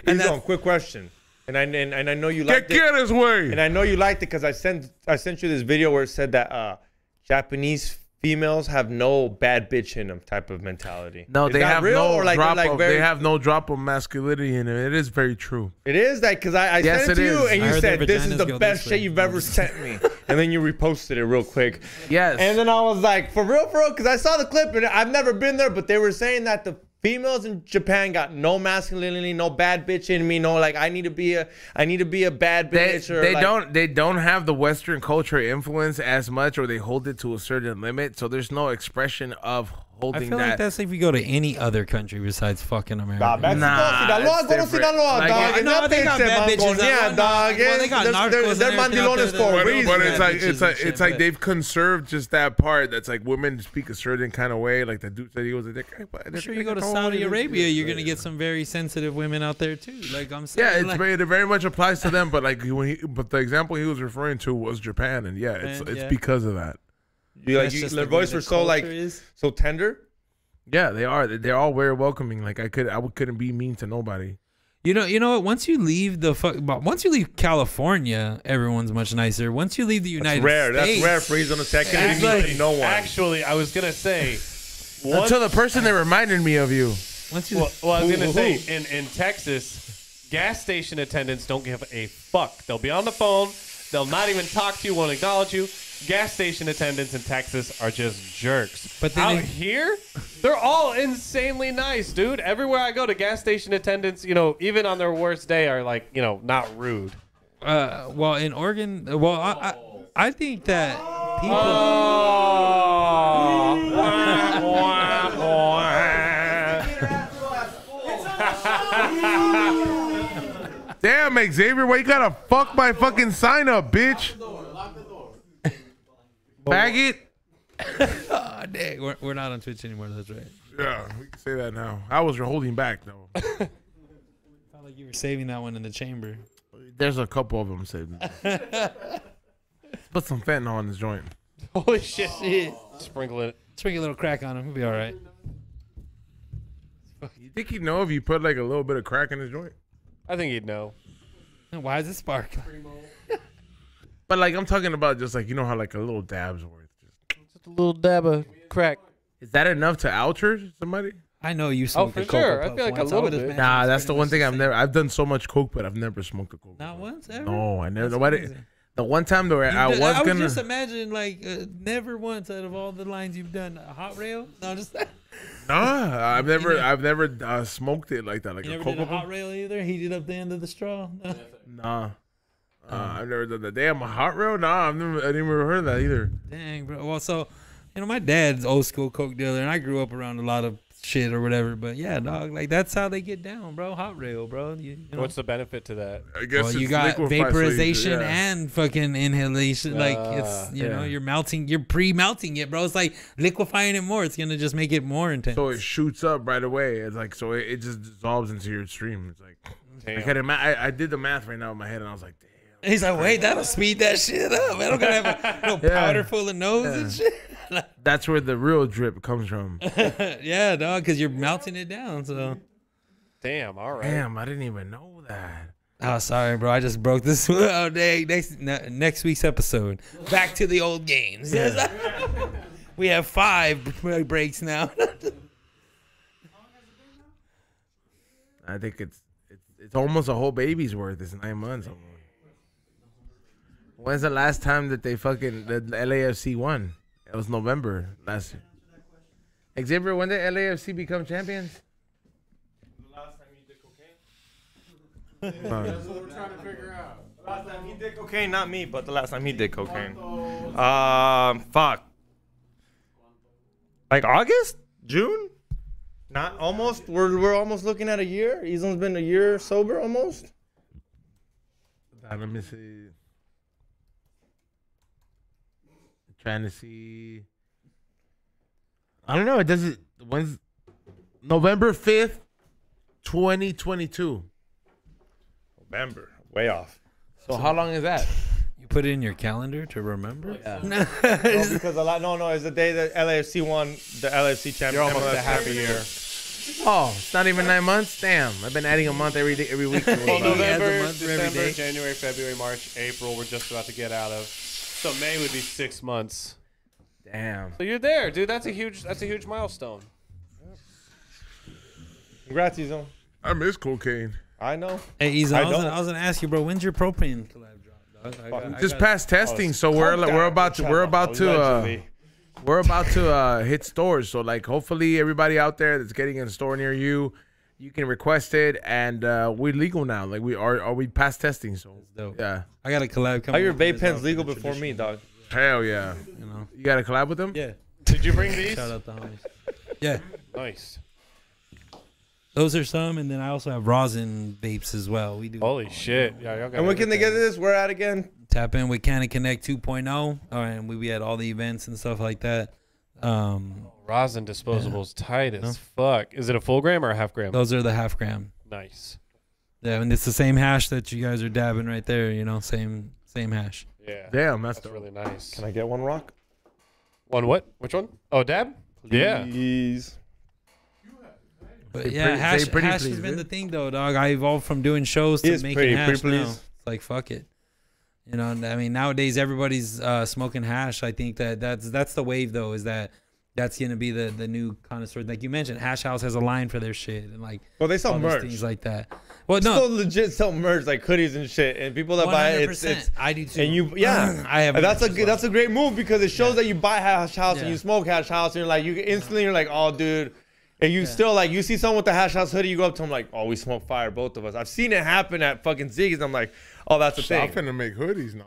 And that's quick question. And I know you liked Get his way." And I know you liked it because I sent you this video where it said that Japanese females have no bad bitch in them type of mentality. no, Is they that have real, no or like, drop they're, like, of. very- They have no drop of masculinity in it. It is very true. It is that because I Yes, sent it it to you is. and I you heard said their this is vaginas the go best this way. shit you've ever sent me, and then you reposted it real quick. Yes. And then I was like, for real, because I saw the clip and I've never been there, but they were saying that the females in Japan got no masculinity, no bad bitch in me, no like I need to be a bad bitch. They don't have the Western culture influence as much, or they hold it to a certain limit. So there's no expression of I holding feel that. like that's if you go to any other country besides fucking America. Mexico, Nah, Sinaloa, it's go to different. Sinaloa, Like, dog. yeah, and no, that they got bad bitch, bitches yeah, out there. dog. Well, they got narcos and They're everything out mandilones there for a that- reason. But it's bad like bitches it's like and shit, it's like but- they've conserved just that part. That's like women speak a certain kind of way. Like the dude said he was a dick. I'm sure you go to Saudi Arabia, you're gonna get some very sensitive women out there too. Like I'm saying, Yeah, like, it very much applies to them. But like but the example he was referring to was Japan, and yeah, it's Japan, yeah. because of that. that's just Their the way voice the were so like culture is. so tender. Yeah, they are. They're all very welcoming. Like I couldn't be mean to nobody. You know what? Once you leave once you leave California, everyone's much nicer. Once you leave the United Rare. States, That's rare for he's on the second. It's You like- meet no one. Actually, I was gonna say. Until the person that reminded me of you. Once you, Well, I was Who- gonna say who? in Texas, gas station attendants don't give a fuck. They'll be on the phone. They'll not even talk to you. Won't acknowledge you. Gas station attendants in Texas are just jerks. But then out they- here, they're all insanely nice, dude. Everywhere I go, to gas station attendants, even on their worst day, are like, not rude. well, in Oregon, I think that people. Damn, Xavier, why you gotta fuck my fucking sign up, bitch? Bag it. Oh, dang, we're not on Twitch anymore. That's right. Yeah, we can say that now. I was holding back though. Like you were saving that one in the chamber. There's a couple of them saved. Put some fentanyl in this joint. Holy shit. Sprinkle it. Sprinkle a little crack on him. He'll be all right. You think he'd know if you put like a little bit of crack in his joint? I think he'd know. Why is it sparkling? But like I'm talking about just like, you know how like a little dab's worth. Just a little dab of crack. Is that enough to outer somebody? I know you smoked for a Cocoa sure. I Puff feel like a once. little would've bit. imagined Nah, it's that's the pretty one much thing the I've never. I've done so much coke, but I've never smoked a coke. Not once ever. No, I never. That's Nobody. amazing. The one time though, I was I gonna. just imagine like never once out of all the lines you've done a hot rail. No, just Nah, I've never smoked it like that, like you a never did cocoa a hot puff. rail either. Heated up the end of the straw. No. Nah, I've never done that. Damn, a hot rail? Nah, I didn't even heard of that either. Dang, bro. Well, so my dad's old school coke dealer, and I grew up around a lot of shit or whatever. But yeah, dog, like that's how they get down, bro. Hot rail, bro. You know? What's the benefit to that? I guess Well, you it's got liquefied, so you vaporization should- yeah. and fucking inhalation. Like it's you know you're pre-melting it, bro. It's like liquefying it more. It's gonna just make it more intense. So it shoots up right away. It's like so it just dissolves into your stream. It's like Damn. I did the math right now in my head, and I was like, damn. He's like, wait, that'll speed that shit up. I don't gotta have a little powder full of nose and shit. That's where the real drip comes from. Yeah, dog, because you're melting it down. So, Damn, all right. Damn, I didn't even know that. oh, sorry, bro. I just broke this. Oh, dang. Next week's episode. Back to the old games. We have 5 breaks now. I think it's almost a whole baby's worth. It's 9 months. When's the last time that they fucking the LAFC won? It was November last year. Xavier, when did LAFC become champions? The last time he did cocaine. That's what we're trying to figure out. The last time he did cocaine, not me, but the last time he did cocaine. Fuck. Like August? June? Not almost. We're almost looking at a year. Izon's been a year sober almost. Let me see. Trying to see. I don't know. It doesn't. When's November 5th, 2022. November. Way off. So how long is that? You put it in your calendar to remember? No, because a lot. No. It's the day that LAFC won the LAFC championship. You're almost a half a year. Oh, it's not even 9 months. Damn, I've been adding a month every week. Well, He adds a November, month for every December, day. January, February, March, April. We're just about to get out of. So May would be 6 months. Damn. So you're there, dude. That's a huge milestone. Congrats, Izon. I miss cocaine. I know. Hey, Izzo, I I was gonna ask you, bro. When's your propane collab drop, dog? I Just got- past testing, so we're about to hit stores. So like, hopefully everybody out there that's getting in a store near you, you can request it, and we're legal now. Like we are we past testing? So dope. yeah, I got a collab coming. How your up with vape this pens outfit, legal the before me, traditional, dog? hell yeah. You know. You got a collab with them? Yeah. Did you bring these? Shout out the homies. Yeah. Nice. Those are some, and then I also have rosin vapes as well. We do. Holy shit. Yeah, y'all got And when can they get everything. this? Where at again? Tap in with Cannon Connect 2.0. And we be at all the events and stuff like that. Rosin disposables tight as fuck. Is it a full gram or a half gram? Those are the half gram. Nice. Yeah, and it's the same hash that you guys are dabbing right there. You know, same hash. Yeah. Damn, that's That's dope. really nice. Can I get one rock? One what? Which one? Oh, dab? Yeah. Please. But Say yeah, pretty- hash, say pretty hash please, has been dude. the thing though, dog. I evolved from doing shows to It's making pretty hash please. now. It's like fuck it. You know, I mean nowadays everybody's smoking hash. I think that's the wave though. Is that's gonna be the new connoisseur. Like you mentioned, Hash House has a line for their shit and like Well, they sell all these merch. things like that. Well, Still no, legit sell merch like hoodies and shit, and people that buy it, it's 100%. I do too. and you I have. And that's merch a as well. that's a great move because it shows Yeah. that you buy Hash House and Yeah. you smoke Hash House, and you're like you're like, oh dude, and you still like you see someone with the Hash House hoodie, you go up to them like, oh, we smoke fire, both of us. I've seen it happen at fucking Ziggy's. I'm like, oh, that's a I'm thing. finna make hoodies now.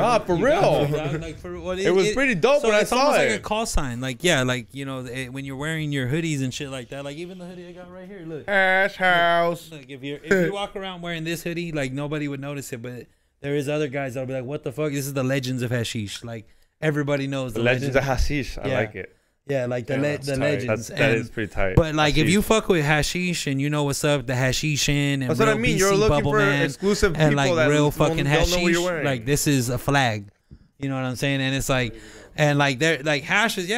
Ah, for real. Like for what It was pretty dope when I it's saw almost it. like a call sign. Like yeah, like you know when you're wearing your hoodies and shit like that. Like even the hoodie I got right here. Look. Hash House. Look, if you walk around wearing this hoodie, like nobody would notice it, but there is other guys that'll be like, "What the fuck? This is the Legends of Hashish." Like everybody knows The Legends of Hashish. I Yeah. like it. Yeah, like the legends. That is pretty tight. But like, if Hashish. you fuck with hashish and you know what's up, the hashish in and That's real what I mean. You're BC looking Bubble for Man exclusive and people like that real don't fucking know what you're hashish, wearing. like this is a flag. You know what I'm saying? And it's like, and like they're like hash is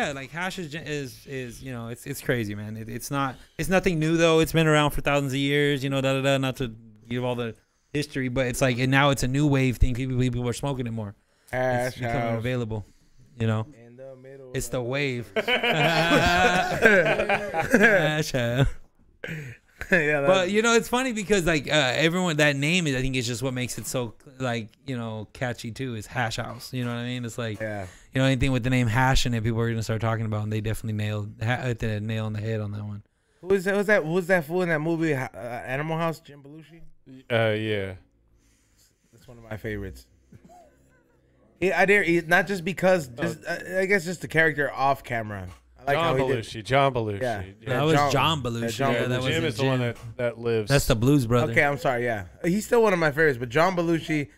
is you know it's crazy, man. It's nothing new though. It's been around for thousands of years. You know, not to give all the history, but it's like, and now it's a new wave thing. People are smoking it more. It's becoming available. You know, In the middle. it's the wave. Hash house. Yeah, But you know, it's funny because like everyone, that name is, I think, it's just what makes it so like, you know, catchy too. Is hash house. You know what I mean? It's like, yeah. you know, anything with the name hash in it, people are gonna start talking about, and they definitely hit the nail on the head on that one. Who's that fool in that movie, Animal House? Jim Belushi. Yeah. That's one of my favorites. Not just because, I guess just the character off camera. I like John how he did. Belushi. John Belushi. Yeah. That was John Belushi. John Yeah, that Belushi. was Jim is the one that lives. That's the Blues Brother. Okay, I'm sorry. Yeah, he's still one of my favorites. But John Belushi,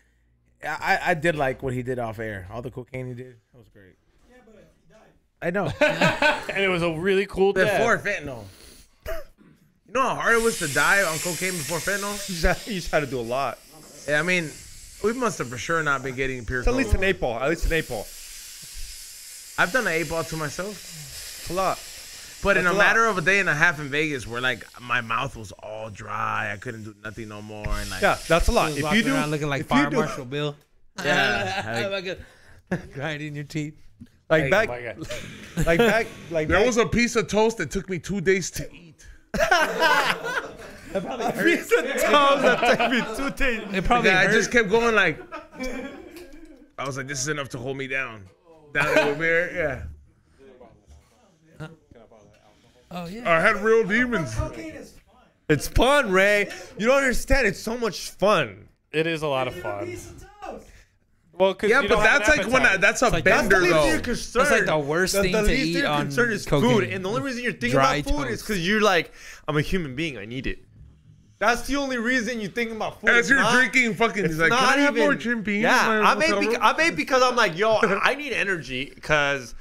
I did like what he did off air. All the cocaine he did, that was great. Yeah, but he died. I know. and it was a really cool death. Before fentanyl. You know how hard it was to die on cocaine before fentanyl? You just had to do a lot. Yeah, I mean, we must have for sure not been getting pure It's at least coke. an 8-ball. At least an 8-ball. I've done an 8-ball to myself. It's a lot. But in That's a a lot. matter of a day and a half in Vegas, where like my mouth was all dry, I couldn't do nothing no more, and like Yeah, that's a lot. He was If walking you do, around looking like if you Fire do- Marshal Bill. yeah, Like grinding your teeth. like Hey, back, Oh my God. like back, like There back, was a piece of toast that took me 2 days to eat. a piece of toast that took me 2 days. It probably I hurt. just kept going like. I was like, this is enough to hold me down. Down in the mirror, yeah. Oh yeah. I had real demons. Cocaine is fun. It's fun, Ray. You don't understand. It's so much fun. It is a lot of Give a fun. piece of toast. Well, because Yeah, but that's like when that's a like- That's the bender least though. you're concerned. That's like the worst thing the to least eat you're on concerned is cocaine. food, and the only reason you're thinking Dry about food is toast. because you're like, I'm a human being. I need it. That's the only reason you're thinking about food. As It's you're not- drinking, fucking, It's he's like, not can I have even- more Jim Beam? Yeah, My I made, hotel room?" I made because I'm like, yo, I need energy because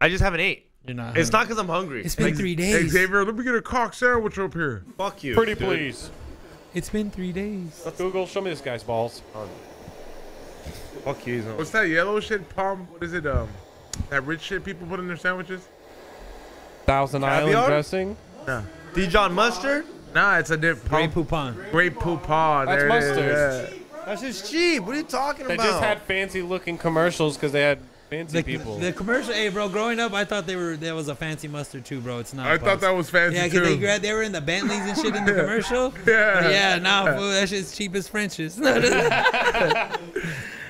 I just haven't ate. You're not. It's not because I'm hungry. It's been 3 Hey, days. Xavier, let me get a cock sandwich up here. Fuck you. Pretty dude. please. It's been 3 days. Google, show me this guy's balls. Fuck you. he's not- What's that yellow shit, Palm? What is it? That rich shit people put in their sandwiches? Thousand Island Caviar? dressing. Dijon mustard? Nah, it's a different Grey Poupon. Great poupon. That's There it is, mustard. yeah. That's just cheap. What are you talking They about? just had fancy looking commercials because they had fancy people. The commercial, hey bro, growing up I thought there was a fancy mustard too, bro. It's not. I thought that was fancy Yeah, too. because they were in the Bentleys and shit in the commercial. Yeah. Yeah, nah, fool, that shit's cheap as French's.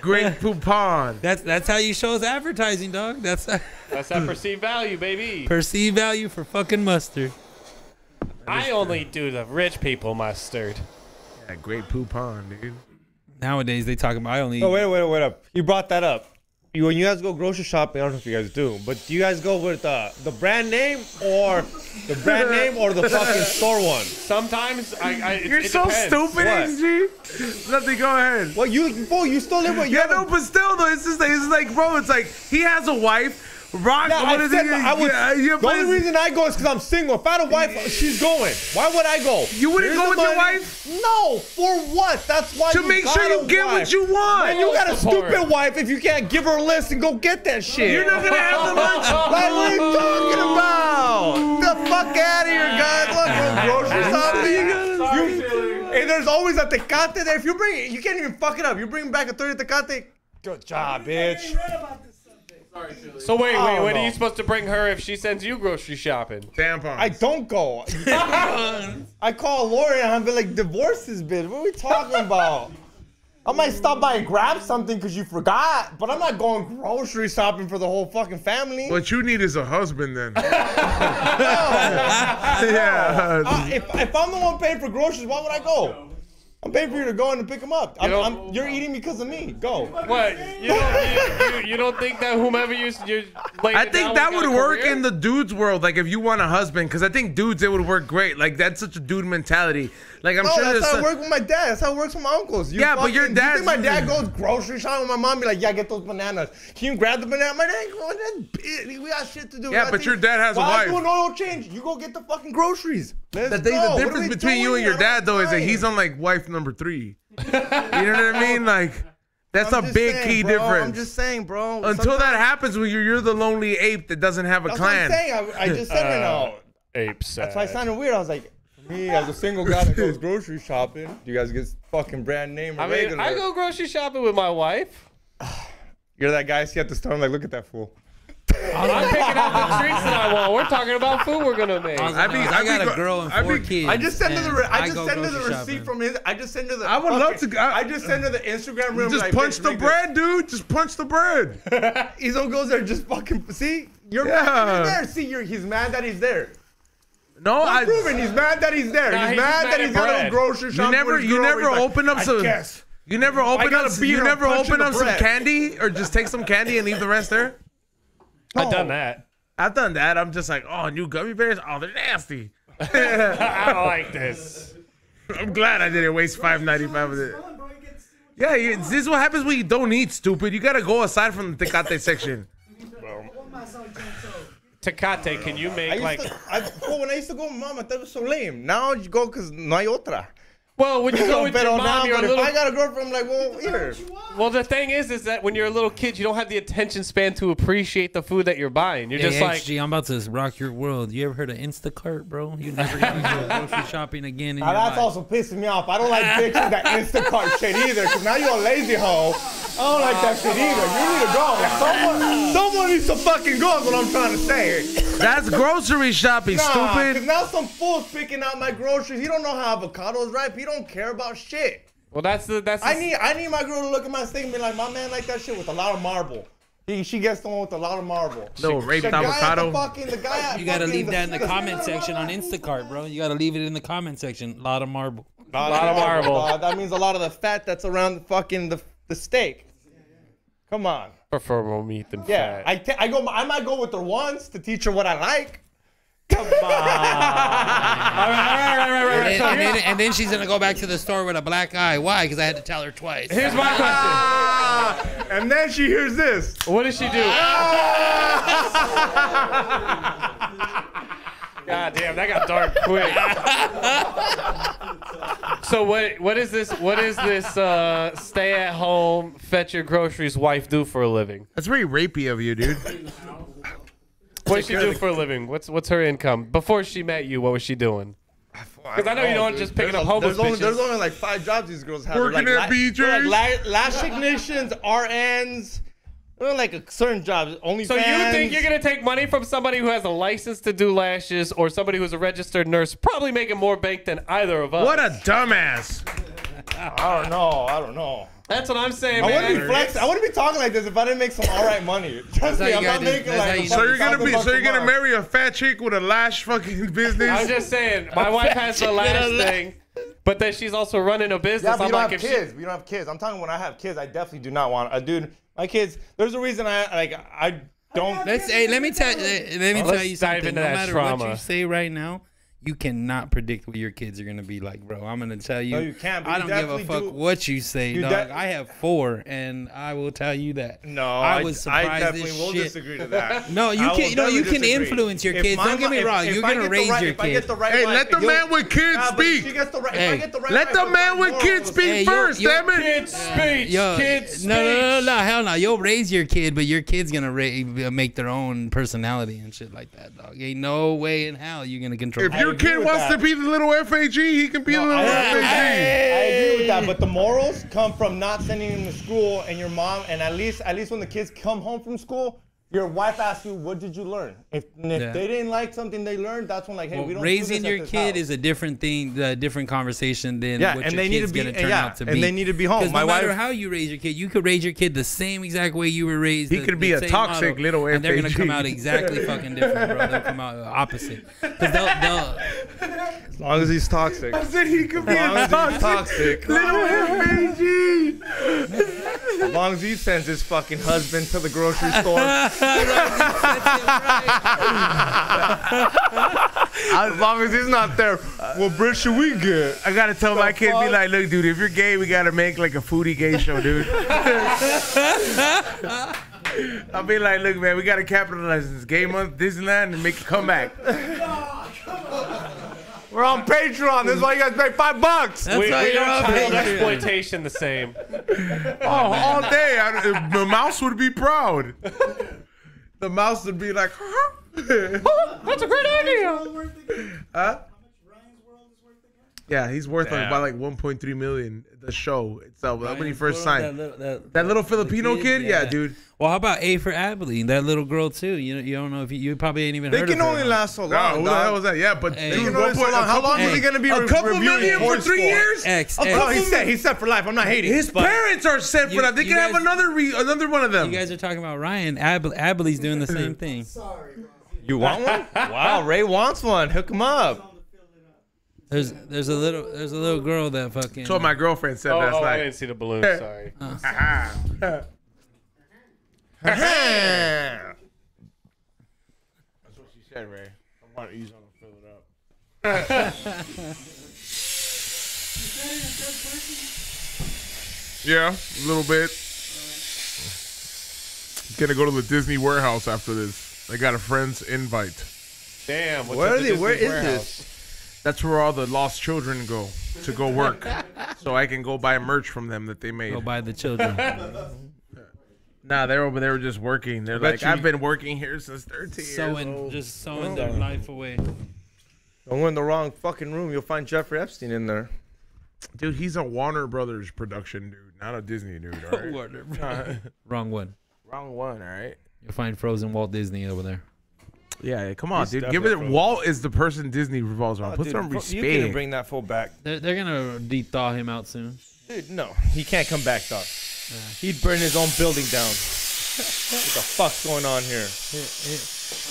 Great poupon. That's how you show us advertising, dog. That's That's that perceived value, baby. perceived value for fucking mustard. I only do the rich people mustard. Yeah, great poupon, dude. Nowadays they talk about I only. Oh, wait up. You brought that up. When you guys go grocery shopping, I don't know if you guys do, but do you guys go with the brand name or the fucking store one? Sometimes You're so stupid, What? XG. Nothing. Go ahead. Well, you still live with Yeah, no, but still though, it's like, bro, it's like he has a wife. Rock. Yeah, what I is said, it? but I would, Yeah, the but only reason I go is because I'm single. If I had a wife, she's going. Why would I go? You wouldn't Here's go the with your money. wife? No, for what? That's why to you make got sure you a get wife. what you want. Man, you got a Support. stupid wife if you can't give her a list and go get that shit. You're not gonna have the lunch. Like, what are you talking about? The fuck out of here, guys. Let's go grocery shopping. Hey, there's always a tecate there. If you bring it, you can't even fuck it up. You bring back a 30 tecate. Good job, I bitch. ain't read about this Sunday. So wait, Oh, when no. are you supposed to bring her if she sends you grocery shopping? Tampons. I don't go. I call Lori and I'll be like, divorce this bitch. What are we talking about? I might stop by and grab something because you forgot, but I'm not going grocery shopping for the whole fucking family. What you need is a husband then. Yeah. If I'm the one paying for groceries, why would I go? I'm paying for you to go in and pick them up. don't- You're eating because of me. Go. What? You don't think that whomever you're laying I it think down that when would you got a work career? in the dudes world. Like if you want a husband, because I think dudes it would work great. Like that's such a dude mentality. Like I'm No, sure that's there's how it some- works with my dad. That's how it works with my uncles. Yeah, but your you dad's- think my dad goes grocery shopping with my mom? Be like, yeah, get those bananas. Can you grab the banana? My dad going, we got shit to do. Yeah, I but think- your dad has a Why wife. doing oil change? You go get the fucking groceries. Let's The thing, go. the What are difference we between you doing? and your I don't dad though is that mind. he's on like wife number 3. You know what I mean? Like that's I'm a just big saying, key bro. difference. I'm just saying, bro. Until Sometimes- that happens, when you're the lonely ape that doesn't have a That's what I'm clan. saying. I just said right now. Ape sad. That's why I sounded weird. I was like, me as a single guy that goes grocery shopping, do you guys get fucking brand name or I mean, regular? I go grocery shopping with my wife. You're that guy I see at the store. I'm like, look at that fool. I'm picking out the treats that I want. We're talking about food we're gonna make. I got a girl and 4 kids. I just send her the and I just go send her the grocery receipt shopping. from his. I just send her the. I would love fucking- to- I just send her the Instagram room. Just like, punch bitch, the make bread, dude. Just punch the bread. this. Izo goes there, just fucking see. You're Yeah. mad you're there. See, he's mad that he's there. No, I'm proving he's mad that he's there. Nah, he's he's mad mad that at he's got a bread. grocery shop. you never open up some. Guess. You never open gotta up. beat You her never punching open the up some bread. candy or just take some candy and leave the rest there. I've done that. I've done that. I'm just like, oh, new gummy bears. Oh, they're nasty. I don't like this. I'm glad I didn't waste $5.95 with it. Fun, bro. You get so much Yeah, this is what happens when you don't eat, stupid. You gotta go aside from the tecate section. one más al chancho. Tecate, can you make like? When I used to go, mom, I thought it was so lame. Now you go because no hay otra. Well, when you go with your Pero mom, now, you're a but if little. I got a girlfriend, I'm like, well, here. Well, the thing is that when you're a little kid, you don't have the attention span to appreciate the food that you're buying. You're Hey, just like, XG, I'm about to rock your world. You ever heard of Instacart, bro? You never gonna go grocery shopping again in Now your that's life. also pissing me off. I don't like bitches that Instacart shit either, because now you're a lazy hoe. I don't like that shit either. You need to go. Someone needs to fucking go is what I'm trying to say. That's grocery shopping, Nah, because stupid. now some fool's picking out my groceries. He don't know how avocados ripe. He don't care about shit. well, that's the. I need my girl to look at my steak and be like, my man like that shit with a lot of marble. She gets the one with a lot of marble. No, raped The guy at avocado. the guy at You gotta fucking leave that in the the- comment section on Instacart, bro. You gotta leave it in the comment section. A lot of marble. A lot of marble. That means a lot of the fat that's around the fucking the steak. Come on. prefer more meat than Yeah, fat. I might go with her once to teach her what I like. Come on. all right. And then she's gonna go back to the store with a black eye. Why? Because I had to tell her twice. Here's my question. And then she hears this. What does she do? God damn, that got dark quick. So what is this? What is this? Stay at home, fetch your groceries, wife do for a living? That's very rapey of you, dude. What does she do for a living? What's her income? Before she met you, what was she doing? Because I know you don't just picking up homeless bitches. There's only like 5 jobs these girls have. Working They're at like, BJ's? like lash technicians, RNs. They're like a certain jobs. Only So you think you're gonna take money from somebody who has a license to do lashes, or somebody who's a registered nurse, probably making more bank than either of us? What a dumbass. I don't know. That's what I'm saying, I man. wouldn't be flexing. I wouldn't be talking like this if I didn't make some alright money. Trust how me, you I'm not gotta do- making that's how like. you So do you're gonna be, $1,000 so you're gonna a month. marry a fat chick with a lash fucking business? I'm just saying, my wife has the lash thing, but then she's also running a business. Yeah, but I'm you don't like, have if kids. We don't have kids. I'm talking when I have kids, I definitely do not want a dude. My kids. There's a reason I don't. Let me tell you Let's dive something. into No that matter trauma. what you say right now, you cannot predict what your kids are gonna be like, bro. I'm gonna tell you. No, you can't, but I you don't give a definitely fuck do. what you say, You dog. de- I have 4, and I will tell you that. No, I was surprised I definitely as will shit. disagree to that. No, you I will can. No, you definitely can disagree. influence your If kids. my Don't get me mo- wrong. if You're I gonna get the raise right- your if I get kids. the right Hey, wife, let the you'll- man with kids Nah, but speak. she gets the right- if Hey. I get the right Let wife the with man right with morals- kids speak Hey, first, yo, damn it. kids speech, Yo, kids speech. no, hell no. You'll raise your kid, but your kid's gonna make their own personality and shit like that, dog. Ain't no way in hell you're gonna control. If your agree kid with wants that. to be the little FAG, he can be the little I FAG. agree with that, but the morals come from not sending him to school, and your mom, and at least when the kids come home from school, your wife asks you, "What did you learn?" If Yeah. they didn't like something they learned, that's when like, hey, Well, we don't. raising do this your at this kid house. is a different thing, a different conversation than Yeah, what and your they need kid's to be- gonna turn yeah, out to and be. they need to be home. 'Cause My no matter wife- how you raise your kid, you could raise your kid the same exact way you were raised. He could be a same toxic model, little and they're gonna FAG. come out exactly fucking different, bro. They'll come out opposite. Because they'll As long as he's toxic. I said he could be As long a as he's toxic. toxic. Little AG. As long as he sends his fucking husband to the grocery store. As long as he's not there, what bread should we get? I gotta tell my kid, be like, look, dude, if you're gay, we gotta make like a foodie gay show, dude. I'll be like, look, man, we gotta capitalize this gay month, Disneyland, and make a comeback. We're on Patreon. This is why you guys pay $5. That's We why don't you're on child Patreon. exploitation the same. Oh, all day. The mouse would be proud. The mouse would be like, That's a great idea. huh? Ryan's World is worth again? Yeah, he's worth like, about like 1.3 million. The show itself, when he first signed. That Little Filipino kid, yeah, dude. Well, how about A for Abilene? That little girl too. You don't know if you probably ain't even They heard can of her. only last so No, long. who the hell was that? Yeah, but Hey. dude, They can only so long. How long is he Hey. gonna be a couple reviewing million for Toy 3 Story? years? X. Oh, he said for life. I'm not hating. His but parents are set for You- that. They you can have guys- another one of them. You guys are talking about Ryan. Abilene's doing the same thing. Sorry, bro. you want one? Wow, Ray wants one. Hook him up. There's a little girl that fucking. So my girlfriend said last I night. didn't see the balloon. Sorry. That's what she said, Ray. I want to use on to fill it up. Yeah, a little bit. Gonna go to the Disney warehouse after this. I got a friend's invite. Damn. What's Where at are the they? Where Disney is warehouse? this? That's where all the lost children go to go work, so I can go buy merch from them that they made. Go by the children. Nah, they're over there just working. They're bet like, you- I've been working here since 13 years old. Just sewing their life away. Don't go in the wrong fucking room. You'll find Jeffrey Epstein in there. Dude, he's a Warner Brothers production dude, not a Disney dude. All right? Wrong one. Wrong one. All right. You'll find frozen Walt Disney over there. Yeah, come on, He's dude. Give it. definitely Walt is the person Disney revolves around. Oh, Put dude, some You can respect. bring that fool back. They're gonna de-thaw him out soon. Dude, no. He can't come back, dog. He'd burn his own building down. What the fuck's going on here?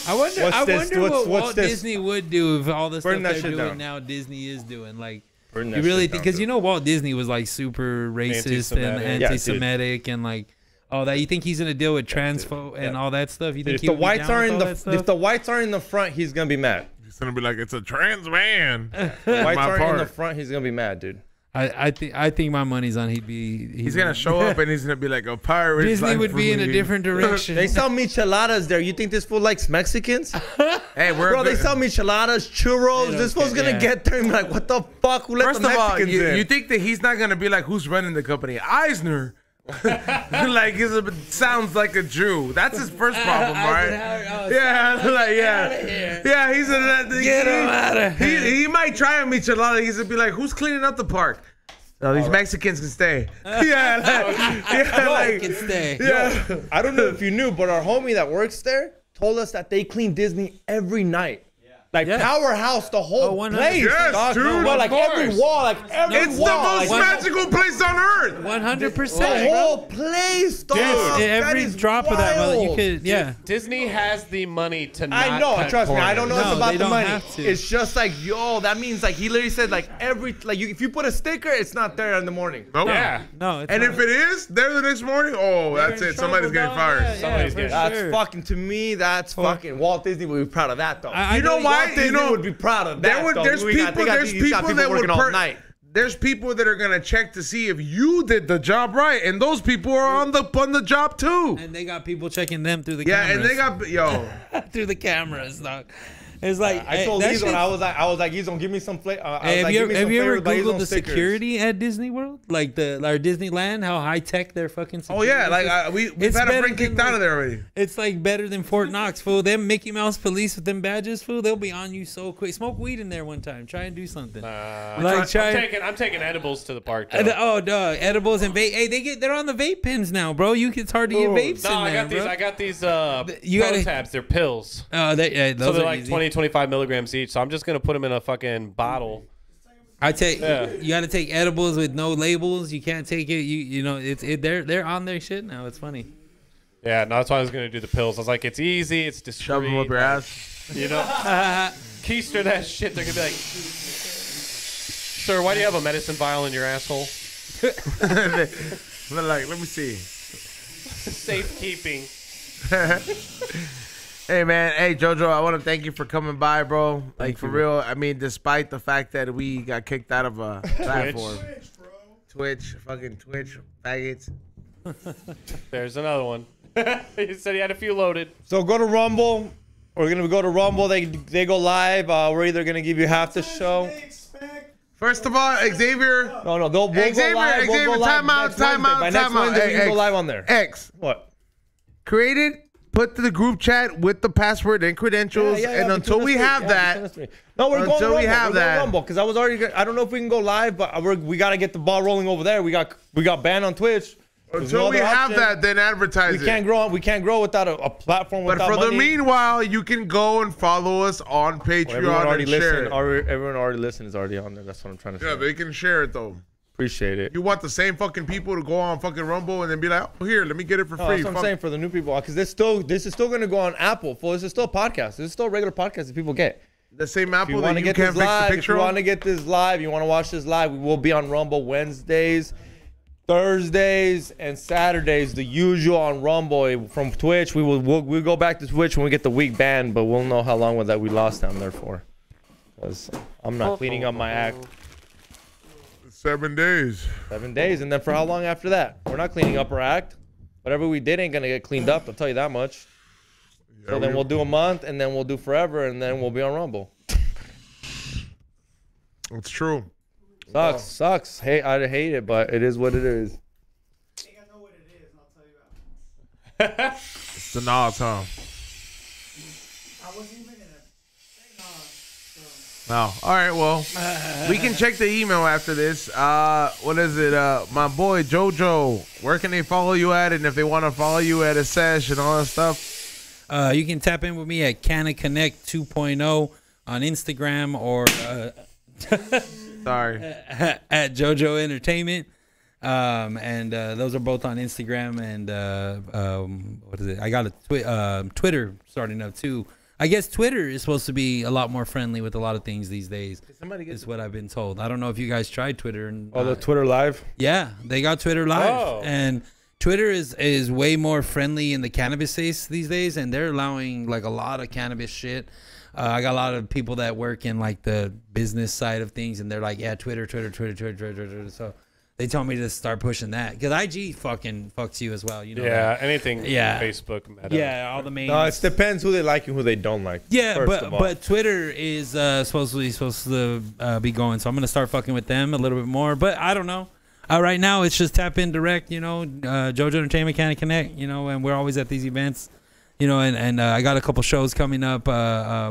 I wonder. What's this? What What's Walt this? Disney would do if all the Burn stuff that they're shit doing down. now Disney is doing. Like, Burn that you really shit think? down, Because dude. you know Walt Disney was like super racist and Anti-Semitic. Yeah, dude. anti-Semitic and like all that. You think he's gonna deal with transfo and all that stuff? You Dude, think if the he would be whites down are with in all the that stuff? if the whites are in the front, he's gonna be mad. He's gonna be like, it's a trans man. The whites My are in the part. front, he's gonna be mad, dude. I think my money's on He's gonna show up and he's gonna be like a pirate. Disney would be in a different direction. They sell micheladas there. You think this fool likes Mexicans? Hey, we're Bro, they sell micheladas, churros. This fool's gonna yeah. get there and be like, what the fuck? Who let First the of all, Mexicans in? you think that he's not gonna be like, who's running the company? Eisner. Like sounds like a Jew. That's his first problem, right? Yeah, like yeah. He's a Get him outta here. He might try a michelada. He's gonna be like, who's cleaning up the park? No, these Mexicans can stay. I can stay. Yeah. I don't know if you knew, but our homie that works there told us that they clean Disney every night. Like Yeah. powerhouse, the whole 100%. place. Yes, dog. dude, Bro, of like every course. wall, like every It's the wall, most like, magical place on earth. 100%. the whole place, dog. That Every is drop of that, mother, you wild. could, yeah. Disney has the money to not I know, cut trust me. I don't know corners. it's No, about they the don't money. have to. It's just like, yo, that means like he literally said like if you put a sticker, it's not there in the morning. Nope. Yeah. No, it's And not. if it is there the next morning, oh, that's in it. Somebody's trouble, getting dog. fired. Yeah, Somebody's for getting- That's sure. fucking to me. That's fucking Walt Disney would be proud of that though. I You know know why? Walt Disney You know, would be proud of that. dog. There's We got- people. they got There's these- he's got people that would. working all night. There's people that are gonna check to see if you did the job right, and those people are on the job too. And they got people checking them through the Yeah, cameras. and they got through the cameras, dog. It's like I told that Lizzo, shit- I was like, he's gonna give me some flavor. Hey, have you ever Googled the security at Disney World, like Disneyland? How high tech their fucking Oh security yeah, is? like we've It's had a better friend kicked than, out of there already. It's like better than Fort Knox, fool. Them Mickey Mouse police with them badges, fool. They'll be on you so quick. Smoke weed in there one time. Try and do something. I'm taking edibles to the park. Though. Oh, dog, edibles and vape. Hey, they're on the vape pens now, bro. It's hard to get vapes No, in there, I got these You gotta- tabs. They're pills. Oh, those So they're are like easy. 20, 25 milligrams each. So I'm just gonna put them in a fucking bottle. I take. Yeah. You got to take edibles with no labels. You can't take it. You know they're on their shit now. It's funny. Yeah, no, that's why I was gonna do the pills. I was like, it's easy, it's discreet. Shove them up your ass. You know, keister that shit. They're gonna be like, sir, why do you have a medicine vial in your asshole? Like, let me see. Safekeeping. Hey man, hey Jojo, I want to thank you for coming by, bro. Like for real. I mean, despite the fact that we got kicked out of a platform, Twitch, fucking Twitch, faggots. There's another one. He said he had a few loaded. So go to Rumble. We're gonna go to Rumble. They go live. We're either gonna give you half the show. First of all, Xavier. No, we'll go live. Xavier, We'll go live time out, next time Wednesday. out, By next time out. Wednesday, we Hey, can go X. live on there. X. What? Create it. Put to the group chat with the password and credentials, and until we have that, no, we're going until Rumble. we have that, Rumble because I was already. I don't know if we can go live, but we got to get the ball rolling over there. We got banned on Twitch. until we have that, then advertise it. We can't grow without a platform. But without for the money. meanwhile, you can go and follow us on Patreon Everyone already and share listened. it. Everyone already listened is already on there. That's what I'm trying to say. Yeah, they can share it though. Appreciate it. You want the same fucking people to go on fucking Rumble and then be like, oh, here, let me get it for No, free. that's what I'm Fuck. saying for the new people because this is still going to go on Apple. This is still a podcast. This is still a regular podcast that people get. The same If Apple you that want to you get can't this fix the live, if picture you on? want to get this live, you want to watch this live, we will be on Rumble Wednesdays, Thursdays, and Saturdays. The usual on Rumble from Twitch. We'll go back to Twitch when we get the week banned, but we'll know how long that we lost down there for. Because I'm not cleaning up my act. 7 days. 7 days, and then for how long after that? We're not cleaning up our act. Whatever we did ain't gonna get cleaned up. I'll tell you that much. Yeah, So then we'll do a month, and then we'll do forever, and then we'll be on Rumble. It's true. Sucks. Hey, I hate it, but it is what it is. I think I know what it is, and I'll tell you about it. It's the Nas, huh? I wasn't even in a thing on, so. No. All right, well, we can check the email after this. What is it? My boy Jojo, where can they follow you at? And if they want to follow you at a sesh and all that stuff? You can tap in with me at Canna Connect 2.0 on Instagram or Sorry. at Joejo Entertainment. And those are both on Instagram and what is it? I got a Twitter starting up too. I guess Twitter is supposed to be a lot more friendly with a lot of things these days. Is what I've been told. I don't know if you guys tried Twitter. And Oh, the Twitter Live? yeah, they got Twitter Live, Oh. and Twitter is way more friendly in the cannabis space these days, and they're allowing like a lot of cannabis shit. I got a lot of people that work in like the business side of things, and they're like, yeah, Twitter. So they told me to start pushing that because IG fucking fucks you as well. You know. Yeah, that. anything. Yeah. Facebook, Meta. Yeah, all the main. No, it depends who they like and who they don't like. Yeah, first of all. but Twitter is supposed to be going, so I'm gonna start fucking with them a little bit more. But I don't know. Right now it's just tap in direct, you know. Joejo Entertainment can connect, you know, and we're always at these events, you know. And I got a couple shows coming up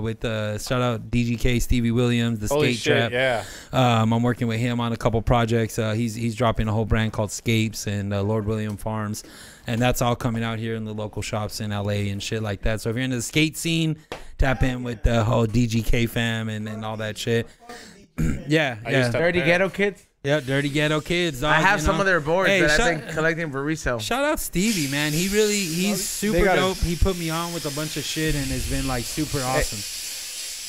with shout out DGK Stevie Williams, the Holy Skate Trap. shit, yeah. I'm working with him on a couple projects. He's dropping a whole brand called Scapes and Lord William Farms, and that's all coming out here in the local shops in LA and shit like that. So if you're into the skate scene, tap in with the whole DGK fam and all that shit. yeah. I used to- Dirty Ghetto Kids? Yeah, Dirty Ghetto Kids. I dog, have you some know. of their boards Hey, that I've been collecting for resale. Shout out Stevie, man. He's super gotta- dope. He put me on with a bunch of shit and it's been like super awesome.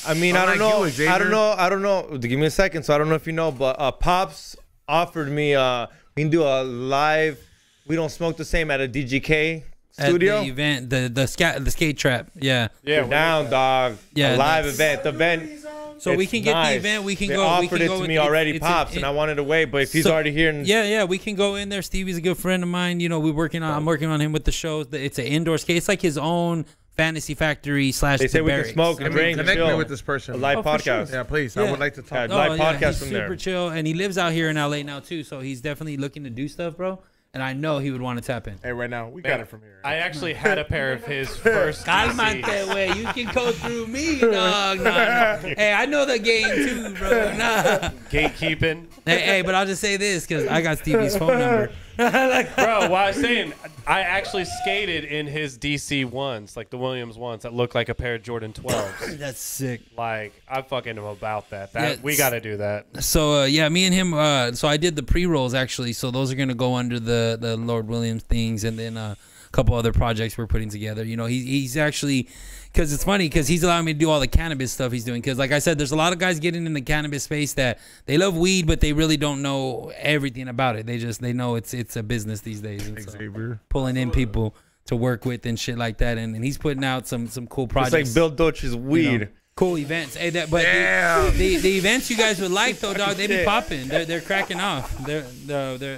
I mean, I don't Unlike know. you, Xavier. I don't know. Give me a second. So I don't know if you know, but Pops offered me we can do a live We Don't Smoke the Same at a DGK studio. At the event, the skate trap. Yeah. Yeah, You're down, dog. Yeah, A live that's- event. The event. So we it's can get nice. the event. We can They go. offered we can it go to with- me already, it's Pops, and I wanted to wait. But if he's So- already here, and Yeah, we can go in there. Stevie's a good friend of mine. You know, I'm working on him with the shows. It's an indoor skate. It's like his own fantasy factory / they say the we can barracks. smoke and drink and Connect me chill. with this person. A live Oh, for sure. podcast. Yeah, please. Yeah. I would like to talk. Yeah, live podcast he's from super there. chill, and he lives out here in LA now too. So he's definitely looking to do stuff, bro. And I know he would want to tap in. Hey, right now, we got it from here. I actually had a pair of his first Calmate, DC. way. You can go through me, dog. Nah. Hey, I know the game too, bro. Nah. Gatekeeping. Hey, but I'll just say this because I got Stevie's phone number. Bro, what I was saying, I actually skated in his DC ones, like the Williams ones that look like a pair of Jordan 12s. That's sick. Like, I'm fucking him about that. Yeah, We got to do that. So yeah, me and him. So I did the pre rolls actually. So those are gonna go under the Lord Williams things, and then couple other projects we're putting together. You know, he's actually, because it's funny because he's allowing me to do all the cannabis stuff he's doing. Because like I said, there's a lot of guys getting in the cannabis space that they love weed, but they really don't know everything about it. They know it's a business these days. And so pulling in people to work with and shit like that, and he's putting out some cool projects. It's like Bill Deutsch's weed. You know, cool events. Hey, but the events you guys would like though, dog, they be popping. They're cracking off. They're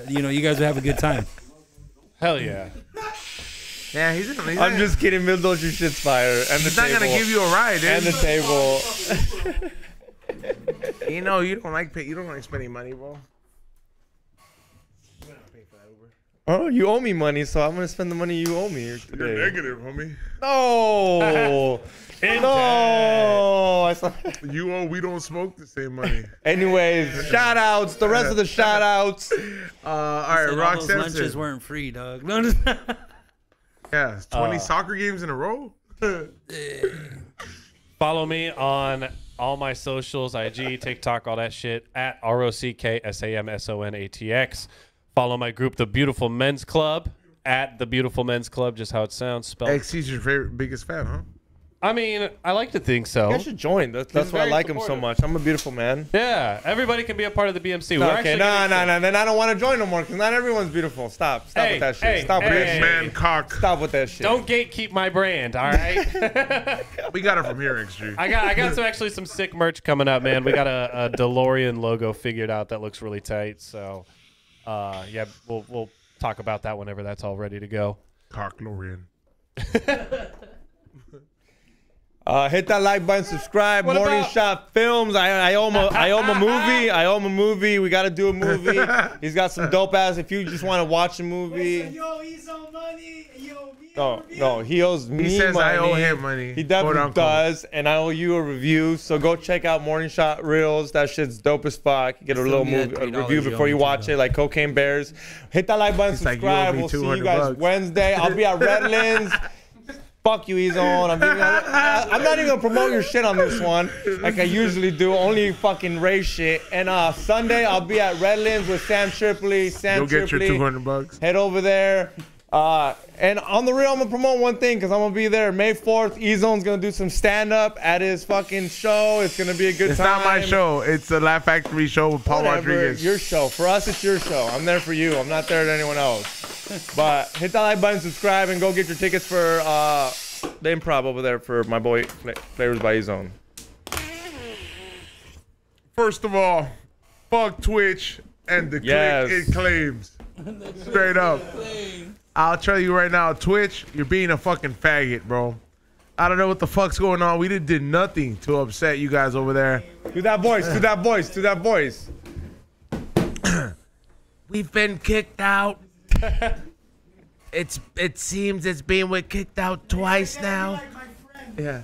you know, you guys would have a good time. Hell yeah. Yeah, I'm just kidding. Bill Deutsch's shit's fire. And he's not gonna give you a ride, dude. And the table. You know, you don't like spending money, bro. Oh, you owe me money, so I'm gonna spend the money you owe me today. You're negative, homie. No. No. You owe We Don't Smoke the same money. Anyways, shout outs. The rest of the shout outs. All right, Rock Samson. Lunches weren't free, dog. Yeah, 20 soccer games in a row. Follow me on all my socials, IG, TikTok, all that shit, at ROCKSAMSONATX. Follow my group, The Beautiful Men's Club, at The Beautiful Men's Club, just how it sounds, spelled. XC's your biggest fan, huh? I mean, I like to think so. You guys should join. That's why I like him so much. I'm a beautiful man. Yeah, everybody can be a part of the BMC. Okay, no. Then I don't want to join no more because not everyone's beautiful. Stop with that shit. Stop with that shit. Man, cock. Stop with that shit. Don't gatekeep my brand, all right? We got it from here, XG. I got some sick merch coming up, man. We got a DeLorean logo figured out that looks really tight. So, yeah, we'll talk about that whenever that's all ready to go. Cock Lorian. Hit that like button, subscribe. Morning Shot Films. I owe him a movie. I owe him a movie. We got to do a movie. He's got some dope ass. If you just want to watch a movie. Yo, he's on money. Yo, No, he owes me money. He says I owe him money. He definitely does, and I owe you a review. So go check out Morning Shot Reels. That shit's dope as fuck. You get a little movie, a review before you watch it, like Cocaine Bears. Hit that like button, subscribe. We'll see you guys Wednesday. I'll be at Redlands. Fuck you, Ezone. I'm not even gonna promote your shit on this one, like I usually do. Only fucking Ray shit. And Sunday I'll be at Redlands with Sam Tripoli. You'll get your $200. Head over there. And on the real, I'm gonna promote one thing because I'm gonna be there May 4th. Ezone's gonna do some stand up at his fucking show. It's gonna be a good time. It's not my show. It's the Laugh Factory show with Paul Rodriguez. Your show. For us, it's your show. I'm there for you. I'm not there to anyone else. But hit that like button, subscribe, and go get your tickets for the Improv over there for my boy Flavors by Ezone. First of all, fuck Twitch and the click it claims. Straight up. I'll tell you right now, Twitch, you're being a fucking faggot, bro. I don't know what the fuck's going on. We did nothing to upset you guys over there. Do that voice. Do that voice. Do that voice. We've been kicked out. It seems it's being kicked out twice now. Yeah.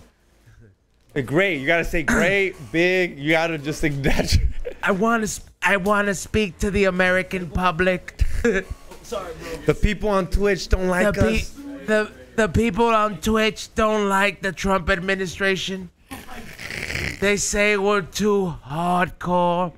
Great. You gotta say great, big. You gotta just exaggerate. I want to speak to the American public. Sorry, bro. The people on Twitch don't like us. The people on Twitch don't like the Trump administration. They say we're too hardcore.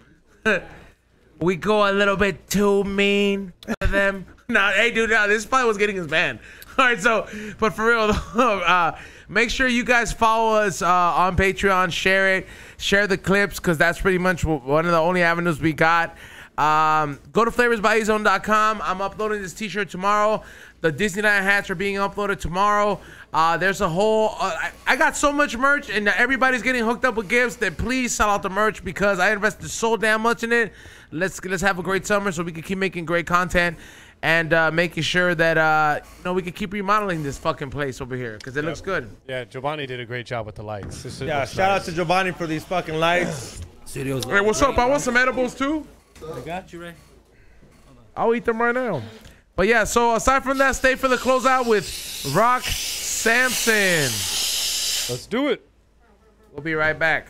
We go a little bit too mean to them. Nah, hey, dude, this probably was getting us banned. All right, so, but for real, though, make sure you guys follow us on Patreon. Share it. Share the clips, because that's pretty much one of the only avenues we got. Go to flavorsbyezone.com. I'm uploading this t-shirt tomorrow. The Disneyland hats are being uploaded tomorrow. There's a whole I got so much merch, and everybody's getting hooked up with gifts, that please sell out the merch, because I invested so damn much in it. Let's have a great summer so we can keep making great content, and making sure that we can keep remodeling this fucking place over here, because it looks good. Yeah, Giovanni did a great job with the lights. Yeah, shout out to Giovanni for these fucking lights. Studios. Hey, what's up? I want some edibles too. I got you, Ray. I'll eat them right now. But yeah, so aside from that, stay for the closeout with Rock Samson. Let's do it. We'll be right back.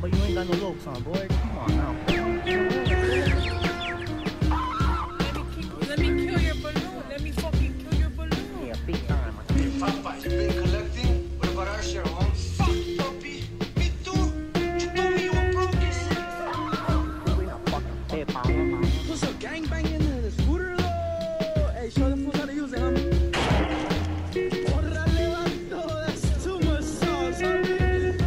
but you ain't got no looks on, boy. Come on now. Let me kill your balloon. Let me fucking kill your balloon. Yeah, big time. Papa, you been collecting? What about our share, huh? Fuck, puppy. Me too. You told me you were broke as shit. We not fucking pay, mama. What's up, gangbang in the scooter, though? Hey, show the fools how to use it, homie. That's too much sauce, homie.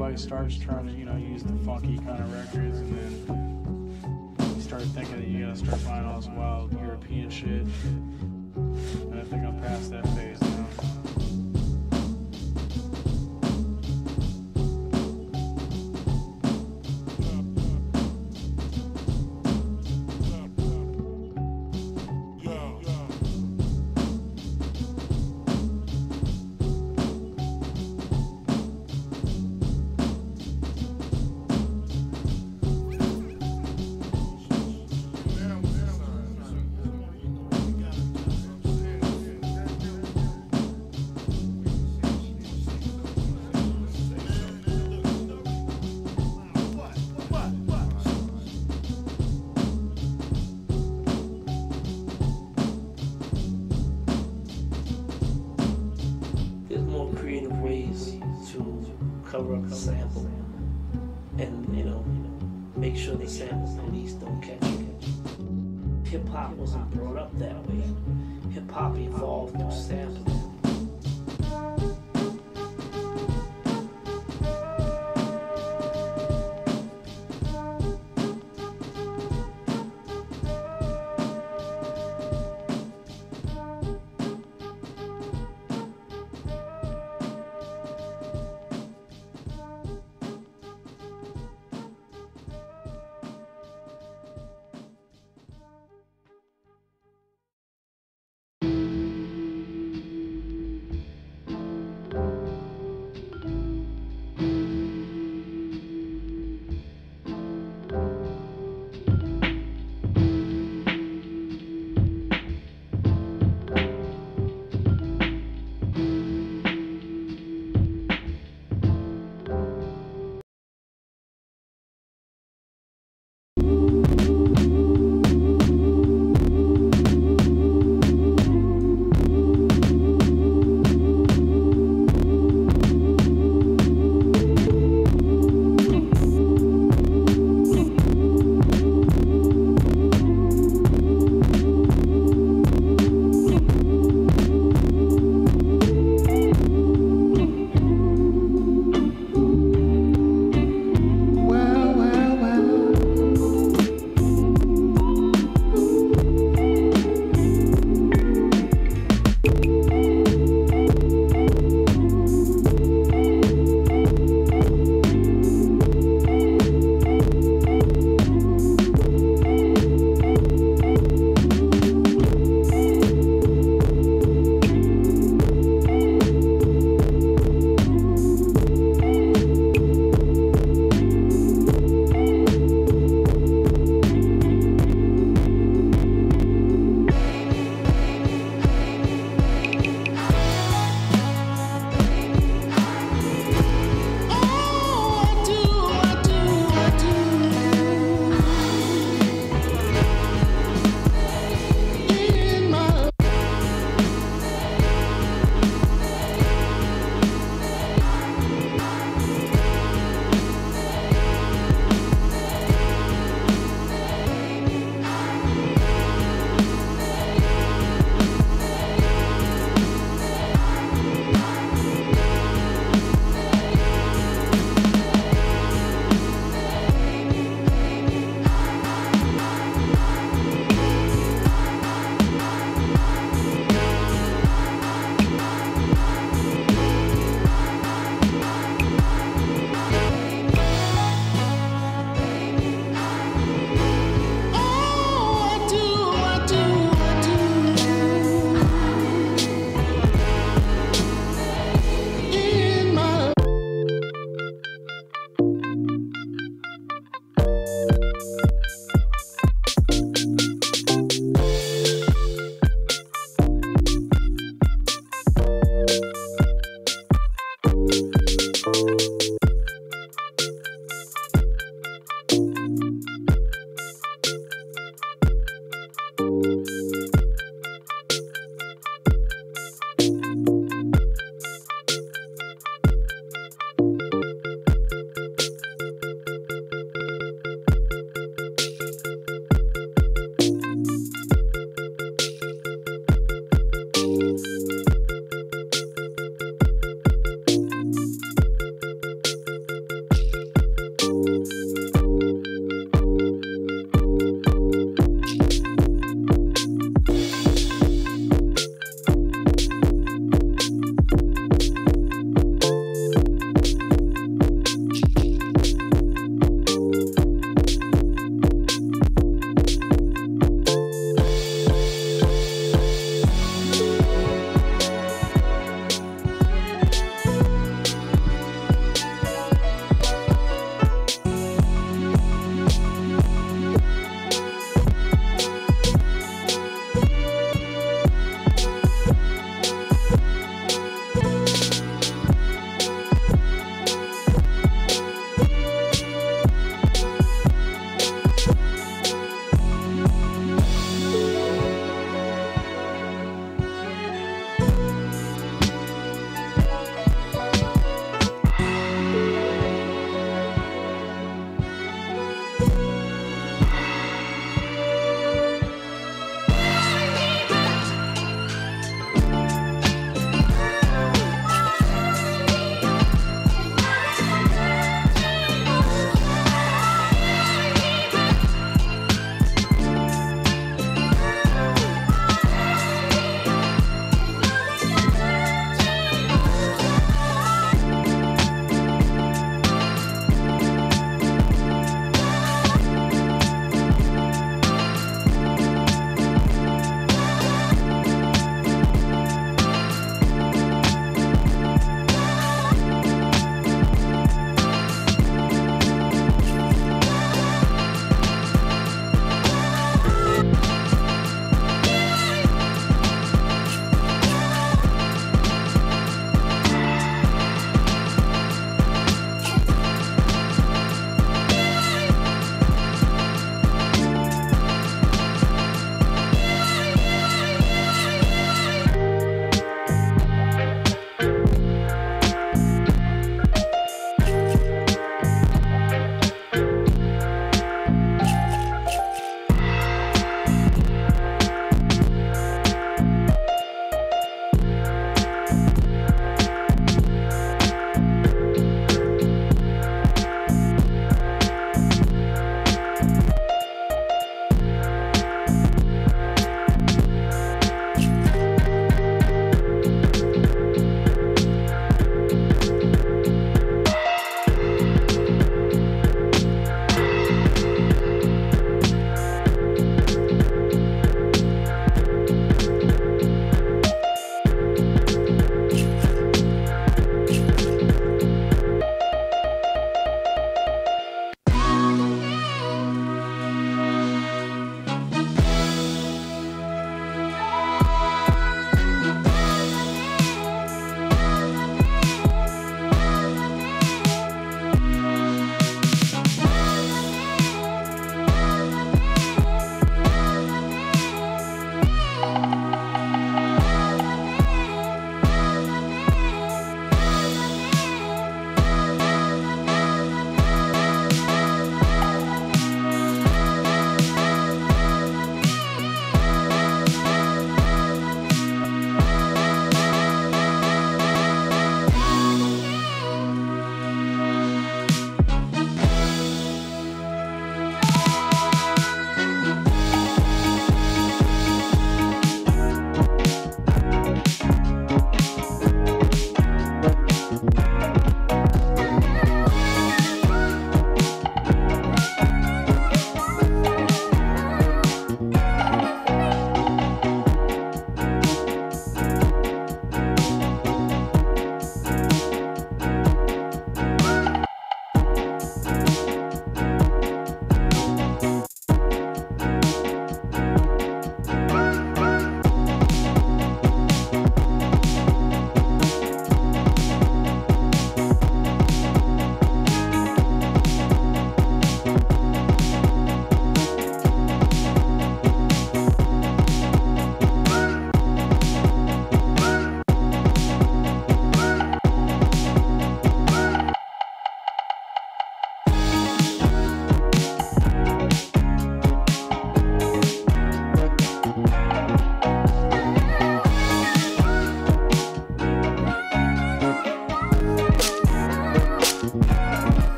everybody starts trying to, use the funky kind of records, and then you start thinking that you gotta start buying all this wild European shit. And I think I'm past that phase now. Cover up the sample and make sure the sample police don't catch it. Hip hop wasn't brought up that way. Hip hop evolved through sampling.